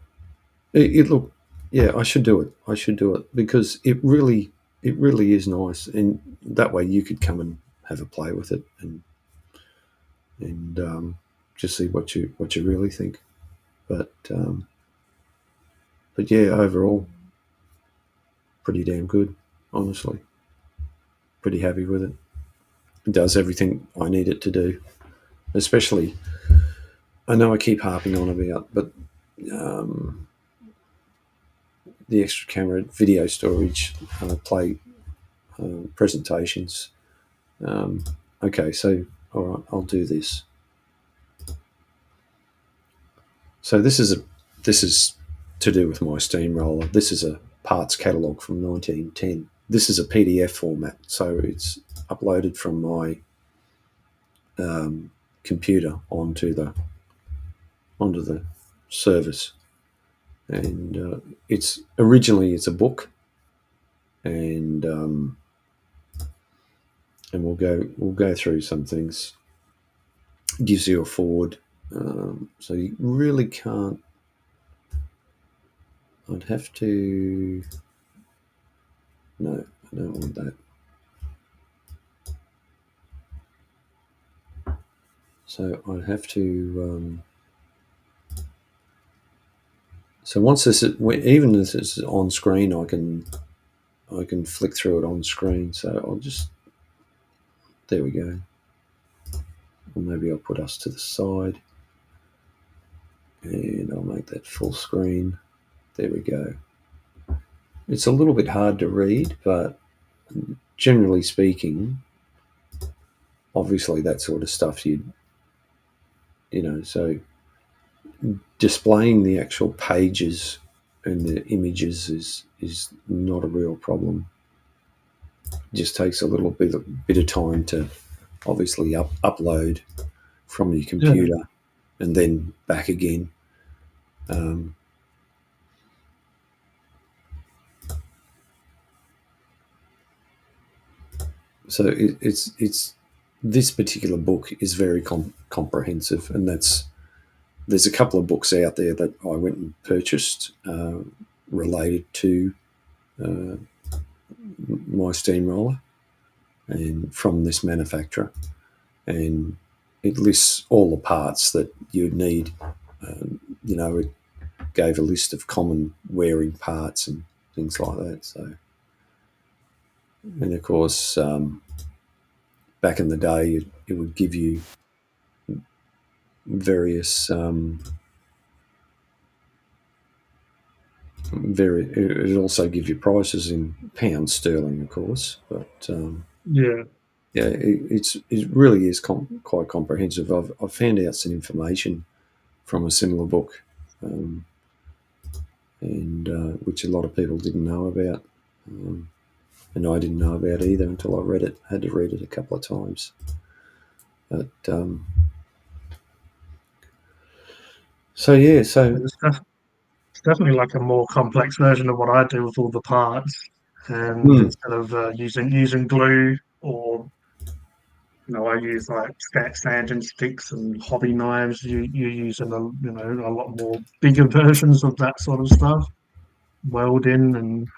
I should do it. Because it really is nice, and that way you could come and have a play with it and just see what you really think. But yeah, overall, pretty damn good, honestly. Pretty happy with it. It does everything I need it to do. Especially, I know I keep harping on about, but the extra camera, video storage, play presentations. Okay, so all right, I'll do this. So this is to do with my steamroller. This is a parts catalogue from 1910. This is a PDF format, so it's uploaded from my computer onto the service, and it's a book, and we'll go through some things. It gives you a forward, so you really can't. I'd have to. No, I don't want that. So I'd have to. So once this, even if it's on screen, I can flick through it on screen. So I'll just. There we go. Or maybe I'll put us to the side, and I'll make that full screen. There we go. It's a little bit hard to read, but generally speaking, obviously that sort of stuff so displaying the actual pages and the images is not a real problem. It just takes a little bit of time to obviously upload from your computer and then back again. So it's this particular book is very comprehensive, and there's a couple of books out there that I went and purchased related to my steamroller and from this manufacturer, and it lists all the parts that you'd need. It gave a list of common wearing parts and things like that. So. And of course, back in the day, it would give you various, it also give you prices in pounds sterling, of course. But it really is quite comprehensive. I've found out some information from a similar book, and which a lot of people didn't know about. And I didn't know about either until I read it. I had to read it a couple of times. But So yeah, so It's definitely like a more complex version of what I do with all the parts. And Hmm. instead of using glue, or I use like sanding sticks and hobby knives. You're using a lot more bigger versions of that sort of stuff, welding and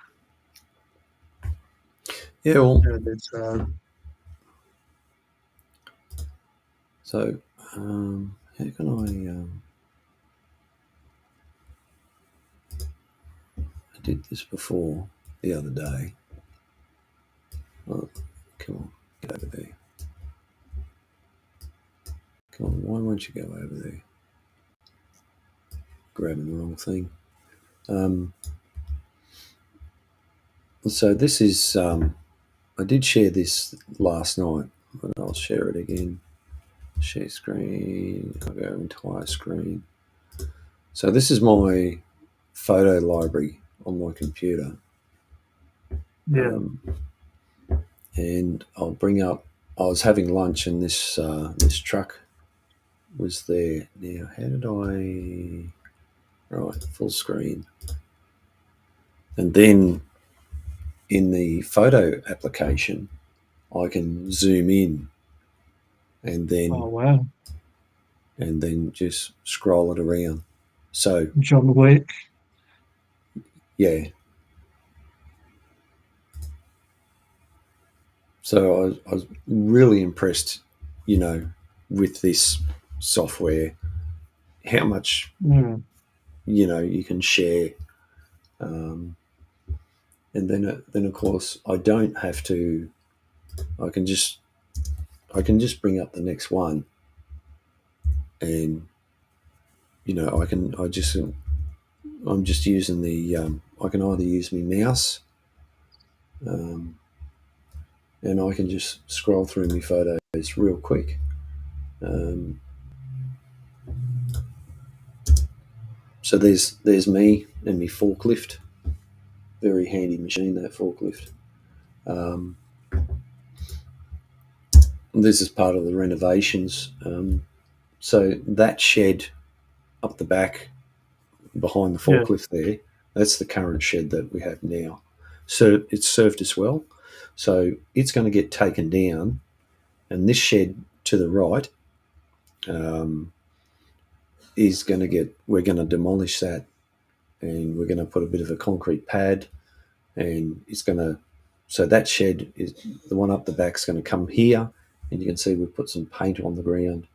yeah, well, it's so how can I did this before the other day. Oh, come on, get over there. Come on, why won't you go over there? Grabbing the wrong thing. So this is, I did share this last night, but I'll share it again. Share screen, I'll go entire screen. So this is my photo library on my computer. yeah. And I'll bring up, I was having lunch and this truck was there. Now, how did right, full screen. And then in the photo application, I can zoom in and then Oh wow, just scroll it around. So John Wick. yeah. So I was really impressed, with this software, how much Mm. you can share, and then of course I don't have to. I can just bring up the next one, and I'm just using the I can either use my mouse, and I can just scroll through my photos real quick. So there's me and my forklift. Very handy machine, that forklift. This is part of the renovations. So that shed up the back behind the forklift there, that's the current shed that we have now. So it's served us well. So it's going to get taken down, and this shed to the right is going to we're going to demolish that, and we're going to put a bit of a concrete pad, and so that shed is the one up the back's going to come here, and you can see we've put some paint on the ground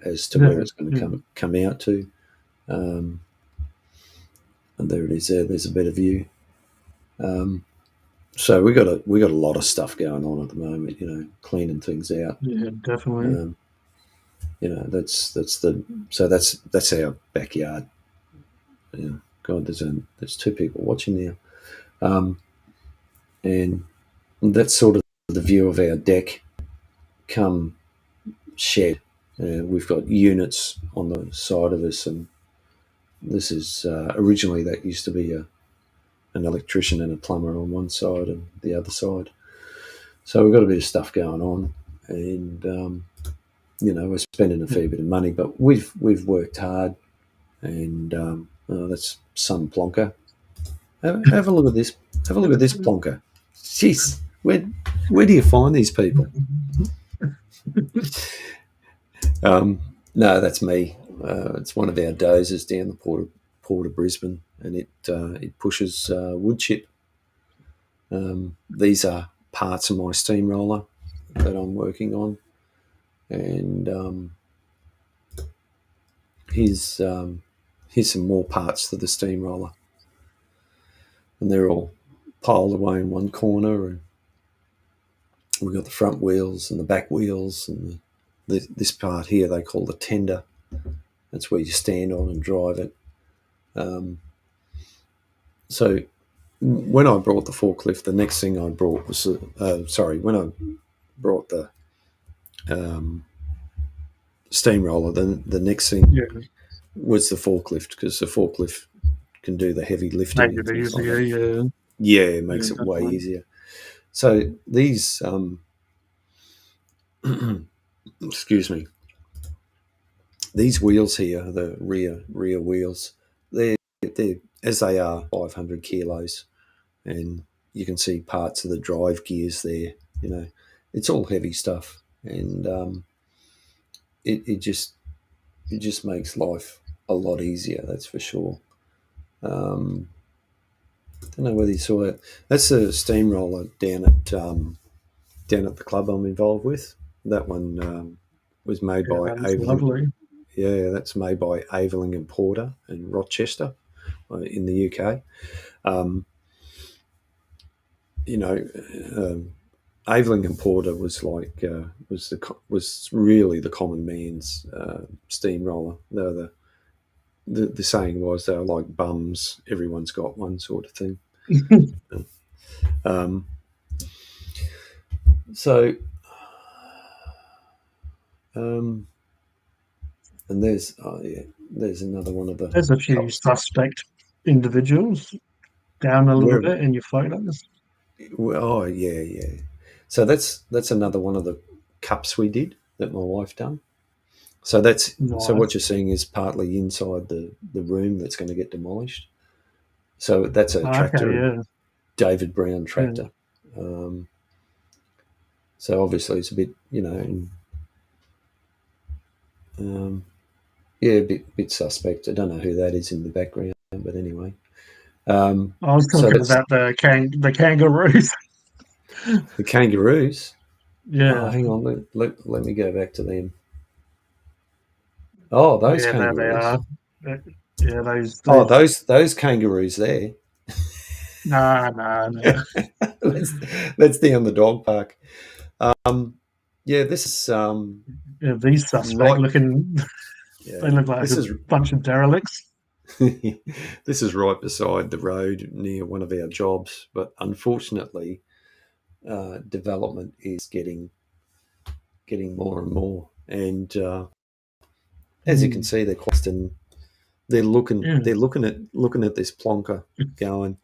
as to where it's going to come out to. And there it is. There's a better view. So we got a lot of stuff going on at the moment. Cleaning things out. Yeah, definitely. That's our backyard. God, there's two people watching now, and that's sort of the view of our deck. Come shed. We've got units on the side of us, and this is originally that used to be an electrician and a plumber on one side and the other side. So we've got a bit of stuff going on, and we're spending a fair bit of money, but we've worked hard, and that's some plonker. Have a look at this. Have a look at this plonker. Jeez, where do you find these people? No, that's me. It's one of our dozers down the port of Brisbane, and it pushes wood chip. These are parts of my steamroller that I'm working on, and here's some more parts to the steamroller, and they're all piled away in one corner, and we've got the front wheels and the back wheels, and this part here they call the tender. That's where you stand on and drive it. So when I brought the forklift, the next thing I brought was when I brought the steamroller, the next thing was the forklift, because the forklift can do the heavy lifting. Make it easier, it makes it way easier. So these excuse me, these wheels here, the rear wheels, they're as they are 500 kilos, and you can see parts of the drive gears there. You know, it's all heavy stuff, and it just makes life a lot easier. That's for sure. Don't know whether you saw it. That's a steamroller down at the club I'm involved with. That one was made by That's Aveling. lovely. Yeah, that's made by Aveling and Porter in Rochester, in the UK. Aveling and Porter was like was really the common man's steamroller. They were the saying was they were like bums. Everyone's got one, sort of thing. So, and there's another one of the. There's a few suspect individuals down a little bit in your photos. Oh yeah. So that's another one of the cups we did that my wife done. So so what you're seeing is partly inside the room that's going to get demolished. So that's a tractor, yeah. David Brown tractor. So obviously it's a bit, a bit suspect. I don't know who that is in the background, but anyway. I was talking about the kangaroos. The kangaroos? Yeah. Oh, hang on. Let me go back to them. Oh, those kangaroos. There they are. Yeah, those. Oh, those kangaroos there. No. That's down the dog park. This is these suspect looking. Yeah, they look like a bunch of derelicts. This is right beside the road near one of our jobs, but unfortunately, development is getting more and more, and as you can see, they're costing. They're looking at this plonker, going,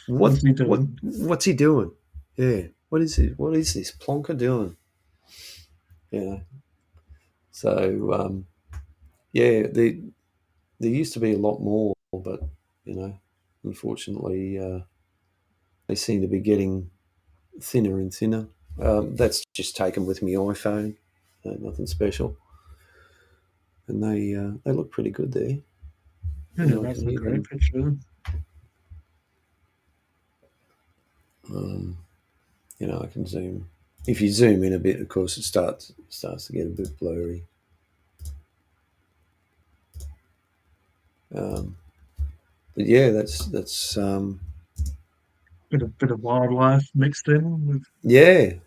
what's he doing? What's he doing? Yeah, what is this plonker doing? Yeah. So there used to be a lot more, but unfortunately, they seem to be getting thinner and thinner. That's just taken with my iPhone, nothing special. And they look pretty good there. Yeah, that's a great picture. I can zoom. If you zoom in a bit, of course, it starts to get a bit blurry. But yeah, that's bit of wildlife mixed in with bit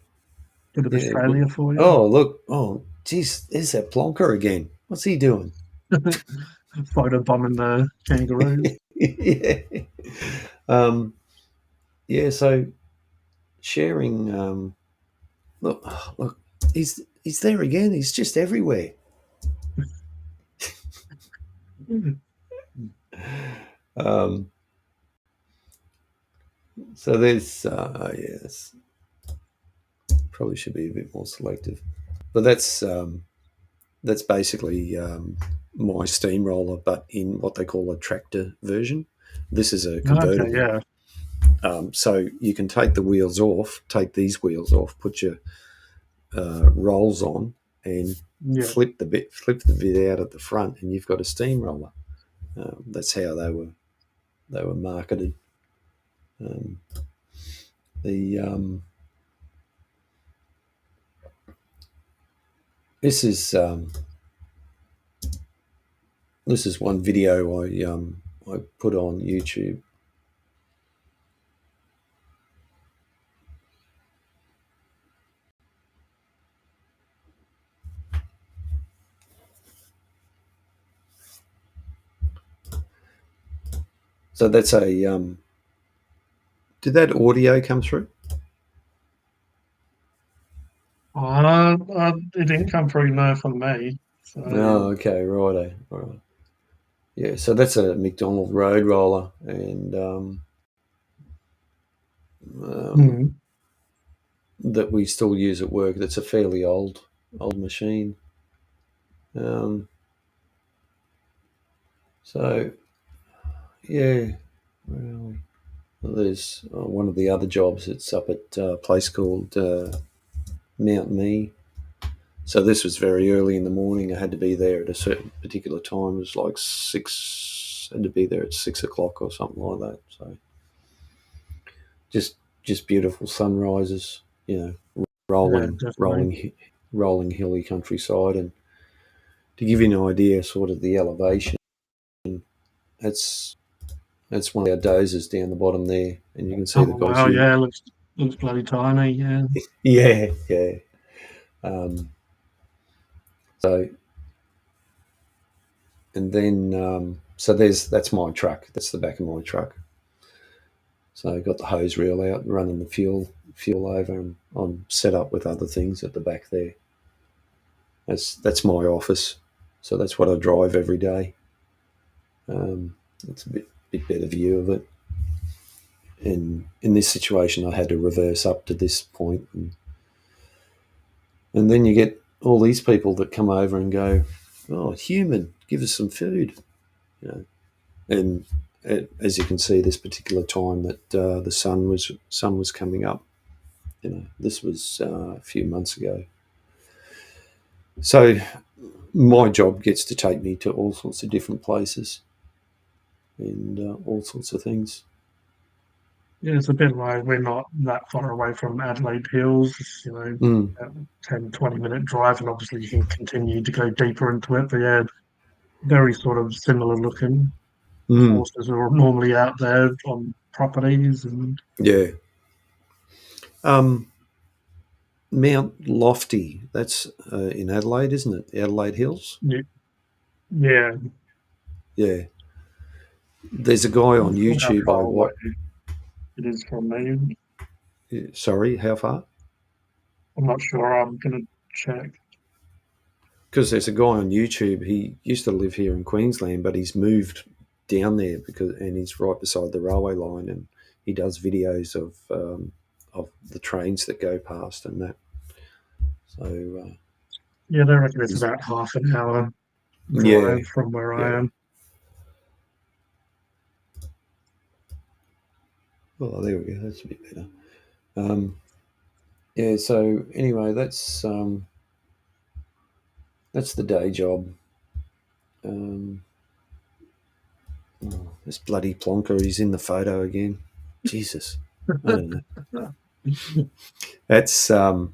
of Australia for you. Oh look! Oh geez, there's that plonker again. What's he doing? Photo bombing the kangaroos. Yeah. So sharing. Look, he's there again. He's just everywhere. So there's yes, probably should be a bit more selective, but that's basically my steamroller, but in what they call a tractor version. This is a convertible. Okay, yeah. So you can take the wheels off, take these wheels off, put your rolls on, and flip the bit out at the front, and you've got a steamroller. That's how they were marketed. This is one video I put on YouTube. So that's a did that audio come through? It didn't come through from me. So. Oh, okay, righto. Right. Yeah, so that's a McDonald Road Roller, and that we still use at work. That's a fairly old machine. So, yeah, well, there's one of the other jobs. It's up at a place called Mount Mee. So this was very early in the morning. I had to be there at a certain particular time. It was like 6. Had to be there at 6 o'clock or something like that. So just beautiful sunrises. Rolling, definitely. rolling hilly countryside, and to give you an idea, sort of the elevation. That's one of our dozers down the bottom there, and you can see Oh the guys. wow, yeah, looks bloody tiny, yeah. Yeah. So, and then that's my truck. That's the back of my truck. So I got the hose reel out, running the fuel over, and I'm set up with other things at the back there. That's my office, so that's what I drive every day. It's a bit better view of it. And in this situation, I had to reverse up to this point, and then you get all these people that come over and go, "Oh, human, give us some food," And as you can see, this particular time that the sun was coming up, this was a few months ago. So my job gets to take me to all sorts of different places and all sorts of things. Yeah, it's a bit like we're not that far away from Adelaide Hills, Mm. 10, 20-minute drive, and obviously you can continue to go deeper into it. But yeah, very sort of similar looking. Horses are normally out there on properties. And yeah. Mount Lofty, that's in Adelaide, isn't it? The Adelaide Hills? Yeah. Yeah. There's a guy on YouTube I watch. It is from me. Sorry, how far? I'm not sure. I'm going to check. Because there's a guy on YouTube. He used to live here in Queensland, but he's moved down there and he's right beside the railway line, and he does videos of the trains that go past and that. So yeah, they reckon it's about half an hour drive from where I am. Well, there we go. That's a bit better. Yeah. So anyway, that's the day job. This bloody plonker, he's in the photo again. Jesus, I don't know. That's a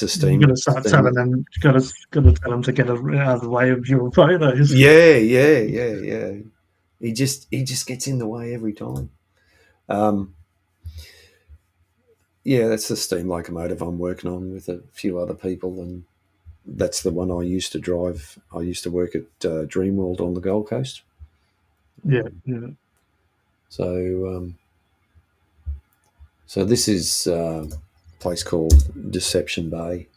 steam. You're going to start telling them. Got to tell them to get out of the way of your photos. Yeah. He just gets in the way every time. Yeah, that's the steam locomotive I'm working on with a few other people, and that's the one I used to drive. I used to work at Dreamworld on the Gold Coast. Yeah. So this is a place called Deception Bay,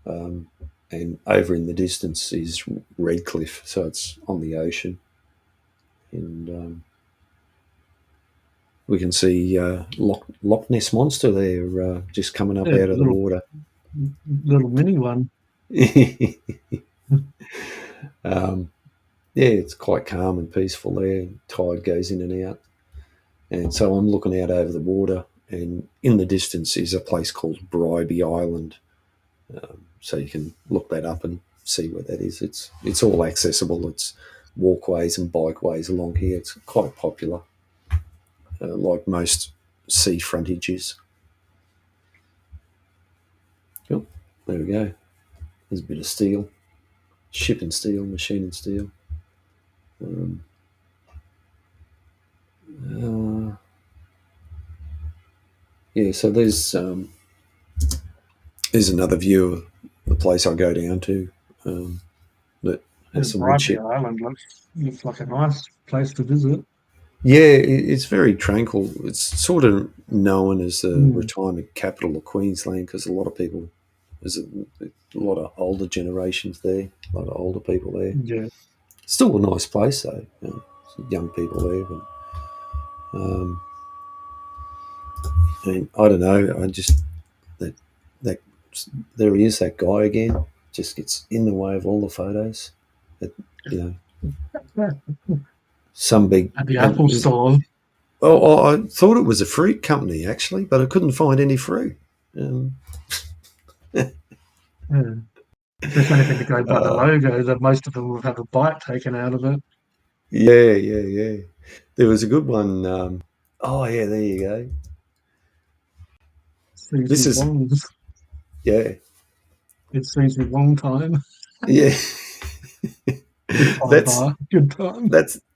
and over in the distance is Redcliffe, so it's on the ocean, and we can see Loch Ness Monster there just coming up out of the water. Little mini one. Yeah, it's quite calm and peaceful there. Tide goes in and out. And so I'm looking out over the water, and in the distance is a place called Bribie Island. So you can look that up and see where that is. It's all accessible. It's walkways and bikeways along here. It's quite popular, like most sea frontages. Cool. There we go. There's a bit of steel, shipping steel, machining steel. Yeah, so there's another view of the place I go down to that has some wood chip. Island looks like a nice place to visit. Yeah, it's very tranquil. It's sort of known as the retirement capital of Queensland because a lot of people, there's a lot of older generations there, a lot of older people there. Yeah. Still a nice place though. Young people there, but I don't know. I just that there he is, that guy again. Just gets in the way of all the photos. Some big At the Apple store. Oh, I thought it was a fruit company actually, but I couldn't find any fruit. Yeah. If there's anything to go by the logo, that most of them will have a bite taken out of it. Yeah. There was a good one. Oh yeah, there you go. This is yeah. It's Susie Wong time. Yeah. Good time. Good time.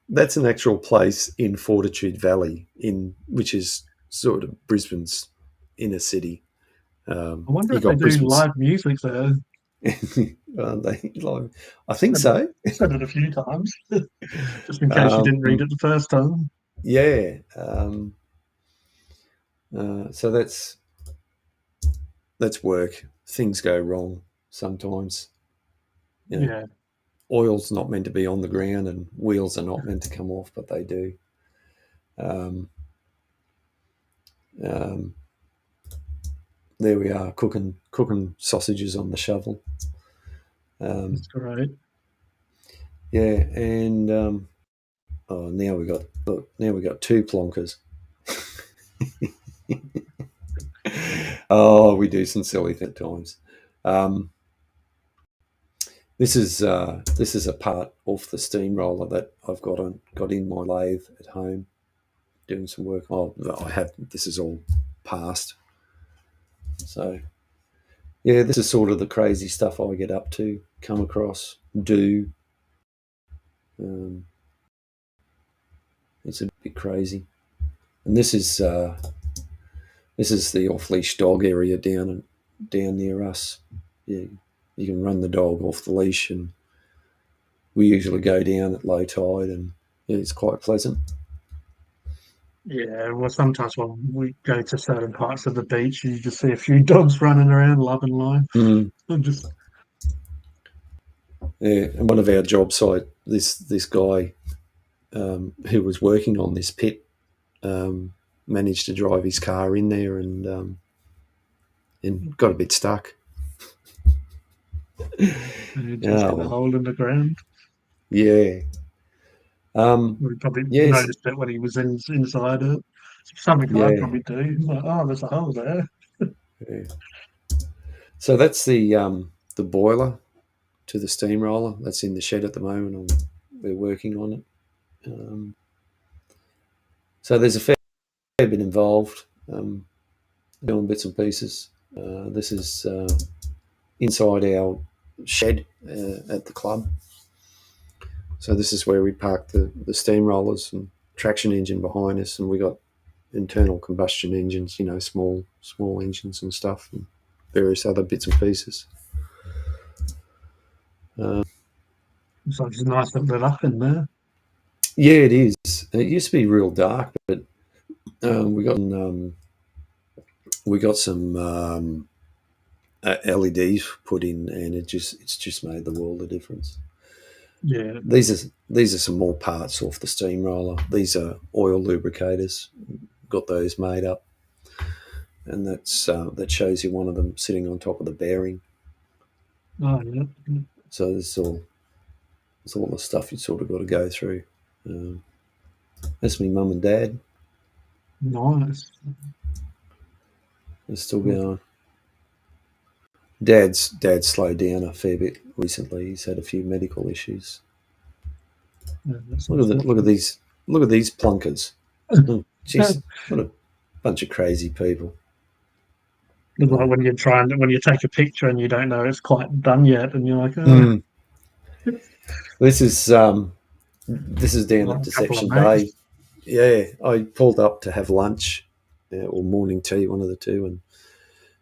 That's an actual place in Fortitude Valley, which is sort of Brisbane's inner city. I wonder if they do live music there. I think so. Said it a few times, just in case you didn't read it the first time. Yeah. So that's work. Things go wrong sometimes. Yeah. Oil's not meant to be on the ground, and wheels are not meant to come off, but they do. There we are, cooking sausages on the shovel. That's great. Yeah, and now we got two plonkers. Oh, we do some silly things at times. This is a part off the steamroller that I've got in my lathe at home, doing some work. Oh, I have. This is all past. So, yeah, this is sort of the crazy stuff I get up to, come across, do. It's a bit crazy, and this is the off-leash dog area down near us. Yeah, you can run the dog off the leash, and we usually go down at low tide, and yeah, it's quite pleasant. Yeah, well, sometimes when we go to certain parts of the beach, you just see a few dogs running around, loving life. Yeah, and one of our job site, this guy who was working on this pit managed to drive his car in there and got a bit stuck. And just got a hole in the ground. Yeah. We probably noticed it when he was inside it. Something I'd probably do. Like, oh, there's a hole there. Yeah. So that's the boiler to the steamroller. That's in the shed at the moment, and we're working on it. So there's a fair bit involved, doing bits and pieces. This is inside our shed at the club. So this is where we park the steamrollers and traction engine behind us, and we got internal combustion engines, small engines and stuff, and various other bits and pieces. So it's nice and lit up in there. Yeah, it is. It used to be real dark, but we got some LEDs put in, and it's just made the world of difference. Yeah. These are some more parts off the steamroller. These are oil lubricators. Got those made up, and that shows you one of them sitting on top of the bearing. Oh yeah. So it's all the stuff you sort of got to go through. That's me mum and dad. Nice. They're still going. Dad's slowed down a fair bit recently. He's had a few medical issues. Yeah, look at these plunkers. Jeez, what a bunch of crazy people. It's like when you take a picture and you don't know it's quite done yet, and you're like, oh. This is down at Deception Bay. Yeah, I pulled up to have lunch or morning tea, one of the two, and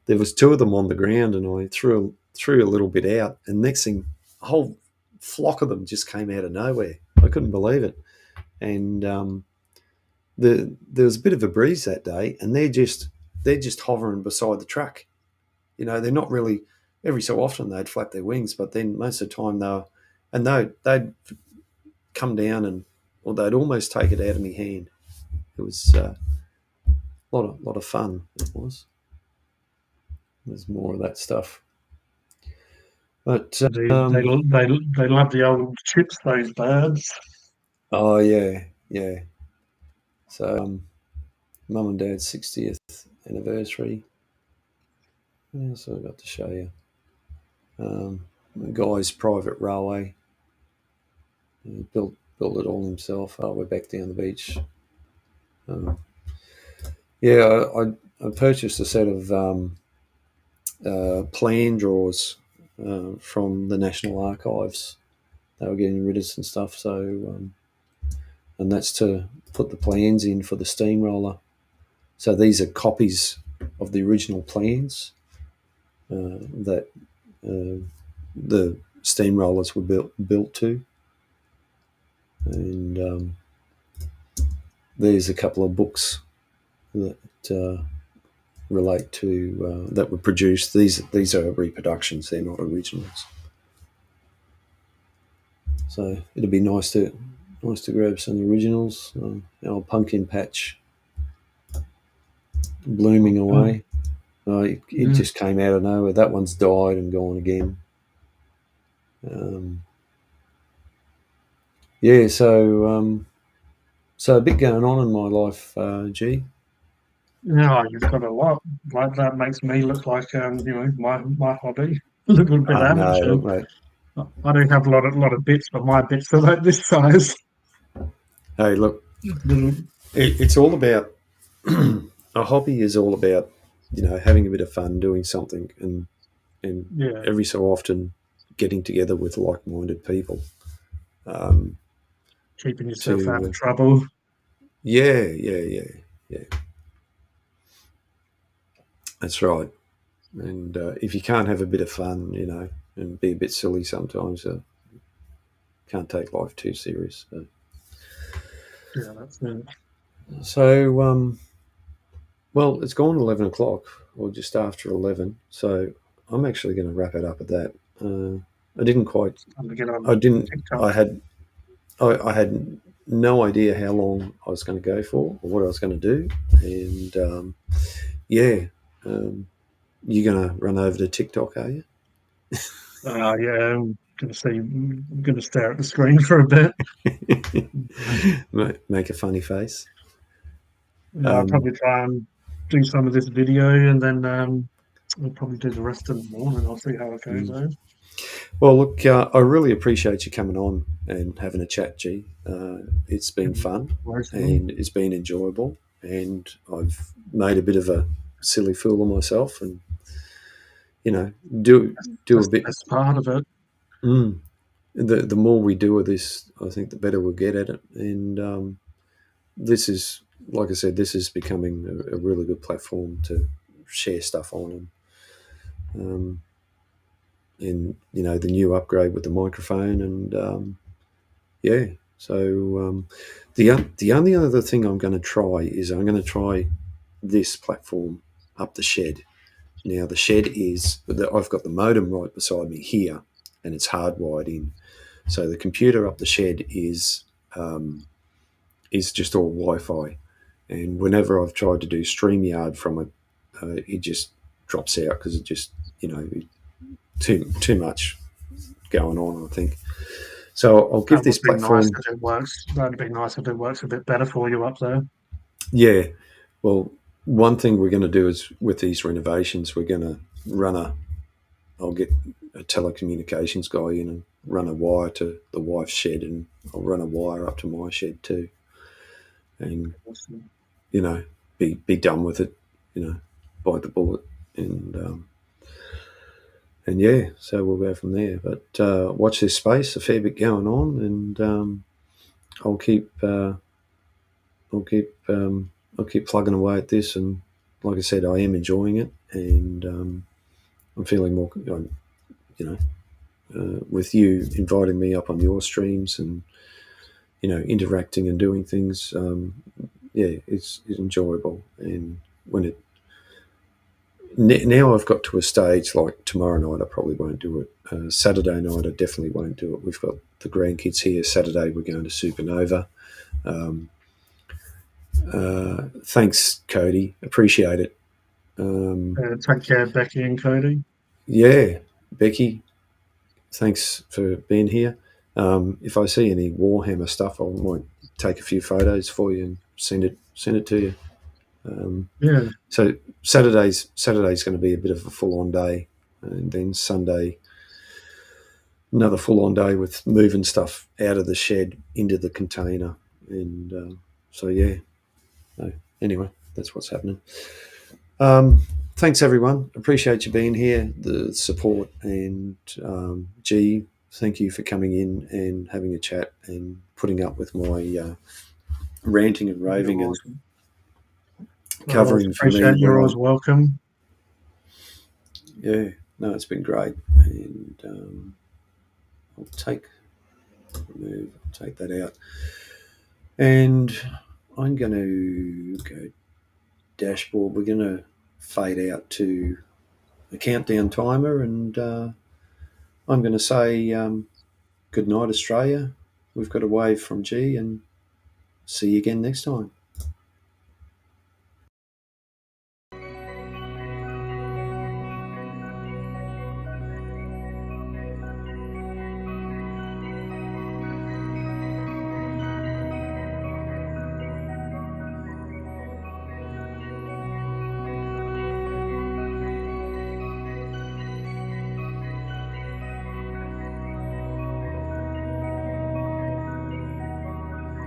there was two of them on the ground, and I threw a little bit out, and next thing, a whole flock of them just came out of nowhere. I couldn't believe it, and there was a bit of a breeze that day, and they're just hovering beside the truck. They're not really. Every so often they'd flap their wings, but then most of the time they'd come down or they'd almost take it out of my hand. It was a lot of fun. It was. There's more of that stuff. But They love the old chips, those birds. oh yeah. So mum and dad's 60th anniversary. Yeah, so I got to show you. The guy's private railway. He built it all himself. We're back down the beach. Yeah, I purchased a set of plan drawers from the National Archives. They were getting rid of some stuff, so and that's to put the plans in for the steamroller. So these are copies of the original plans that the steamrollers were built to, and there's a couple of books that relate to that were produced. These are reproductions; they're not originals. So it'd be nice to grab some originals. Our pumpkin patch blooming away. It just came out of nowhere. That one's died and gone again. Yeah, so a bit going on in my life, G. Yeah, you've got a lot. Like that makes me look like my hobby. A little bit amateur. No, mate. I don't have a lot of bits, but my bits are like this size. Hey, look, it's all about a hobby. Is all about having a bit of fun, doing something, and every so often getting together with like-minded people. Keeping yourself out of trouble. Yeah. That's right. And if you can't have a bit of fun, and be a bit silly sometimes, can't take life too serious. So. Yeah, that's it. So, well, it's gone 11 o'clock, or just after 11. So I'm actually going to wrap it up at that. I didn't quite. I had no idea how long I was going to go for or what I was going to do, and you're going to run over to TikTok, are you? Yeah, I'm going to stare at the screen for a bit. Make a funny face. I'll probably try and do some of this video, and then I'll probably do the rest of the morning. I'll see how it goes. Well, look, I really appreciate you coming on and having a chat, G. It's been fun and it's been enjoyable, and I've made a bit of a silly fool of myself, and do a bit. That's part of it. The more we do of this, I think the better we'll get at it. And this is, like I said, this is becoming a really good platform to share stuff on, and the new upgrade with the microphone, and So the only other thing I'm going to try is I'm going to try this platform up the shed. Now the shed is I've got the modem right beside me here, and it's hardwired in. So the computer up the shed is just all Wi-Fi, and whenever I've tried to do StreamYard from it, it just drops out because it just too much going on, I think. So I'll give this platform. Nice if it works. That'd be nice if it works a bit better for you up there. Yeah. Well, one thing we're going to do is with these renovations, we're going to I'll get a telecommunications guy in and run a wire to the wife's shed, and I'll run a wire up to my shed too. And, be done with it, bite the bullet. And yeah, so we'll go from there. But watch this space, a fair bit going on, and I'll keep plugging away at this. And like I said, I am enjoying it, and I'm feeling more, with you inviting me up on your streams and interacting and doing things. It's enjoyable, and when now I've got to a stage like tomorrow night I probably won't do it. Saturday night I definitely won't do it. We've got the grandkids here. Saturday we're going to Supernova. Thanks, Cody. Appreciate it. Take care, Becky and Cody. Yeah, Becky. thanks for being here. If I see any Warhammer stuff, I might take a few photos for you and send it to you. Yeah. So Saturday's going to be a bit of a full-on day, and then Sunday another full-on day with moving stuff out of the shed into the container. And so yeah. Anyway, that's what's happening. Thanks everyone. Appreciate you being here, the support, and G, thank you for coming in and having a chat and putting up with my ranting and raving and covering for me. You're always welcome. Yeah, no, it's been great, and I'll take that out, and I'm going to go dashboard. We're going to fade out to a countdown timer, and I'm going to say good night, Australia. We've got a wave from G, and see you again next time.